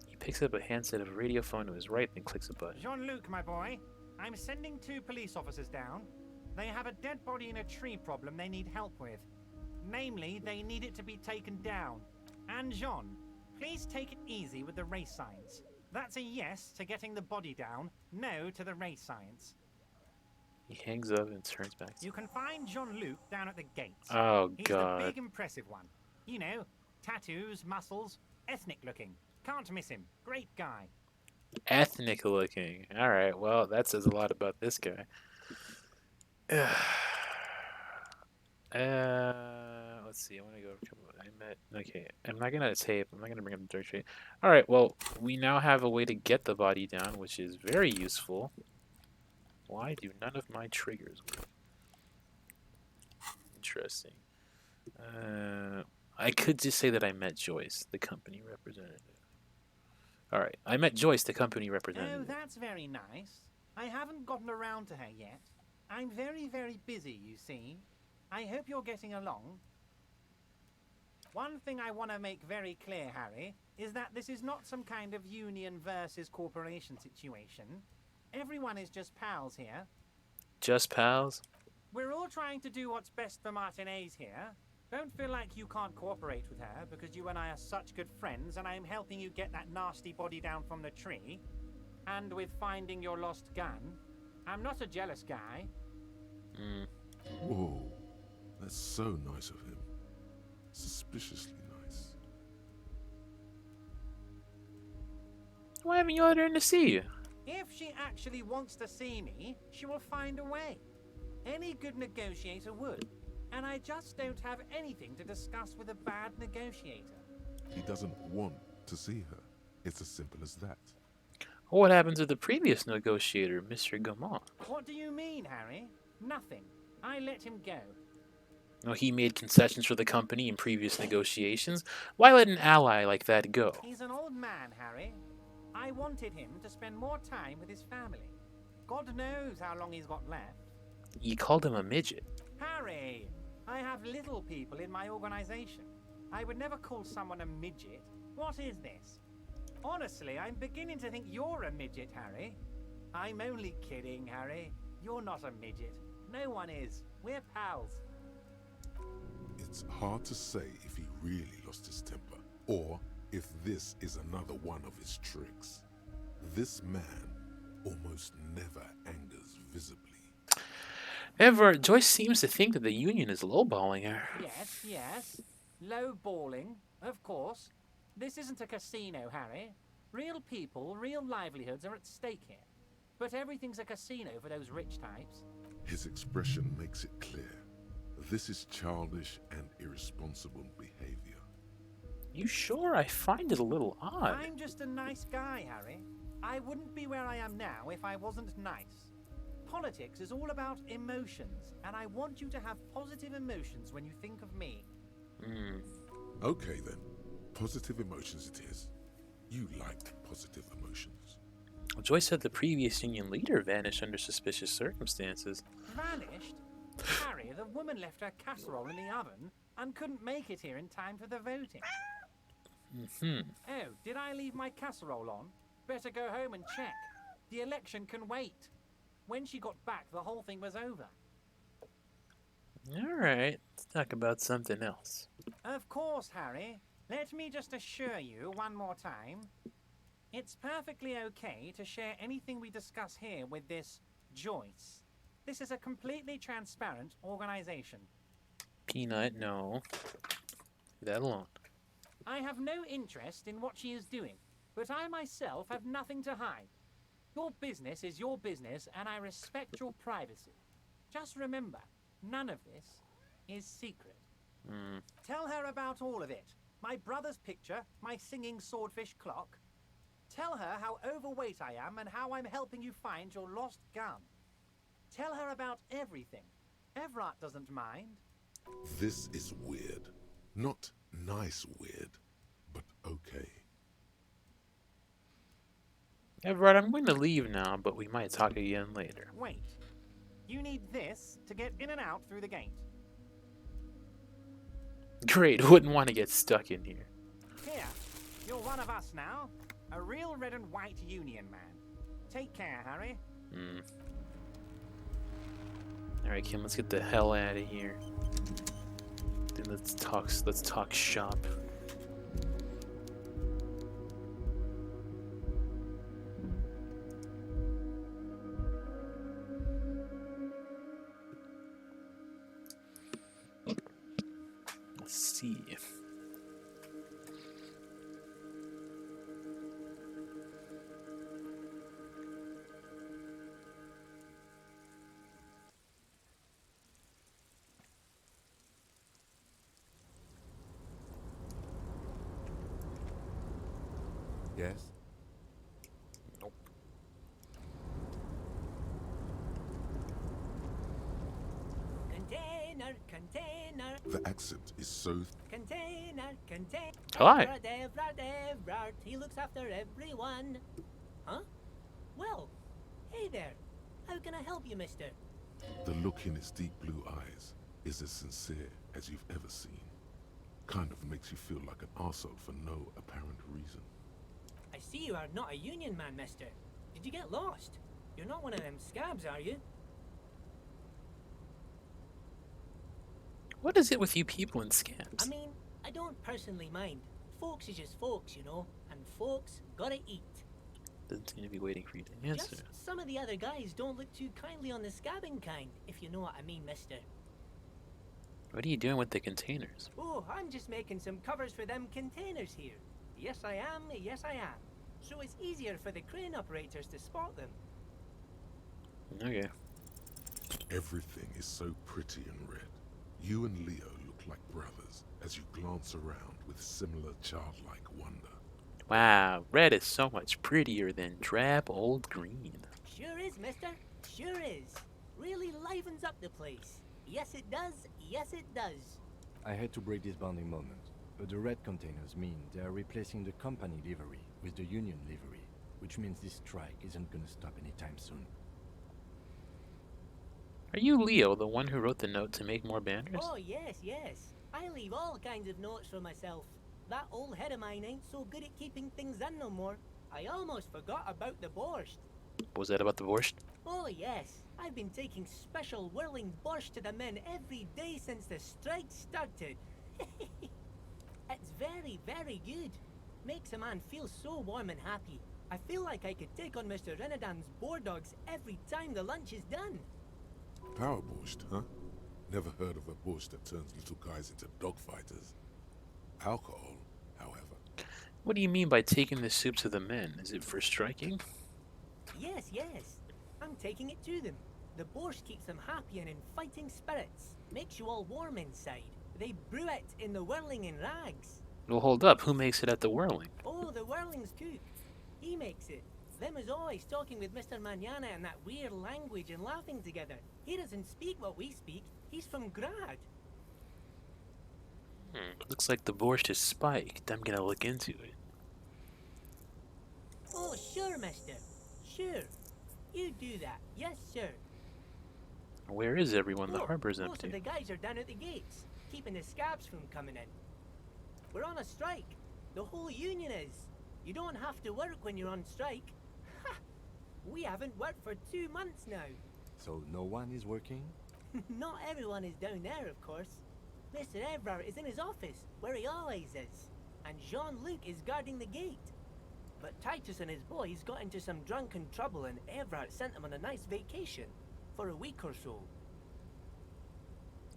He picks up a handset of a radio phone to his right and clicks a button. Jean-Luc, my boy, I'm sending 2 police officers down. They have a dead body in a tree problem they need help with. Namely, they need it to be taken down. And Jean, please take it easy with the race science. That's a yes to getting the body down, no to the race science. He hangs up and turns back. You can find Jean-Luc down at the gates. Oh, He's God. the big, impressive one. You know, tattoos, muscles, ethnic looking. Can't miss him. Great guy. Ethnic looking. Alright, well, that says a lot about this guy. Let's see. I want to go over a couple. Okay, I'm not gonna tape. I'm not gonna bring up the dirt sheet. All right. Well, we now have a way to get the body down, which is very useful. Why do none of my triggers work? Interesting. I could just say that I met Joyce, the company representative. All right, I met Joyce, the company Oh, representative. that's very nice. I haven't gotten around to her yet. I'm very, very busy, you see. I hope you're getting along. One thing I want to make very clear, Harry, is that this is not some kind of union versus corporation situation. Everyone is just pals here. Just pals. We're all trying to do what's best for Martinez here. Don't feel like you can't cooperate with her because you and I are such good friends and I'm helping you get that nasty body down from the tree. And with finding your lost gun. I'm not a jealous guy. Whoa, that's so nice of him. Suspiciously nice. Why haven't you let her in to see you? If she actually wants to see me, she will find a way. Any good negotiator would. And I just don't have anything to discuss with a bad negotiator. He doesn't want to see her. It's as simple as that. What happened to the previous negotiator, Mr. Gaumont? What do you mean, Harry? Nothing. I let him go. No, he made concessions for the company in previous negotiations. Why let an ally like that go? He's an old man, Harry. I wanted him to spend more time with his family. God knows how long he's got left. You called him a midget. Harry, I have little people in my organization. I would never call someone a midget. What is this? Honestly, I'm beginning to think you're a midget, Harry. I'm only kidding, Harry. You're not a midget. No one is. We're pals. It's hard to say if he really lost his temper, or if this is another one of his tricks. This man almost never angers visibly. However, Joyce seems to think that the Union is lowballing her. Yes, yes. Low balling, of course. This isn't a casino, Harry. Real people, real livelihoods are at stake here. But everything's a casino for those rich types. His expression makes it clear. This is childish and irresponsible behavior. You sure? I find it a little odd. I'm just a nice guy, Harry. I wouldn't be where I am now if I wasn't nice. Politics is all about emotions, and I want you to have positive emotions when you think of me. Okay then. Positive emotions it is. You like positive emotions. Well, Joyce said the previous Union leader vanished under suspicious circumstances. Vanished? Harry, the woman left her casserole in the oven and couldn't make it here in time for the voting. Oh, did I leave my casserole on? Better go home and check. The election can wait. When she got back, the whole thing was over. Alright, let's talk about something else. Of course, Harry. Let me just assure you one more time. It's perfectly okay to share anything we discuss here with this Joyce. This is a completely transparent organization. Peanut, no. Leave that alone. I have no interest in what she is doing, but I myself have nothing to hide. Your business is your business, and I respect your privacy. Just remember, none of this is secret. Tell her about all of it. My brother's picture, my singing swordfish clock. Tell her how overweight I am and how I'm helping you find your lost gun. Tell her about everything. Everett doesn't mind. This is weird. Not nice weird, but okay. Everett, I'm going to leave now, but we might talk again later. Wait. You need this to get in and out through the gate. Great, wouldn't want to get stuck in here. Here, you're one of us now. A real red and white Union man. Take care, Harry. Alright, Kim, let's get the hell out of here. Then let's talk shop. Let's see. Yes? Nope. Container, container. The accent is so... Container, container. Hi. Everard, he looks after everyone. Huh? Well, hey there. How can I help you, mister? The look in its deep blue eyes is as sincere as you've ever seen. Kind of makes you feel like an arsehole for no apparent reason. I see you are not a Union man, mister. Did you get lost? You're not one of them scabs, are you? What is it with you people and scams? I mean, I don't personally mind. Folks is just folks, you know, and folks gotta eat. Doesn't seem to be waiting for you to answer. Just some of the other guys don't look too kindly on the scabbing kind, if you know what I mean, mister. What are you doing with the containers? Oh, I'm just making some covers for them containers here. Yes, I am. Yes, I am. So it's easier for the crane operators to spot them. Okay. Everything is so pretty and red. You and Leo look like brothers as you glance around with similar childlike wonder. Wow, red is so much prettier than drab old green. Sure is, mister. Sure is. Really livens up the place. Yes, it does. Yes, it does. I had to break this bonding moment, but the red containers mean they are replacing the company livery with the Union livery, which means this strike isn't gonna stop anytime soon. Are you Leo, the one who wrote the note to make more banners? Oh, yes, yes. I leave all kinds of notes for myself. That old head of mine ain't so good at keeping things in no more. I almost forgot about the borscht. What was that about the borscht? Oh, yes. I've been taking special whirling borscht to the men every day since the strike started. It's very, very good. Makes a man feel so warm and happy. I feel like I could take on Mr. Renadan's boar dogs every time the lunch is done. Power borscht, huh? Never heard of a borscht that turns little guys into dogfighters. Alcohol, however. What do you mean by taking the soup to the men? Is it for striking? Yes, yes. I'm taking it to them. The borscht keeps them happy and in fighting spirits. Makes you all warm inside. They brew it in the whirling in rags. Well, hold up. Who makes it at the whirling? Oh, the whirling's cook. He makes it. Them is always talking with Mr. Manana in that weird language and laughing together. He doesn't speak what we speak. He's from Grad. Looks like the borscht is spiked. I'm gonna look into it. Oh, sure, mister. Sure. You do that. Yes, sir. Where is everyone? The Oh, harbor's most of empty. the guys are down at the gates, keeping the scabs from coming in. We're on a strike. The whole union is. You don't have to work when you're on strike. Ha! We haven't worked for 2 months now. So no one is working? Not everyone is down there, of course. Mr. Evrard is in his office, where he always is. And Jean-Luc is guarding the gate. But Titus and his boys got into some drunken trouble and Evrard sent them on a nice vacation. For a week or so.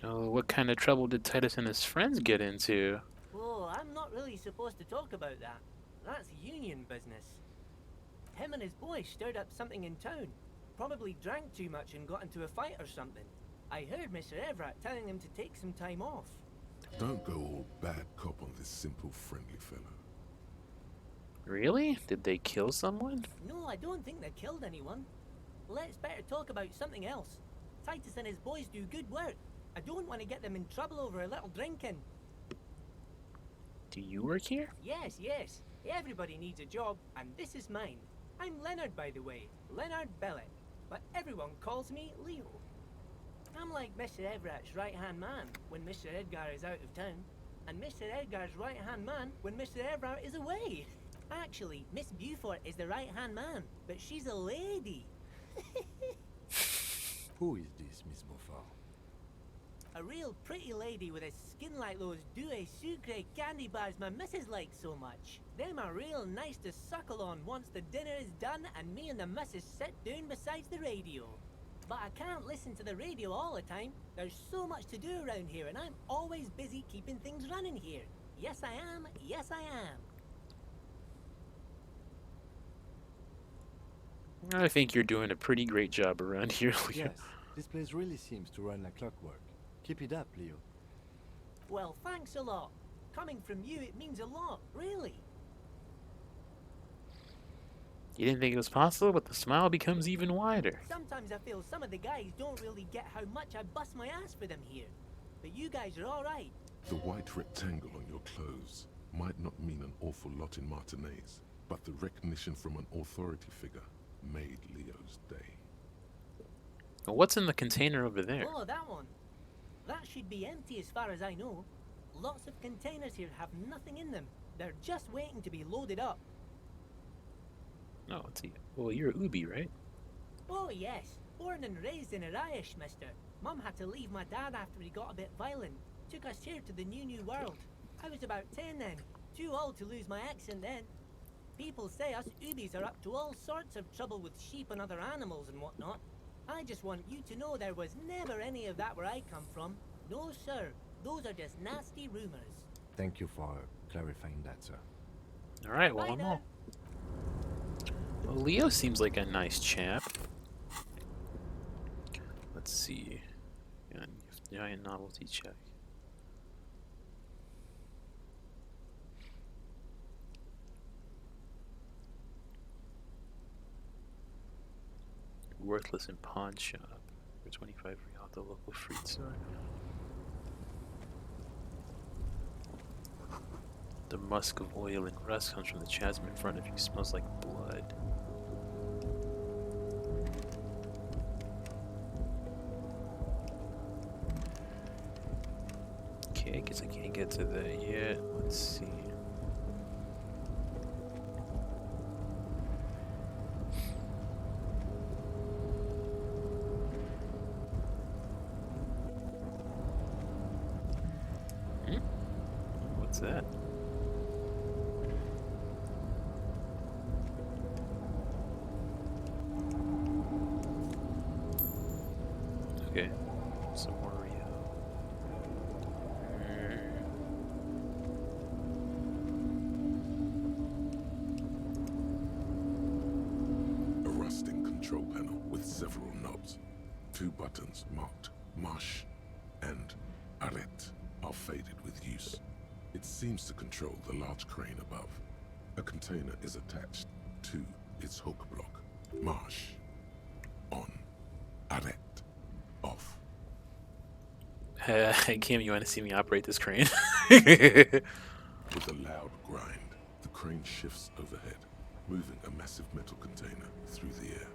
Oh, what kind of trouble did Titus and his friends get into? Oh, I'm not really supposed to talk about that. That's union business. Him and his boys stirred up something in town. Probably drank too much and got into a fight or something. I heard Mr. Everett telling him to take some time off. Don't go all bad cop on this simple, friendly fellow. Really? Did they kill someone? No, I don't think they killed anyone. Let's better talk about something else. Titus and his boys do good work. I don't want to get them in trouble over a little drinking. Do you work here? Yes, yes. Everybody needs a job, and this is mine. I'm Leonard, by the way. Leonard Bellick. But everyone calls me Leo. I'm like Mr. Everett's right-hand man when Mr. Edgar is out of town, and Mr. Edgar's right-hand man when Mr. Everett is away. Actually, Miss Beaufort is the right-hand man, but she's a lady. Who is this, Miss Beaufort? A real pretty lady with a skin like those Douai Sucre candy bars my missus likes so much. Them are real nice to suckle on once the dinner is done and me and the missus sit down beside the radio. But I can't listen to the radio all the time. There's so much to do around here and I'm always busy keeping things running here. Yes I am, yes I am. I think you're doing a pretty great job around here, Leo. Yes, this place really seems to run like clockwork. Keep it up, Leo. Well, thanks a lot. Coming from you, it means a lot, really. You didn't think it was possible, but the smile becomes even wider. Sometimes I feel some of the guys don't really get how much I bust my ass for them here. But you guys are alright. The white rectangle on your clothes might not mean an awful lot in Martinaise, but the recognition from an authority figure made Leo's day. Well, what's in the container over there? Oh, that one. That should be empty as far as I know. Lots of containers here have nothing in them. They're just waiting to be loaded up. Oh, let's see. Well, you're Ubi, right? Oh, yes. Born and raised in Arish, mister. Mum had to leave my dad after he got a bit violent. Took us here to the new world. I was about 10 then. Too old to lose my accent then. People say us Ubis are up to all sorts of trouble with sheep and other animals and whatnot. I just want you to know there was never any of that where I come from. No, sir. Those are just nasty rumors. Thank you for clarifying that, sir. Alright, well, I'm all. Well, Leo seems like a nice chap. Let's see. Giant novelty check. Worthless in pawn shop for 25 real at the local fruit store. The musk of oil and rust comes from the chasm in front of you. Smells like blood. Okay, I guess I can't get to that yet. Let's see. What's that? Okay. control panel with several knobs. 2 buttons marked Marsh and Arret are faded with use. It seems to control the large crane above. A container is attached to its hook block. Marsh on. Arret off. Kim, you want to see me operate this crane? With a loud grind, the crane shifts overhead, moving a massive metal container through the air.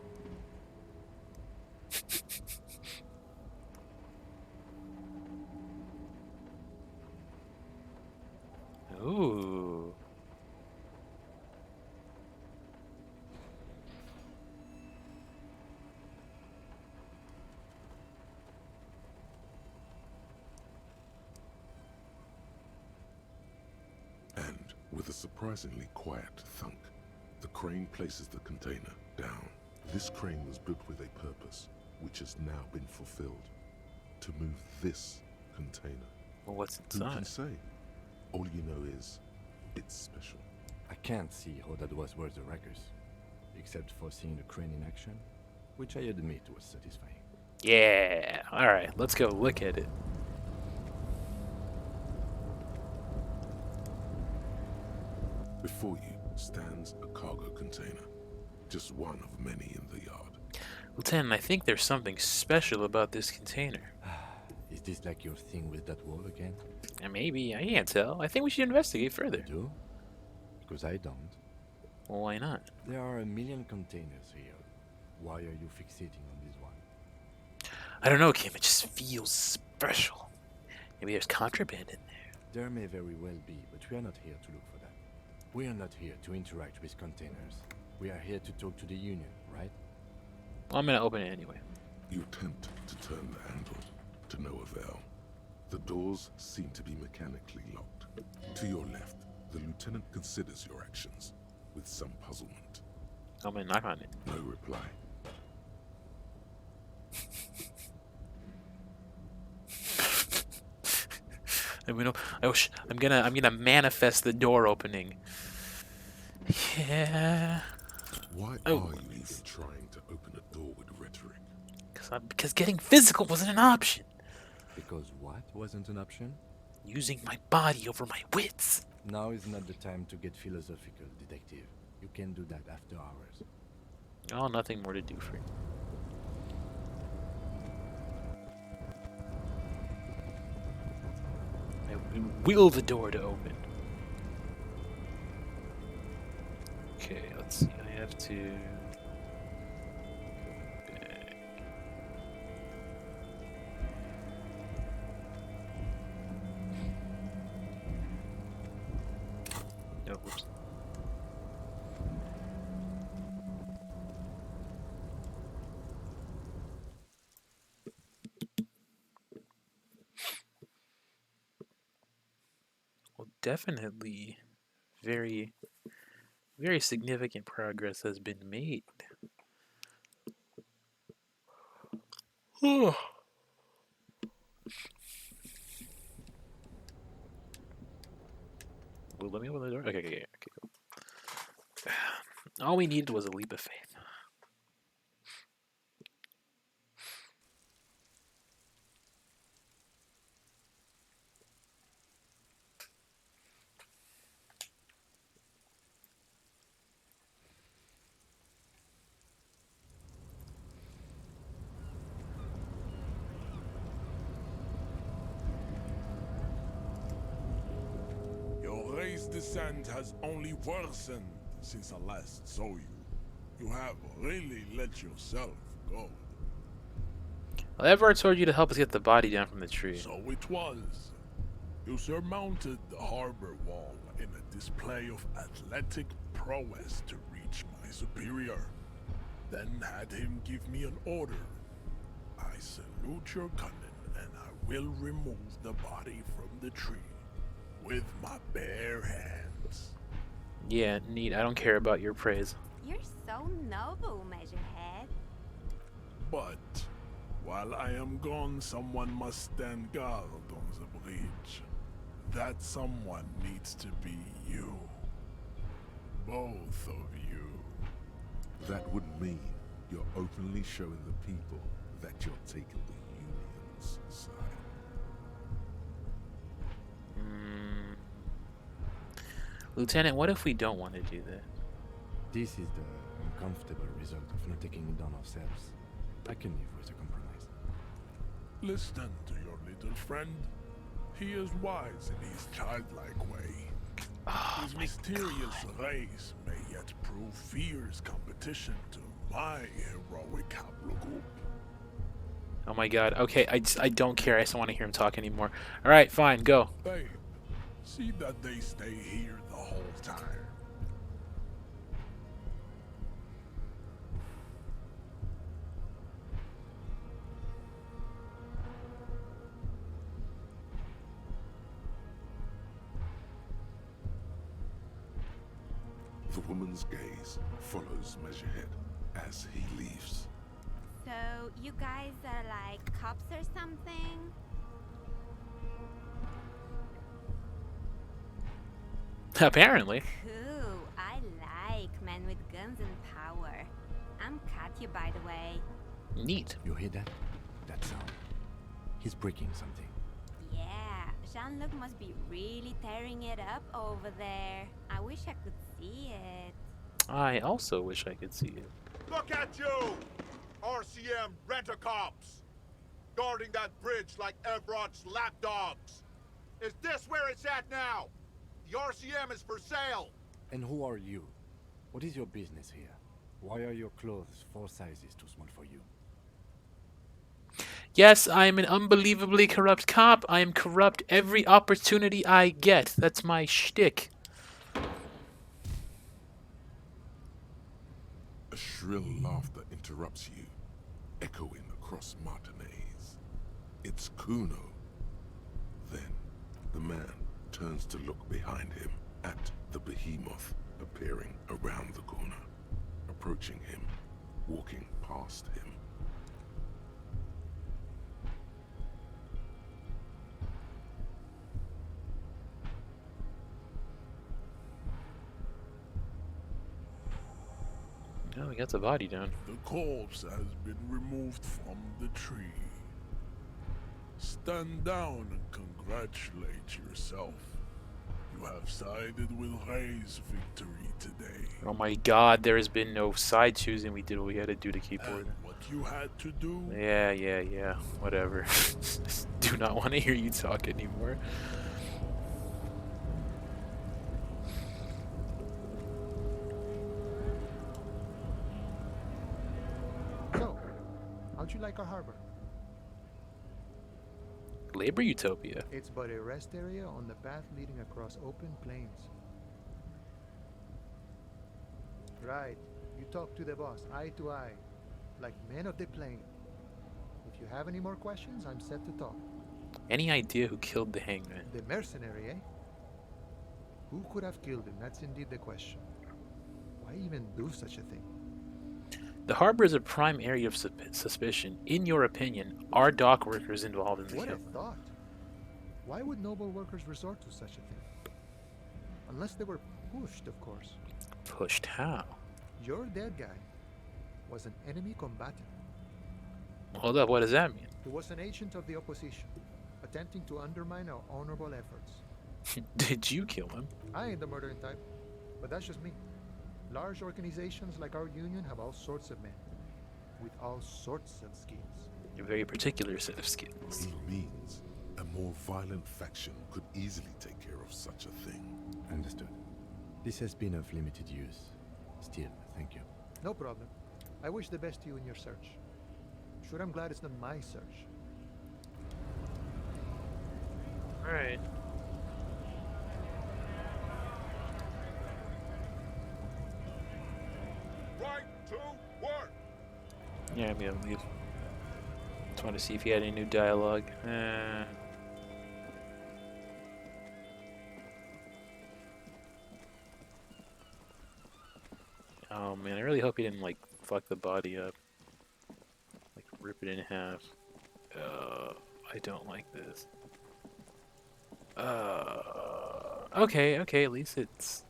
Ooh. And with a surprisingly quiet thunk, the crane places the container down. This crane was built with a purpose, which has now been fulfilled. To move this container. Well, what's Who can inside? say? All you know is, it's special. I can't see how that was worth the records, except for seeing the crane in action, which I admit was satisfying. Yeah. All right, let's go look at it. Before you stands a cargo container, just one of many in the yard. Lieutenant, I think there's something special about this container. Is this like your thing with that wall again? Maybe. I can't tell. I think we should investigate further. You do? Because I don't. Well, why not? There are a million containers here. Why are you fixating on this one? I don't know, Kim. It just feels special. Maybe there's contraband in there. There may very well be, but we are not here to look for that. We are not here to interact with containers. We are here to talk to the Union, right? Well, I'm gonna open it anyway. You attempt to turn the handle, to no avail. The doors seem to be mechanically locked. To your left, the lieutenant considers your actions with some puzzlement. I'm gonna knock on it. No reply. I'm gonna manifest the door opening. Yeah. Why are you even trying to open a door with rhetoric? Because getting physical wasn't an option. Because what wasn't an option? Using my body over my wits. Now is not the time to get philosophical, detective. You can do that after hours. Oh, nothing more to do for you. I will the door to open. Okay, let's see. I have to. No, whoops. Well, definitely very significant progress has been made. Well, let me open the door. Okay, cool. All we needed was a leap of faith. Your race descent has only worsened since I last saw you. You have really let yourself go. Well, Everard told you to help us get the body down from the tree. So it was. You surmounted the harbor wall in a display of athletic prowess to reach my superior. Then had him give me an order. I salute your cunning, and I will remove the body from the tree with my bare hands. Yeah, neat. I don't care about your praise. You're so noble, Measurehead. But while I am gone, someone must stand guard on the bridge. That someone needs to be you. Both of you. That would mean you're openly showing the people that you're taking the Union's side. Lieutenant, what if we don't want to do that? This is the uncomfortable result of not taking it on ourselves. I can live with a compromise. Listen to your little friend. He is wise in his childlike way. His mysterious race may yet prove fierce competition to my heroic haplogroup. Oh my god. Okay, I don't care. I just don't want to hear him talk anymore. Alright, fine, go. Babe, see that they stay here the whole time. The woman's gaze follows Measurehead as he leaves. So, you guys are like cops or something? Apparently. Cool. I like men with guns and power. I'm Katya, by the way. Neat. You hear that? That sound. He's breaking something. Yeah, Jean-Luc must be really tearing it up over there. I wish I could see it. I also wish I could see it. Look at you! RCM rent-a-cops! Guarding that bridge like Everott's lapdogs! Is this where it's at now? The RCM is for sale! And who are you? What is your business here? Why are your clothes 4 sizes too small for you? Yes, I am an unbelievably corrupt cop. I am corrupt every opportunity I get. That's my shtick. A shrill laughter interrupts you, echoing across Martinez. It's Kuno. Then, the man turns to look behind him at the behemoth appearing around the corner, approaching him, walking past him. Oh, we got the body down. The corpse has been removed from the tree. Stand down and congratulate yourself. You have sided with Ray's victory today. Oh my god, there has been no side choosing. We did what we had to do to keep order. What you had to do? Yeah. Whatever. Do not want to hear you talk anymore. So, how'd you like our harbor? Labor Utopia. It's but a rest area on the path leading across open plains. Right. You talk to the boss, eye to eye, like men of the plain. If you have any more questions, I'm set to talk. Any idea who killed the hangman? The mercenary, eh? Who could have killed him? That's indeed the question. Why even do such a thing? The harbor is a prime area of suspicion. In your opinion, are dock workers involved in the What a killing? thought. Why would noble workers resort to such a thing? Unless they were pushed, of course. Pushed how? Your dead guy was an enemy combatant. Hold up, what does that mean? He was an agent of the opposition, attempting to undermine our honorable efforts. Did you kill him? I ain't the murdering type, but that's just me. Large organizations like our union have all sorts of men, with all sorts of skills. A very particular set of skills. He means a more violent faction could easily take care of such a thing. Understood. This has been of limited use. Still, thank you. No problem. I wish the best to you in your search. Sure, I'm glad it's not my search. Alright. Right to work! Yeah, I'm gonna leave. Just want to see if he had any new dialogue. Oh man, I really hope he didn't like fuck the body up. Like rip it in half. I don't like this. Okay, at least it's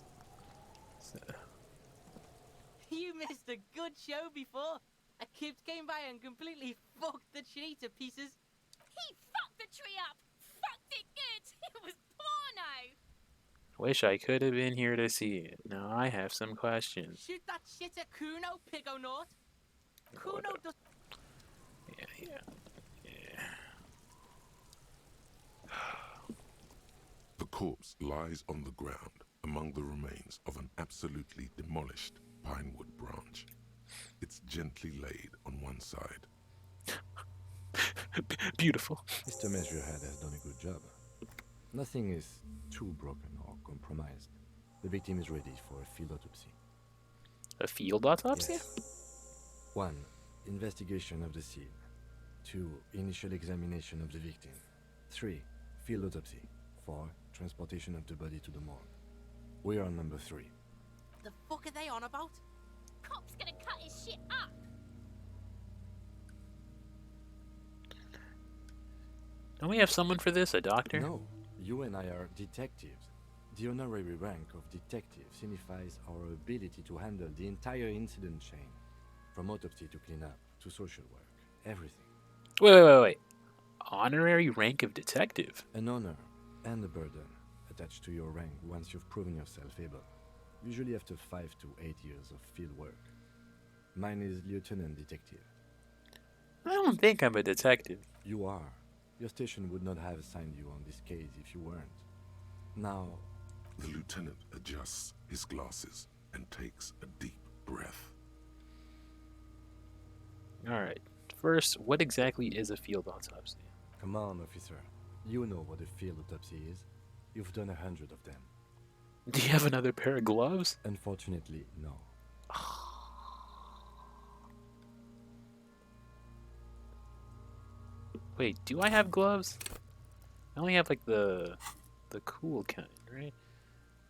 You missed a good show before, A kid came by and completely fucked the tree to pieces. He fucked the tree up! Fucked it good! It was porno! Wish I could have been here to see it. Now I have some questions. Shoot that shit at Kuno, Pigonaut. Kuno does. Yeah. The corpse lies on the ground among the remains of an absolutely demolished pinewood branch. It's gently laid on one side. Beautiful. Mr. Measurehead has done a good job. Nothing is too broken or compromised. The victim is ready for a field autopsy. A field autopsy? Yes. 1. Investigation of the scene. 2. Initial examination of the victim. 3. Field autopsy. 4. Transportation of the body to the morgue. We are on number 3. The fuck are they on about? Cop's gonna cut his shit up! Don't we have someone for this? A doctor? No. You and I are detectives. The honorary rank of detective signifies our ability to handle the entire incident chain. From autopsy to cleanup to social work. Everything. Wait. Honorary rank of detective? An honor and a burden attached to your rank once you've proven yourself able. Usually after 5 to 8 years of field work. Mine is Lieutenant Detective. I don't think I'm a detective. You are. Your station would not have assigned you on this case if you weren't. Now... The lieutenant adjusts his glasses and takes a deep breath. Alright. First, what exactly is a field autopsy? Come on, officer. You know what a field autopsy is. You've done 100 of them. Do you have another pair of gloves? Unfortunately, no. Wait, do I have gloves? I only have like the cool kind, right?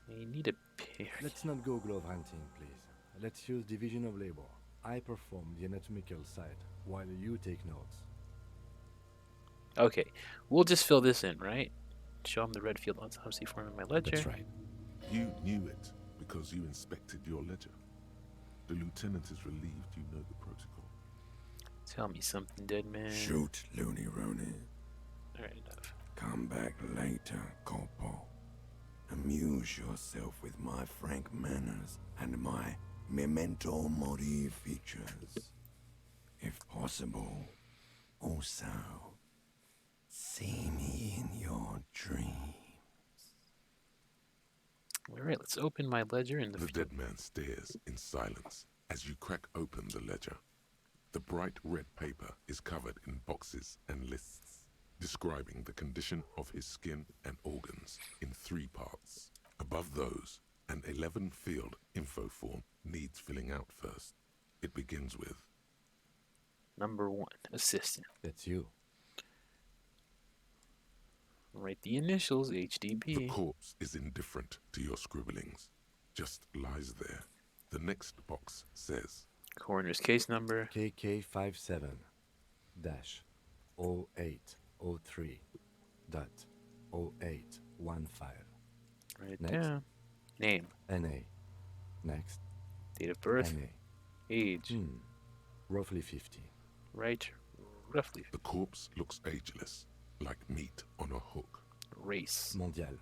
You need a pair. Let's not go glove hunting, please. Let's use division of labor. I perform the anatomical side while you take notes. Okay, we'll just fill this in, right? Show him the red field autopsy form in my ledger. That's right. You knew it because you inspected your ledger. The lieutenant is relieved you know the protocol. Tell me something, dead man. Shoot, Looney Rooney. Alright, enough. Come back later, Corporal. Amuse yourself with my frank manners and my memento mori features. If possible, also, see me in your dreams. Alright, let's open my ledger in The dead man stares in silence as you crack open the ledger. The bright red paper is covered in boxes and lists, describing the condition of his skin and organs in 3 parts. Above those, an 11-field info form needs filling out first. It begins with... Number 1, assistant. That's you. Write the initials, HDP. The corpse is indifferent to your scribblings, just lies there. The next box says... Coroner's case number... KK57-0803.0815. Right Next. down. Name. NA. Next. Date of birth. NA. Age. Roughly 50. Right. Roughly. The corpse looks ageless, like meat on a hook. Race. Mondial.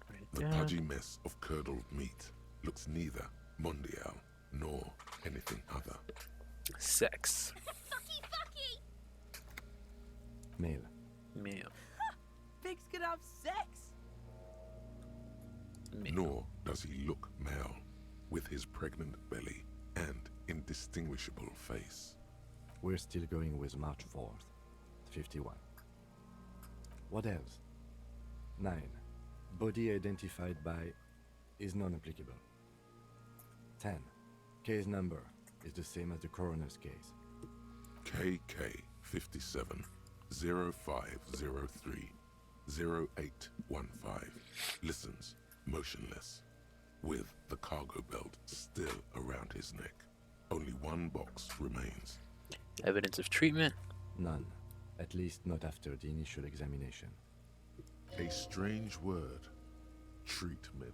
Right The down. pudgy mess of curdled meat looks neither mondial nor anything other. Sex. Fucky! Male. Male. Pigs can have sex. Male. Nor does he look male, with his pregnant belly and indistinguishable face. We're still going with March 4th. 51. What else? 9. Body identified by is non-applicable. 10. Case number is the same as the coroner's case. KK 57 0503 0815 listens motionless, with the cargo belt still around his neck. Only one box remains. Evidence of treatment? None. At least not after the initial examination. A strange word. Treatment.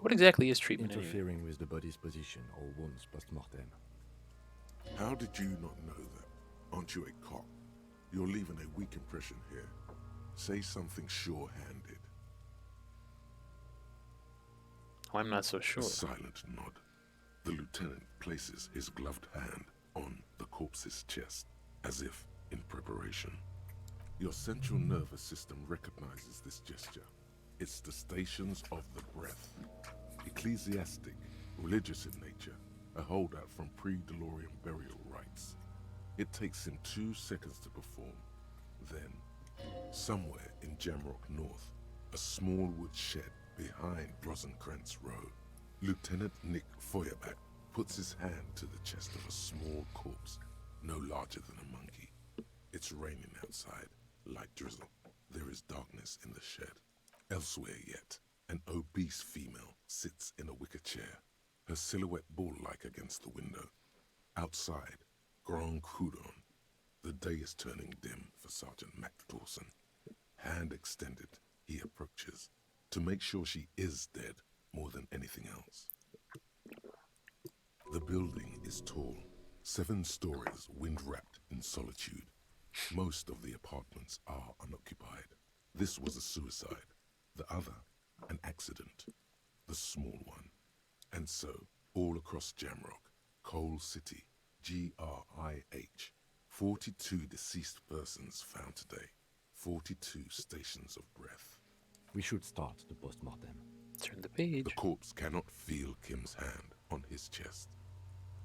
What exactly is treatment anyway? Interfering with the body's position or wounds post-mortem. How did you not know that? Aren't you a cop? You're leaving a weak impression here. Say something sure-handed. Oh, I'm not so sure. A silent nod. The lieutenant places his gloved hand on the corpse's chest, as if in preparation. Your central nervous system recognizes this gesture. It's the stations of the breath. Ecclesiastic, religious in nature, a holdout from pre-DeLorean burial rites. It takes him 2 seconds to perform. Then, somewhere in Jamrock North, a small wood shed behind Rosencrantz Road, Lieutenant Nick Feuerbach puts his hand to the chest of a small corpse, no larger than a monkey. It's raining outside, light drizzle. There is darkness in the shed. Elsewhere yet, an obese female sits in a wicker chair, her silhouette bull-like against the window. Outside, Grand Coudon. The day is turning dim for Sergeant Mac Dawson. Hand extended, he approaches, to make sure she is dead more than anything else. The building is tall, 7 stories wind-wrapped in solitude. Most of the apartments are unoccupied. This was a suicide. The other, an accident. The small one. And so, all across Jamrock, Coal City, GRIH, 42 deceased persons found today. 42 stations of breath. We should start the post-mortem. Turn the page. The corpse cannot feel Kim's hand on his chest.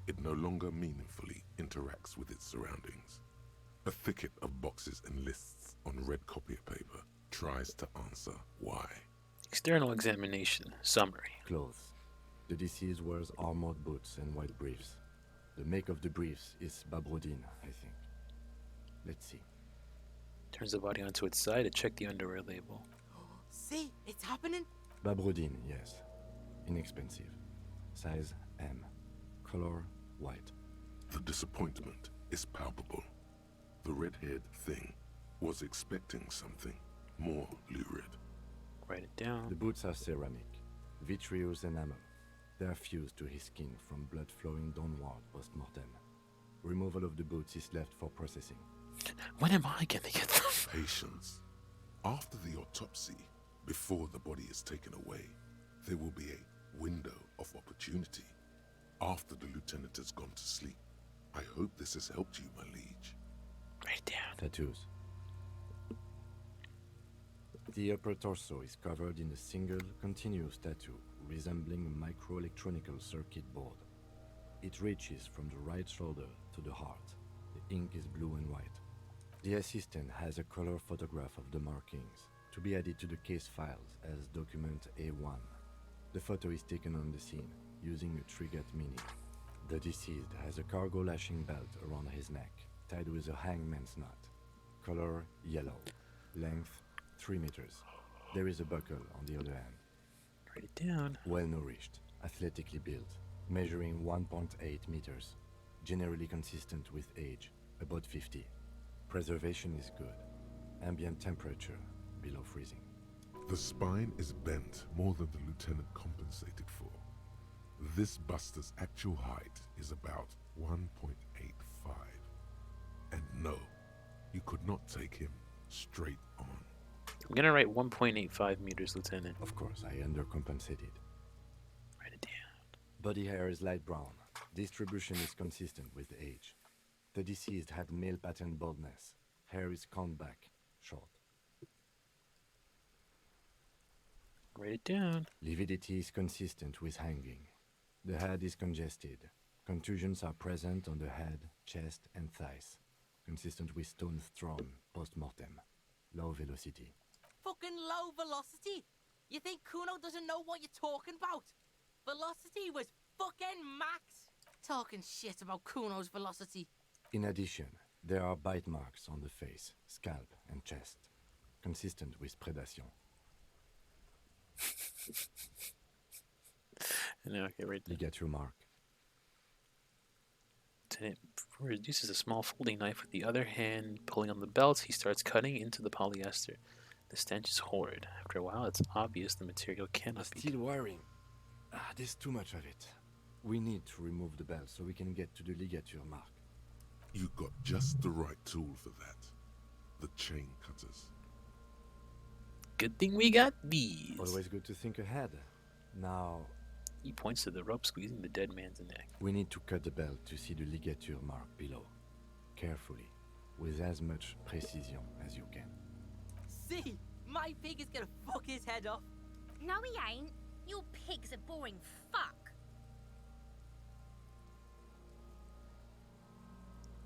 It no longer meaningfully interacts with its surroundings. A thicket of boxes and lists on red copier paper tries to answer why. External examination. Summary. Clothes. The deceased wears armored boots and white briefs. The make of the briefs is Babrodine, I think. Let's see. Turns the body onto its side to check the underwear label. See, it's happening. Babrodine, yes. Inexpensive. Size M. Color white. The disappointment is palpable. The red-haired thing was expecting something more lurid. Write it down. The boots are ceramic, vitreous enamel. They are fused to his skin from blood flowing downward post-mortem. Removal of the boots is left for processing. When am I gonna get them? Patience. After the autopsy, before the body is taken away, there will be a window of opportunity. After the lieutenant has gone to sleep. I hope this has helped you, my liege. Write it down. Tattoos. The upper torso is covered in a single, continuous tattoo resembling a microelectronical circuit board. It reaches from the right shoulder to the heart. The ink is blue and white. The assistant has a color photograph of the markings to be added to the case files as document A1. The photo is taken on the scene using a Trigat Mini. The deceased has a cargo lashing belt around his neck, tied with a hangman's knot. Color yellow. Length 3 meters. There is a buckle on the other end. Write it down. Well nourished, athletically built, measuring 1.8 meters. Generally consistent with age, about 50. Preservation is good. Ambient temperature below freezing. The spine is bent more than the lieutenant compensated for. This buster's actual height is about 1.85. And no, you could not take him straight on. I'm gonna write 1.85 meters, Lieutenant. Of course, I undercompensated. Write it down. Body hair is light brown. Distribution is consistent with age. The deceased had male pattern baldness. Hair is combed back, short. Write it down. Lividity is consistent with hanging. The head is congested. Contusions are present on the head, chest, and thighs. Consistent with stones thrown post-mortem. Low velocity. Fucking low velocity. You think Kuno doesn't know what you're talking about? Velocity was fucking max. Talking shit about Kuno's velocity. In addition, there are bite marks on the face, scalp, and chest. Consistent with predation. Okay, right there. You get your mark. Lieutenant reduces a small folding knife with the other hand, pulling on the belt. He starts cutting into the polyester. The stench is horrid. After a while, it's obvious the material cannot be. Steel wiring. There's too much of it. We need to remove the belt so we can get to the ligature mark. You got just the right tool for that. The chain cutters. Good thing we got these. Always good to think ahead. Now... He points to the rope squeezing the dead man's neck. We need to cut the belt to see the ligature mark below. Carefully, with as much precision as you can. See? My pig is gonna fuck his head off. No, he ain't. Your pig's a boring fuck.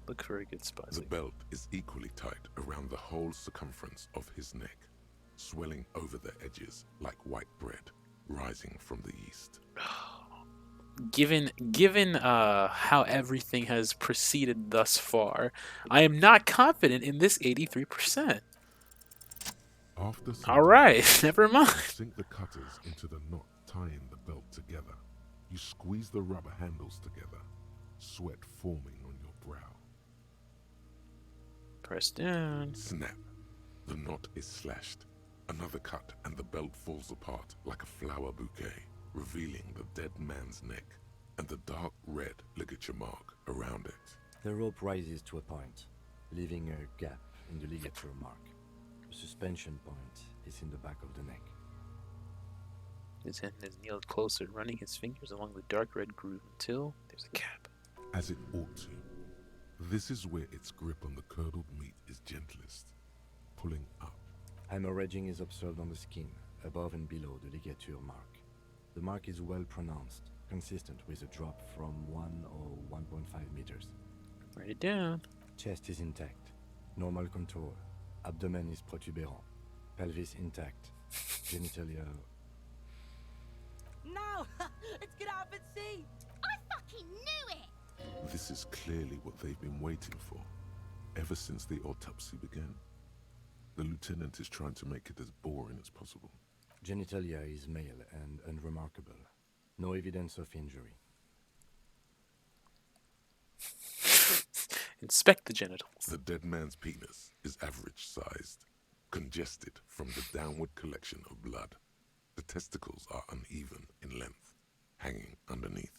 Look for a good spot. The belt is equally tight around the whole circumference of his neck, swelling over the edges like white bread rising from the east. Given how everything has proceeded thus far, I am not confident in this 83%. After some All right, time, never mind. you sink the cutters into the knot tying the belt together. You squeeze the rubber handles together, sweat forming on your brow. Press down. Snap. The knot is slashed. Another cut and the belt falls apart like a flower bouquet, revealing the dead man's neck and the dark red ligature mark around it. The rope rises to a point, leaving a gap in the ligature mark. The suspension point is in the back of the neck. His hand is kneeled closer, running his fingers along the dark red groove until there's a gap. As it ought to. This is where its grip on the curdled meat is gentlest, pulling up. Hemorrhaging is observed on the skin, above and below the ligature mark. The mark is well pronounced, consistent with a drop from 1 or 1.5 meters. Write it down. Chest is intact, normal contour. Abdomen is protuberant, pelvis intact, genitalia... No! It's gonna happen, see! I fucking knew it! This is clearly what they've been waiting for, ever since the autopsy began. The lieutenant is trying to make it as boring as possible. Genitalia is male and unremarkable. No evidence of injury. Inspect the genitals. The dead man's penis is average-sized, congested from the downward collection of blood. The testicles are uneven in length, hanging underneath.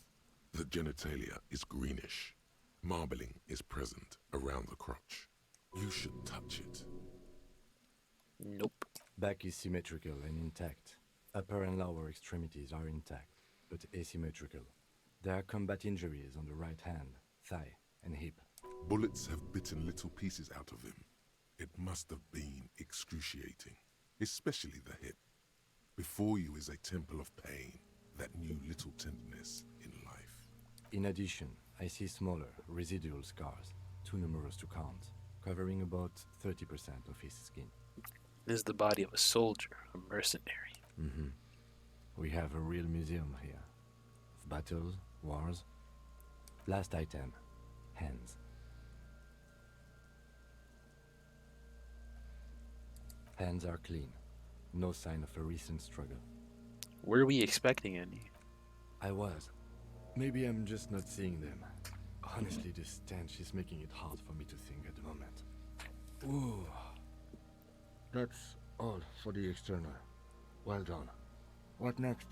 The genitalia is greenish. Marbling is present around the crotch. You should touch it. Nope. Back is symmetrical and intact. Upper and lower extremities are intact, but asymmetrical. There are combat injuries on the right hand, thigh, and hip. Bullets have bitten little pieces out of him. It must have been excruciating, especially the hip. Before you is a temple of pain that knew little tenderness in life. In addition, I see smaller, residual scars, too numerous to count, covering about 30% of his skin. This is the body of a soldier, a mercenary. Mm-hmm. We have a real museum here. Of battles, wars. Last item, hands. Hands are clean. No sign of a recent struggle. Were we expecting any? I was. Maybe I'm just not seeing them. Honestly, this stench is making it hard for me to think at the moment. Ooh. That's all for the external. Well done. What next?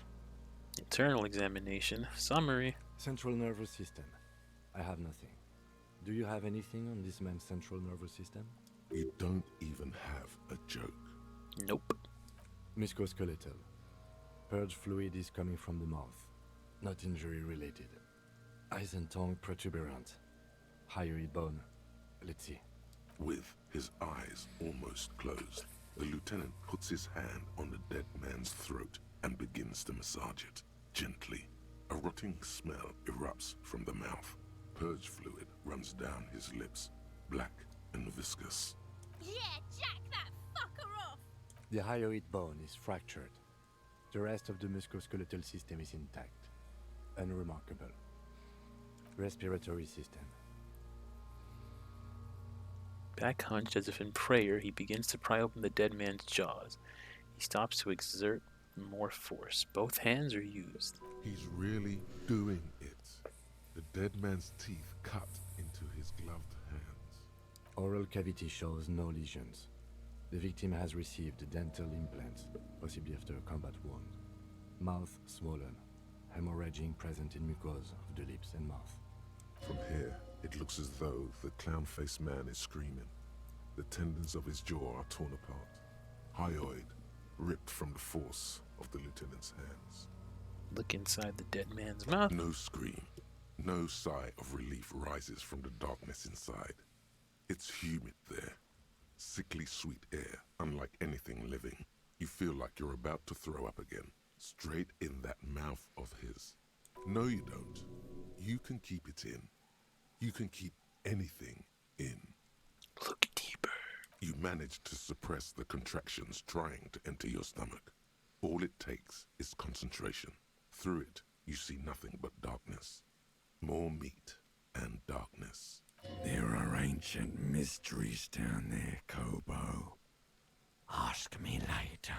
Internal examination. Summary. Central nervous system. I have nothing. Do you have anything on this man's central nervous system? You don't even have a joke. Nope. Musculoskeletal. Purge fluid is coming from the mouth. Not injury related. Eyes and tongue protuberant. Hyoid bone. Let's see. With his eyes almost closed, the lieutenant puts his hand on the dead man's throat and begins to massage it, gently. A rotting smell erupts from the mouth. Purge fluid runs down his lips, black and viscous. Yeah, jack that fucker off! The hyoid bone is fractured. The rest of the musculoskeletal system is intact. Unremarkable. Respiratory system. Back hunched as if in prayer, he begins to pry open the dead man's jaws. He stops to exert more force. Both hands are used. He's really doing it. The dead man's teeth cut into his gloved hands. Oral cavity shows no lesions. The victim has received dental implants, possibly after a combat wound. Mouth swollen. hemorrhaging present in mucosa of the lips and mouth. From here, it looks as though the clown-faced man is screaming. The tendons of his jaw are torn apart, hyoid ripped from the force of the lieutenant's hands. Look inside the dead man's mouth. No scream, no sigh of relief rises from the darkness inside. It's humid there. Sickly sweet air, unlike anything living. You feel like you're about to throw up again, straight in that mouth of his. No, you don't. You can keep it in. You can keep anything in. Look deeper. You manage to suppress the contractions trying to enter your stomach. All it takes is concentration. Through it, you see nothing but darkness. More meat and darkness. There are ancient mysteries down there, Kobo. Ask me later.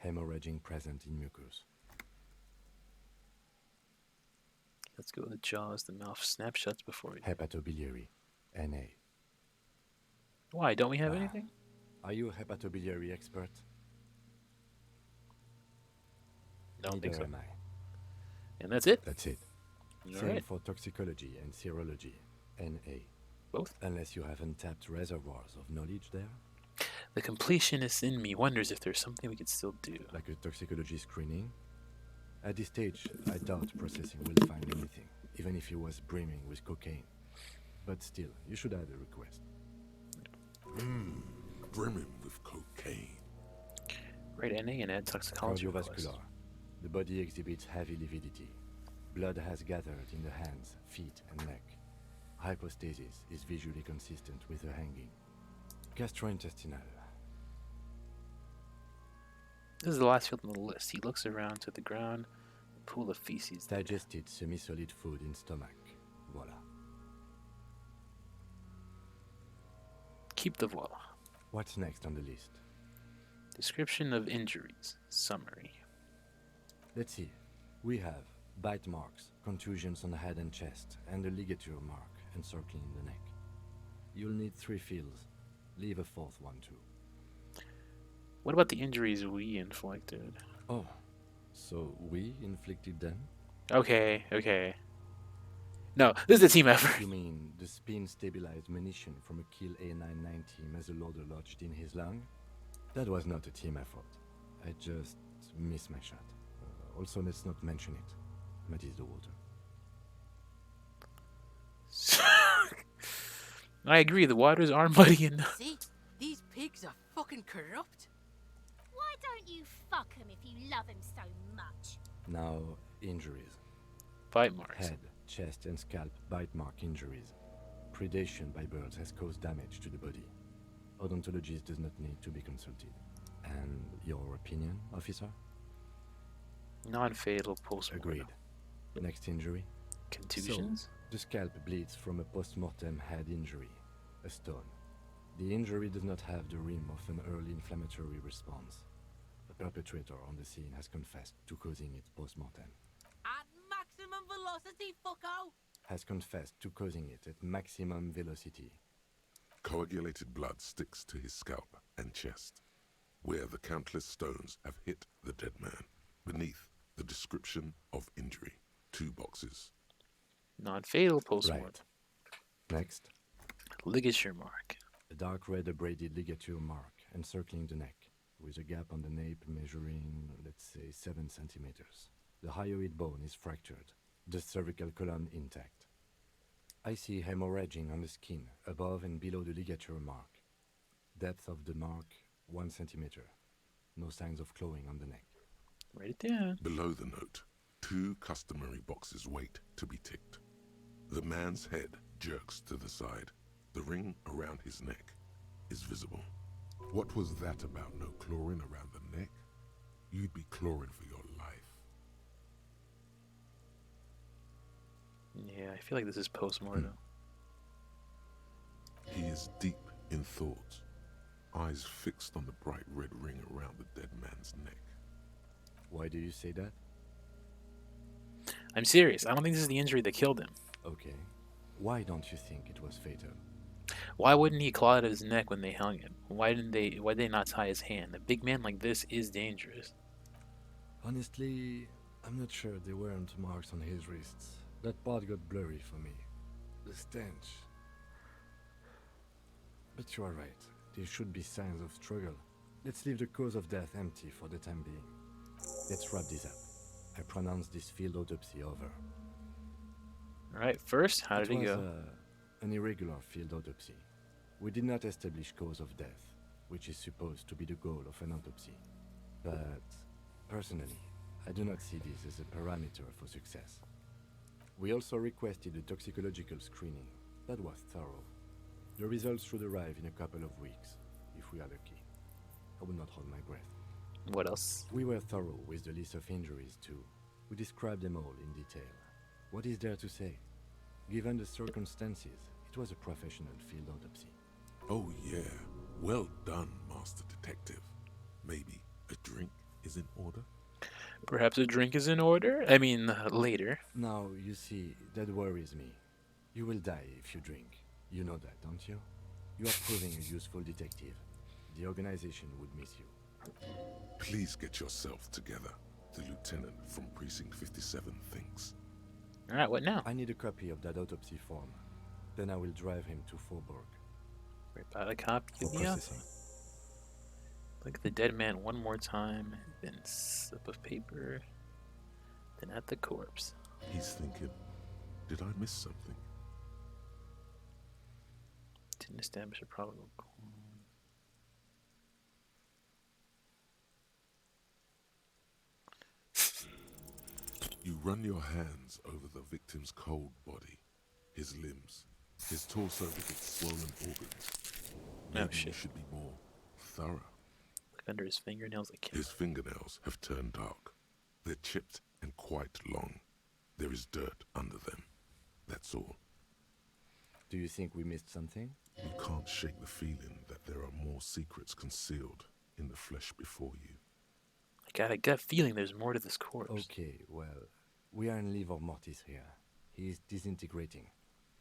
Hemorrhaging present in mucus. Let's go with the jaws. The mouth snaps shut before you. Hepatobiliary. NA. Why? Don't we have anything? Are you a hepatobiliary expert? Don't think so. Neither am I. And that's it? That's it. All Same right. for toxicology and serology. NA. Both? Unless you have untapped reservoirs of knowledge there. The completionist in me wonders if there's something we could still do. Like a toxicology screening? At this stage, I doubt processing will find anything, even if he was brimming with cocaine. But still, you should add a request. Brimming with cocaine. Right, NA and add toxicology request. Cardiovascular. The body exhibits heavy lividity. Blood has gathered in the hands, feet, and neck. Hypostasis is visually consistent with the hanging. Gastrointestinal. This is the last field on the list. He looks around to the ground, a pool of feces. Digested semi-solid food in stomach. Voila. Keep the voila. What's next on the list? Description of injuries. Summary. Let's see. We have bite marks, contusions on the head and chest, and a ligature mark encircling the neck. You'll need 3 fields. Leave a 4th one too. What about the injuries we inflicted? Oh, so we inflicted them? Okay. No, this is a team effort. You mean the spin-stabilized munition from a Kill A990 muzzleloader lodged in his lung? That was not a team effort. I just missed my shot. Also, let's not mention it. Muddies the water. I agree, the waters are muddy enough. See? These pigs are fucking corrupt. Why don't you fuck him if you love him so much? Now, injuries. Bite marks. Head, chest, and scalp bite mark injuries. Predation by birds has caused damage to the body. Odontologist does not need to be consulted. And your opinion, officer? Non-fatal post-mortem. Agreed. Next injury? Contusions? So, the scalp bleeds from a post-mortem head injury, a stone. The injury does not have the rim of an early inflammatory response. The perpetrator on the scene has confessed to causing it post-mortem. At maximum velocity, fucko! Has confessed to causing it at maximum velocity. Coagulated blood sticks to his scalp and chest, where the countless stones have hit the dead man. Beneath, the description of injury. 2 boxes. Non-fatal post-mortem. Right. Next. Ligature mark. A dark red abraded ligature mark encircling the neck, with a gap on the nape measuring, let's say, 7 centimeters. The hyoid bone is fractured, the cervical column intact. I see hemorrhaging on the skin, above and below the ligature mark. Depth of the mark, 1 centimeter. No signs of clawing on the neck. Write it down. Below the note, 2 customary boxes wait to be ticked. The man's head jerks to the side. The ring around his neck is visible. What was that about no clawing around the neck? You'd be clawing for your life. Yeah, I feel like this is post-mortem. He is deep in thought, eyes fixed on the bright red ring around the dead man's neck. Why do you say that? I'm serious. I don't think this is the injury that killed him. Okay. Why don't you think it was fatal? Why wouldn't he claw at his neck when they hung him? Why did they not tie his hand? A big man like this is dangerous. Honestly, I'm not sure there weren't marks on his wrists. That part got blurry for me. The stench. But you are right. There should be signs of struggle. Let's leave the cause of death empty for the time being. Let's wrap this up. I pronounce this field autopsy over. Alright, first, how did it go? It was an irregular field autopsy. We did not establish cause of death, which is supposed to be the goal of an autopsy. But, personally, I do not see this as a parameter for success. We also requested a toxicological screening. That was thorough. The results should arrive in a couple of weeks, if we are lucky. I will not hold my breath. What else? We were thorough with the list of injuries, too. We described them all in detail. What is there to say? Given the circumstances, it was a professional field autopsy. Oh yeah, well done, Master Detective. Maybe a drink is in order? Perhaps a drink is in order? I mean, later. Now, you see, that worries me. You will die if you drink. You know that, don't you? You are proving a useful detective. The organization would miss you. Please get yourself together. The lieutenant from Precinct 57 thinks. Alright, what now? I need a copy of that autopsy form. Then I will drive him to Faubourg. Rip out a copy of the processing. Look at the dead man one more time, then slip of paper, then at the corpse. He's thinking, did I miss something? Didn't establish a probable cause. You run your hands over the victim's cold body, his limbs, his torso with its swollen organs. Maybe you should be more thorough. Look under his fingernails. His fingernails have turned dark. They're chipped and quite long. There is dirt under them. That's all. Do you think we missed something? You can't shake the feeling that there are more secrets concealed in the flesh before you. I got a feeling there's more to this corpse. Okay, well, we are in livor mortis here. He is disintegrating.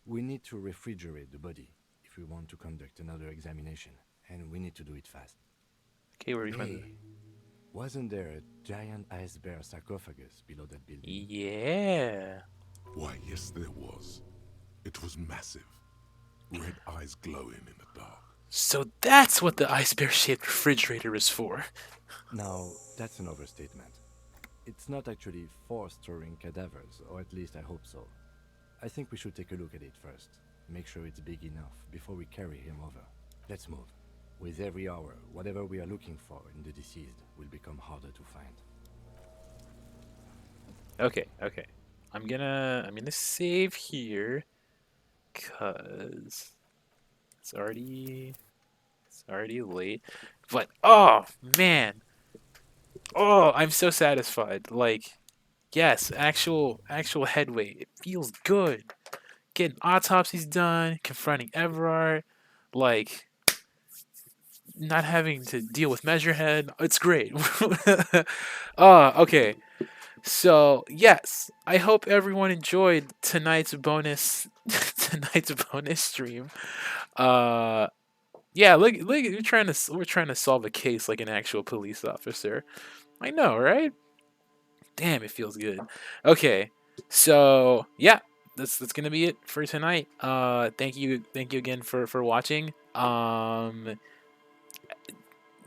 We need to refrigerate the body if we want to conduct another examination, and we need to do it fast. Okay, where are we from? Wasn't there a giant ice bear sarcophagus below that building? Yeah. Why, yes, there was. It was massive. Red eyes glowing in the dark. So that's what the ice bear-shaped refrigerator is for. Now, that's an overstatement. It's not actually for storing cadavers, or at least I hope so. I think we should take a look at it first. Make sure it's big enough before we carry him over. Let's move. With every hour, whatever we are looking for in the deceased will become harder to find. Okay. I'm gonna save here, cause it's already late. But oh man, oh, I'm so satisfied. Like, yes, actual headway. It feels good. Getting autopsies done, confronting Everard, like not having to deal with Measurehead. It's great. Okay. So yes, I hope everyone enjoyed tonight's bonus stream. Yeah, look, we're trying to solve a case like an actual police officer. I know, right? Damn, it feels good. Okay, so yeah, that's gonna be it for tonight. Thank you again for watching.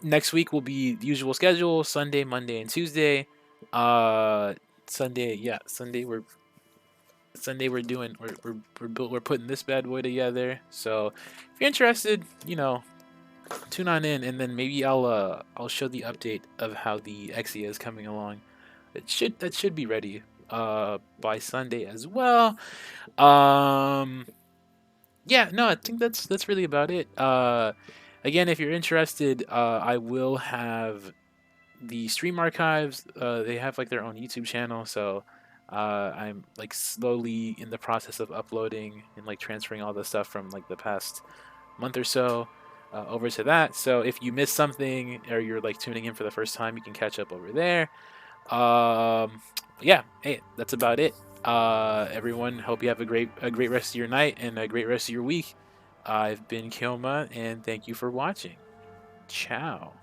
Next week will be the usual schedule: Sunday, Monday, and Tuesday. Sunday we're putting this bad boy together. So if you're interested, tune on in, and then maybe I'll show the update of how the Exia is coming along. That should be ready by Sunday as well. Yeah, no, I think that's really about it. Again, if you're interested, I will have the stream archives. They have like their own YouTube channel, so I'm like slowly in the process of uploading and like transferring all the stuff from like the past month or so over to that. So if you missed something or you're like tuning in for the first time, you can catch up over there. Yeah, hey, that's about it. Everyone, hope you have a great rest of your night and a great rest of your week. I've been Kilma, and thank you for watching. Ciao.